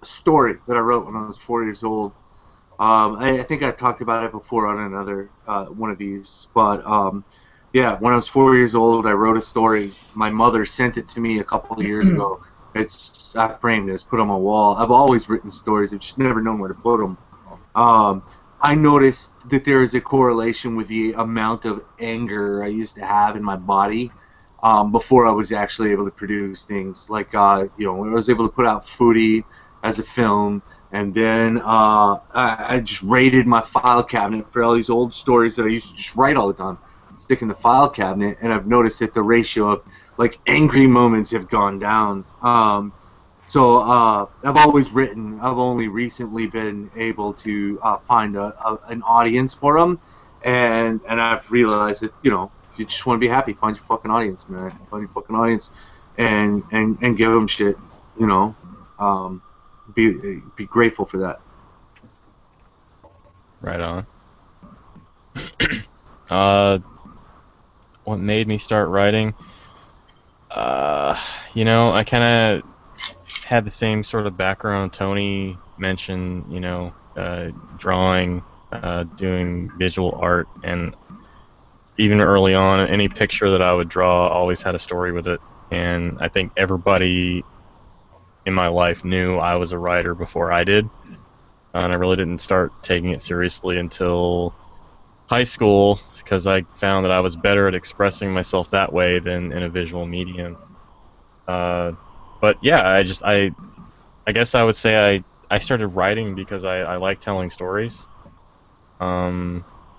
C: story that I wrote when I was 4 years old. I think I talked about it before on another one of these, but yeah, when I was 4 years old, I wrote a story. My mother sent it to me a couple of years ago. I framed it. It's put on my wall. I've always written stories. I've just never known where to put them. I noticed that there is a correlation with the amount of anger I used to have in my body before I was actually able to produce things. Like, you know, when I was able to put out FOODIE as a film, and then I just raided my file cabinet for all these old stories that I used to just write all the time, stick in the file cabinet, and I've noticed that the ratio of, like, angry moments have gone down. So I've always written. I've only recently been able to find an audience for them, and I've realized that, you know, if you just want to be happy, find your fucking audience, man. Find your fucking audience, and give them shit. You know, be grateful for that.
A: Right on. What made me start writing? You know, I kind of had the same sort of background Tony mentioned, you know, drawing, doing visual art, and even early on, any picture that I would draw always had a story with it. And I think everybody in my life knew I was a writer before I did. And I really didn't start taking it seriously until high school, because I found that I was better at expressing myself that way than in a visual medium. But yeah, I guess I would say I started writing because I like telling stories.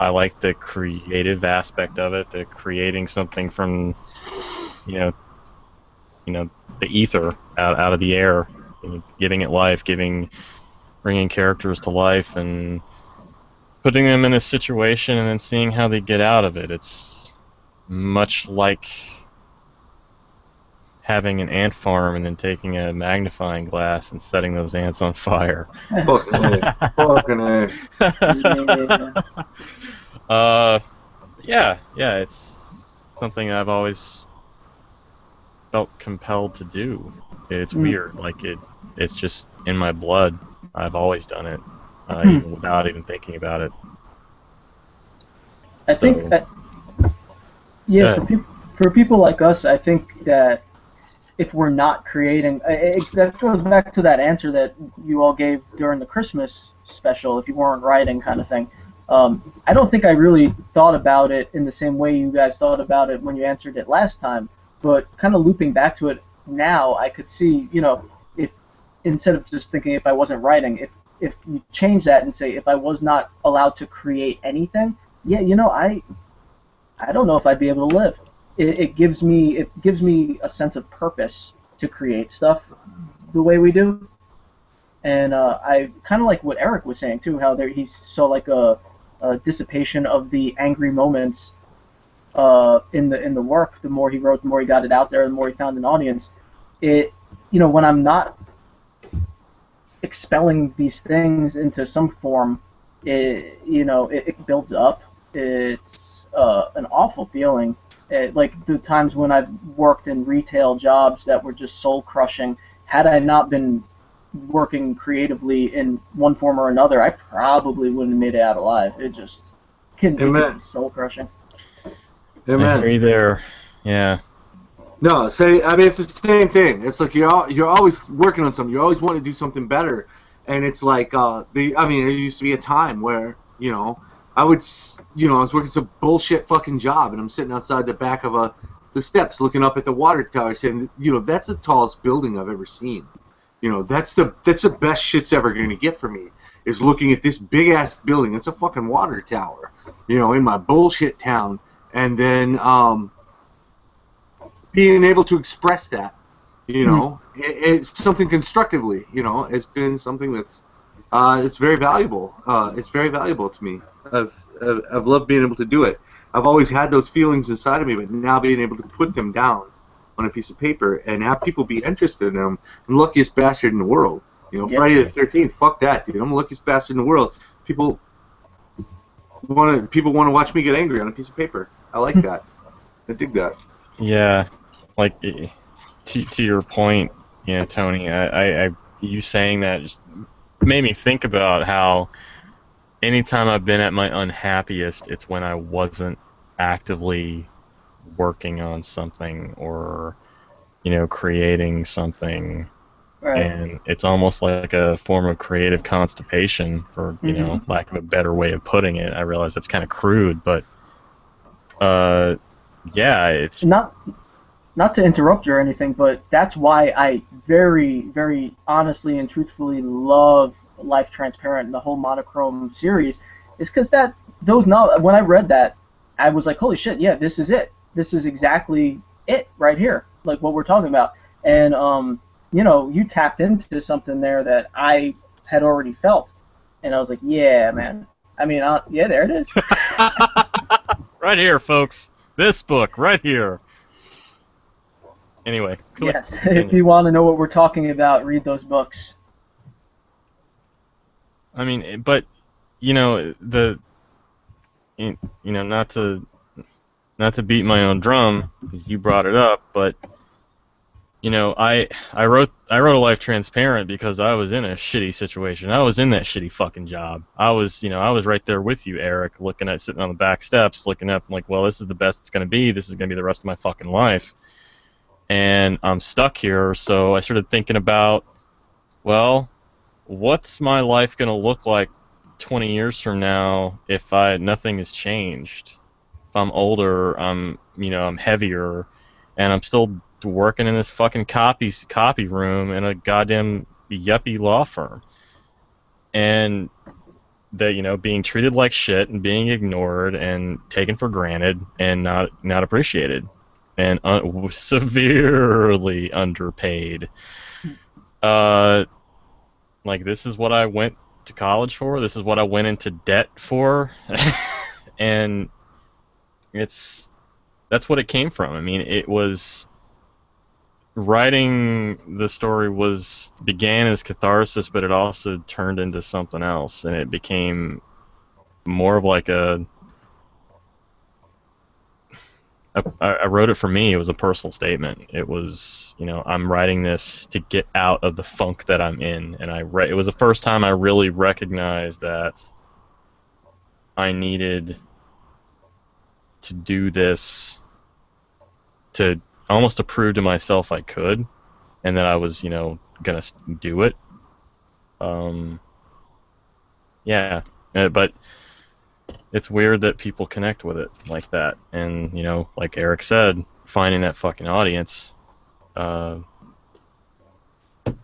A: I like the creative aspect of it, the creating something from, you know, the ether out of the air, you know, giving it life, bringing characters to life, and putting them in a situation and then seeing how they get out of it. It's much like having an ant farm and then taking a magnifying glass and setting those ants on fire.
C: Fucking A. Fucking A.
A: Yeah, it's something I've always felt compelled to do. It's weird, like it's just in my blood. I've always done it, even without even thinking about it.
B: I think that, yeah, for people like us, I think that if we're not creating, that goes back to that answer that you all gave during the Christmas special, if you weren't writing kind of thing. I don't think I really thought about it in the same way you guys thought about it when you answered it last time, but kind of looping back to it now, I could see, you know, if instead of just thinking if I wasn't writing, if you change that and say if I was not allowed to create anything, yeah, you know, I don't know if I'd be able to live. It gives me a sense of purpose to create stuff the way we do, and I kind of like what Eryk was saying too, how he saw like a dissipation of the angry moments in the work. The more he wrote, the more he got it out there, the more he found an audience. You know, when I'm not expelling these things into some form, you know, it builds up. It's an awful feeling. Like the times when I've worked in retail jobs that were just soul crushing, had I not been working creatively in one form or another, I probably wouldn't have made it out alive. It just can be soul crushing.
C: Amen.
A: I hear you there. Yeah.
C: No, I mean, it's the same thing. It's like you're always working on something. You always want to do something better, and it's like I mean, there used to be a time where, you know, I was working some bullshit fucking job, and I'm sitting outside the back of the steps looking up at the water tower saying, you know, that's the tallest building I've ever seen. You know, that's the best shit's ever going to get for me, is looking at this big-ass building. It's a fucking water tower, you know, in my bullshit town. And then being able to express that, you know, it's something constructively, you know, has been something that's it's very valuable. It's very valuable to me. I've loved being able to do it. I've always had those feelings inside of me, but now being able to put them down on a piece of paper and have people be interested in them. I'm the luckiest bastard in the world. You know, Friday the 13th, fuck that, dude. I'm the luckiest bastard in the world. People want to watch me get angry on a piece of paper. I like that. I dig that.
A: Yeah, like to your point, you know, Tony. You saying that just made me think about how anytime I've been at my unhappiest, it's when I wasn't actively working on something or, you know, creating something.
B: Right.
A: And it's almost like a form of creative constipation, for, you know, lack of a better way of putting it. I realize that's kind of crude, but yeah, it's
B: Not to interrupt you or anything, but that's why I very, very honestly and truthfully love Life Transparent and the whole Monochrome series, is because when I read that, I was like, holy shit, yeah, this is it. This is exactly it right here, like what we're talking about. And you know, you tapped into something there that I had already felt, and I was like, yeah, man. I mean, yeah, there it is.
A: right here, folks. This book right here. Anyway,
B: yes, if you want to know what we're talking about, read those books.
A: I mean, but you know, you know, not to beat my own drum, because you brought it up, but you know, I wrote a Life Transparent because I was in a shitty situation. I was in that shitty fucking job. I was right there with you, Eryk, sitting on the back steps, looking up, like, well, this is the best it's gonna be. This is gonna be the rest of my fucking life. And I'm stuck here, so I started thinking about, well, what's my life going to look like 20 years from now if nothing has changed? If I'm older, I'm heavier, and I'm still working in this fucking copy room in a goddamn yuppie law firm. And that, you know, being treated like shit and being ignored and taken for granted and not appreciated. And severely underpaid. Like, this is what I went to college for. This is what I went into debt for. And that's what it came from. I mean, it was writing the story began as catharsis, but it also turned into something else, and it became more of like I wrote it for me. It was a personal statement. It was, you know, I'm writing this to get out of the funk that I'm in. And it was the first time I really recognized that I needed to do this to almost to prove to myself I could, and that I was, you know, gonna do it. Yeah, but it's weird that people connect with it like that, and, you know, like Eryk said, finding that fucking audience. I don't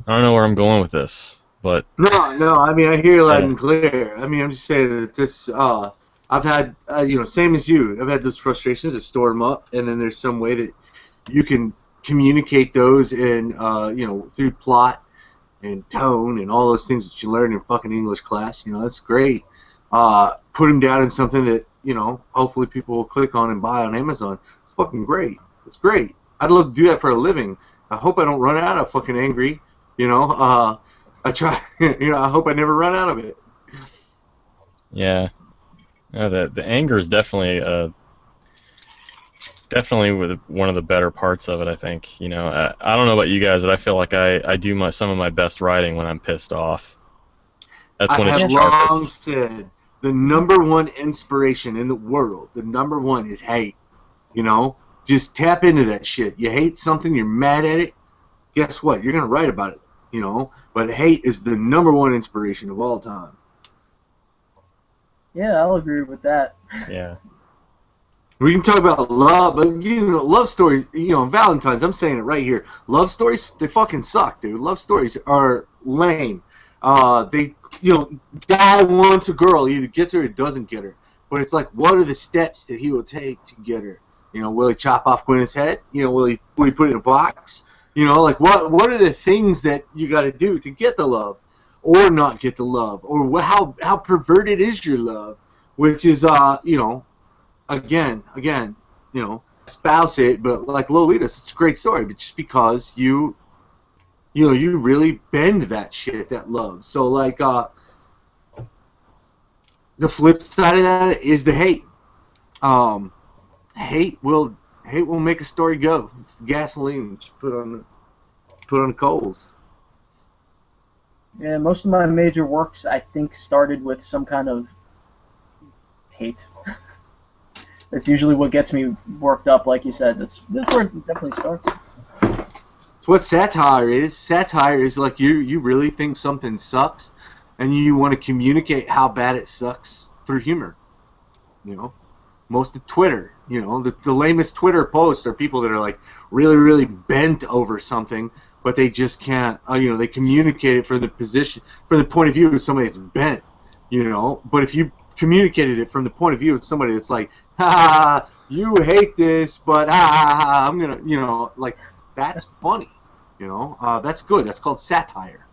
A: know where I'm going with this, but
C: no, I mean, I hear you loud and clear. I mean, I'm just saying that this, I've had, you know, same as you, I've had those frustrations that store them up, and then there's some way that you can communicate those in, you know, through plot and tone and all those things that you learn in fucking English class. You know, that's great. Put them down in something that, you know, hopefully people will click on and buy on Amazon. It's fucking great. It's great. I'd love to do that for a living. I hope I don't run out of fucking angry. You know, I try. You know, I hope I never run out of it.
A: Yeah. The anger is definitely one of the better parts of it, I think. You know, I don't know about you guys, but I feel like I do some of my best writing when I'm pissed off. That's when it's sharpest. I have long
C: said the #1 inspiration in the world, the #1 is hate. You know, just tap into that shit. You hate something, you're mad at it. Guess what? You're gonna write about it. You know, but hate is the #1 inspiration of all time.
B: Yeah, I'll agree with that.
A: Yeah.
C: We can talk about love, but, you know, love stories, you know, Valentine's, I'm saying it right here. Love stories, they fucking suck, dude. Love stories are lame. They, you know, guy wants a girl, he either gets her or doesn't get her. But it's like, what are the steps that he will take to get her? You know, will he chop off Gwyneth's head? You know, will he put it in a box? You know, like, what are the things that you got to do to get the love? or not get the love, or how perverted is your love, which is you know, again, you know, espouse it, but like Lolita's, it's a great story, but just because you know, you really bend that shit, that love. So like the flip side of that is the hate. Hate will make a story go. It's the gasoline that you put on the coals.
B: Yeah, most of my major works, I think, started with some kind of hate. That's usually what gets me worked up, like you said. That's where it definitely starts.
C: It's what satire is. Satire is like you really think something sucks, and you want to communicate how bad it sucks through humor. You know, most of Twitter, you know, the lamest Twitter posts are people that are like really, really bent over something, but they just can't. You know, they communicate it from the point of view of somebody that's bent. You know, but if you communicated it from the point of view of somebody that's like, ha, you hate this, but I'm gonna, you know, like, that's funny. You know, that's good. That's called satire.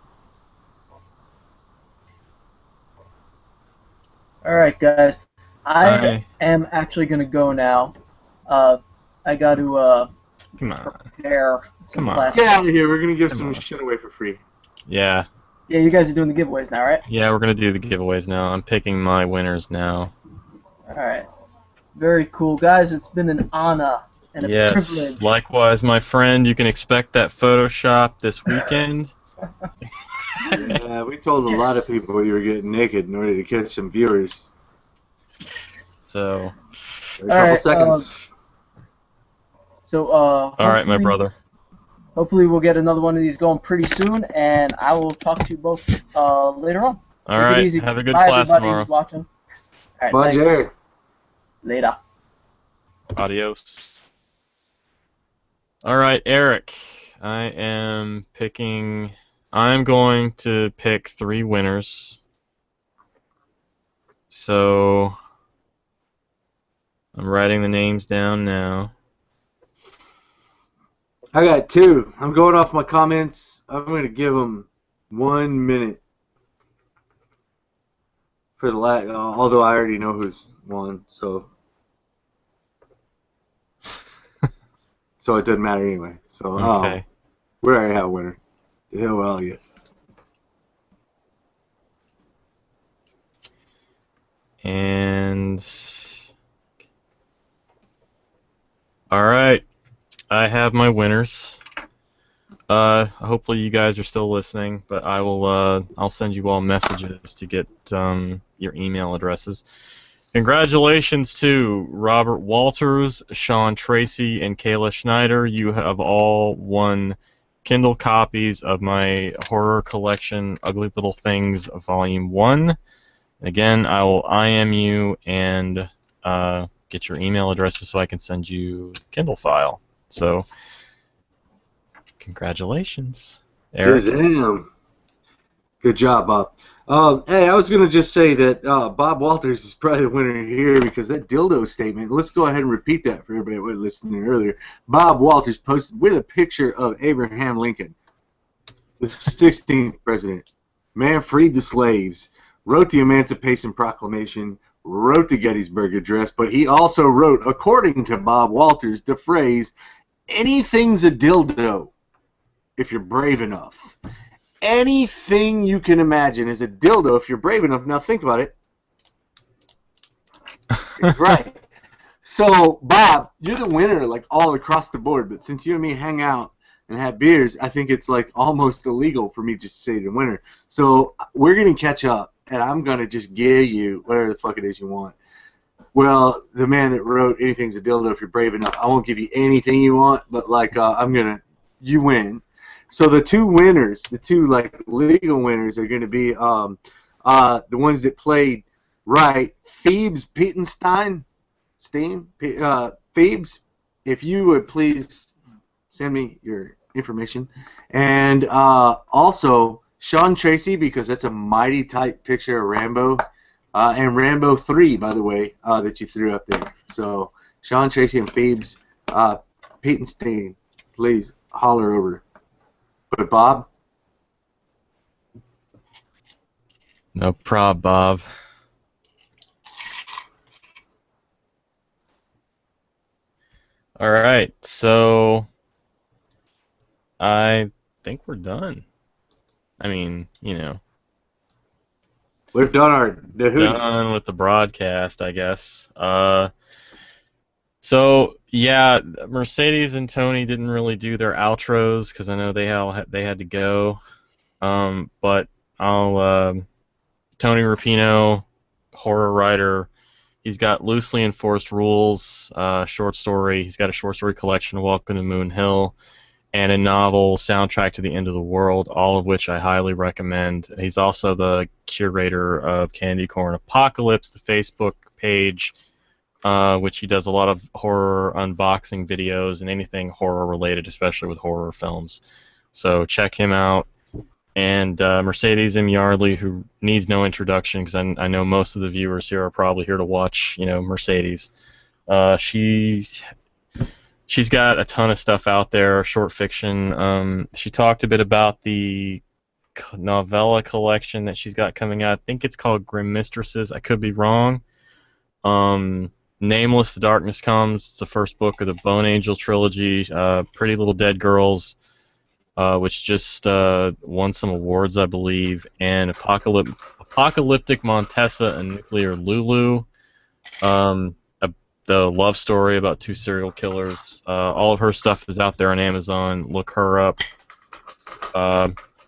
B: All right, guys. I am actually going to go now. I got to
A: Come on.
B: prepare some classes.
C: Get out of here. We're going to give some shit away for free.
A: Yeah.
B: Yeah, you guys are doing the giveaways now, right?
A: Yeah, we're going to do the giveaways now. I'm picking my winners now.
B: All right. Very cool. Guys, it's been an honor and a privilege.
A: Yes, likewise, my friend. You can expect that Photoshop this weekend.
C: Yeah, we told a lot of people you were getting naked in order to catch some viewers.
A: So,
C: a couple seconds.
A: All right, my brother.
B: Hopefully we'll get another one of these going pretty soon, and I will talk to you both later on.
A: All right, easy. Have a good
B: Bye,
A: class
B: everybody
A: tomorrow.
B: who's watching. All right,
C: Bye,
B: thanks.
C: Jerry.
B: Later.
A: Adios. All right, Eryk. I'm going to pick 3 winners. So I'm writing the names down now.
C: I got 2. I'm going off my comments. I'm going to give them 1 minute for the last. Although I already know who's won, so so it doesn't matter anyway. So
A: Okay.
C: we already have a winner. The hell with all you.
A: And all right, I have my winners. Hopefully you guys are still listening, but I will. I'll send you all messages to get your email addresses. Congratulations to Robert Walters, Sean Tracy, and Kayla Schneider. You have all won Kindle copies of my horror collection, Ugly Little Things, Volume 1. Again, I will IM you and get your email addresses so I can send you the Kindle file. So, congratulations, Eryk.
C: Damn. Good job, Bob. Hey, I was going to just say that Bob Walters is probably the winner here because that dildo statement, let's go ahead and repeat that for everybody who was listening earlier. Bob Walters posted with a picture of Abraham Lincoln, the 16th president, man freed the slaves, wrote the Emancipation Proclamation, wrote the Gettysburg Address, but he also wrote, according to Bob Walters, the phrase, anything's a dildo if you're brave enough. Anything you can imagine is a dildo if you're brave enough. Now think about it. Right. So, Bob, you're the winner like all across the board, but since you and me hang out and have beers, I think it's like almost illegal for me just to say the winner. So we're going to catch up, and I'm going to just give you whatever the fuck it is you want. Well, the man that wrote anything's a dildo if you're brave enough, I won't give you anything you want, but like you win. So the 2 winners, the 2 like legal winners, are going to be the ones that played right. Phoebes Petenstein, Phoebes, if you would please send me your information, and also Sean Tracy, because that's a mighty tight picture of Rambo, and Rambo 3, by the way, that you threw up there. So Sean Tracy and Phoebes Petenstein, please holler over. But Bob,
A: No prob, Bob. All right, so I think we're done. I mean, you know,
C: We've done the FOODIE.
A: done with the broadcast, I guess. So yeah, Mercedes and Tony didn't really do their outros because I know they had to go. But I'll Tony Rapino, horror writer. He's got Loosely Enforced Rules, short story. He's got a short story collection, Welcome to Moon Hill, and a novel, Soundtrack to the End of the World, all of which I highly recommend. He's also the curator of Candy Corn Apocalypse, the Facebook page, which he does a lot of horror unboxing videos and anything horror related, especially with horror films. So check him out. And Mercedes M. Yardley, who needs no introduction because I know most of the viewers here are probably here to watch, you know, Mercedes. She's got a ton of stuff out there, short fiction. She talked a bit about the novella collection that she's got coming out. I think it's called Grim Mistresses. I could be wrong. Nameless, The Darkness Comes. It's the first book of the Bone Angel trilogy. Pretty Little Dead Girls, which just won some awards, I believe, and Apocalyptic Montessa and Nuclear Lulu, the love story about two serial killers. All of her stuff is out there on Amazon. Look her up.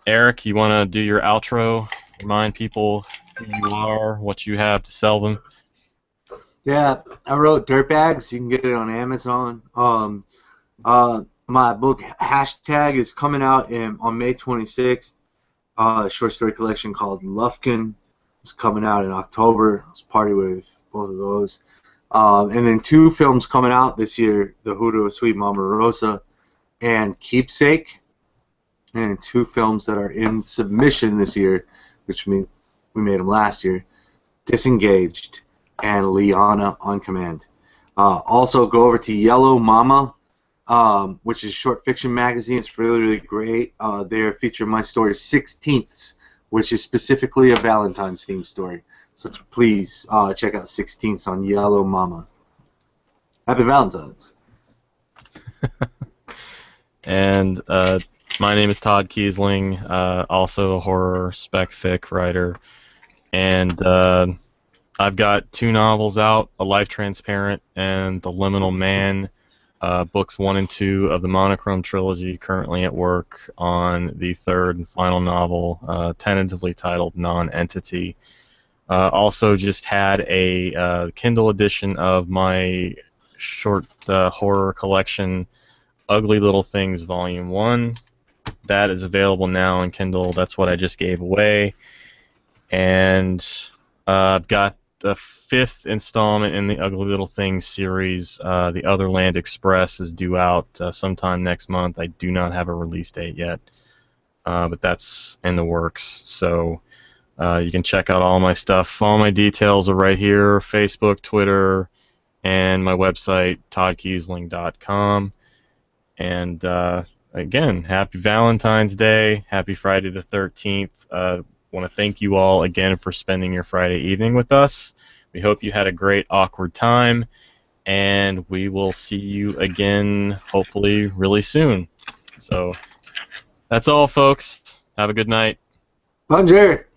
A: Eryk, you want to do your outro? Remind people who you are, what you have to sell them.
C: Yeah, I wrote DIRTBAGS. You can get it on Amazon. My book Hashtag is coming out on May 26th. A short story collection called Lufkin is coming out in October. Let's party with both of those. And then 2 films coming out this year: The Hoodoo of Sweet Mama Rosa and Keepsake. And 2 films that are in submission this year, which means we made them last year: Disengaged and Lana on Command. Also, go over to Yellow Mama, which is a short fiction magazine. It's really, really great. They're featuring my story 16ths, which is specifically a Valentine's themed story. So please check out 16ths on Yellow Mama. Happy Valentine's.
A: And my name is Todd Kiesling, also a horror spec fic writer. And I've got 2 novels out, A Life Transparent and The Liminal Man. Books 1 and 2 of the Monochrome trilogy, currently at work on the 3rd and final novel, tentatively titled Non-Entity. Also just had a Kindle edition of my short horror collection, Ugly Little Things Volume 1. That is available now on Kindle. That's what I just gave away. And I've got the 5th installment in the Ugly Little Things series. The Otherland Express is due out sometime next month. I do not have a release date yet, but that's in the works. So you can check out all my stuff. All my details are right here: Facebook, Twitter, and my website, toddkiesling.com. And again, happy Valentine's Day. Happy Friday the 13th. Want to thank you all again for spending your Friday evening with us. We hope you had a great awkward time, and we will see you again hopefully really soon. So that's all, folks. Have a good night.
C: Bonjour.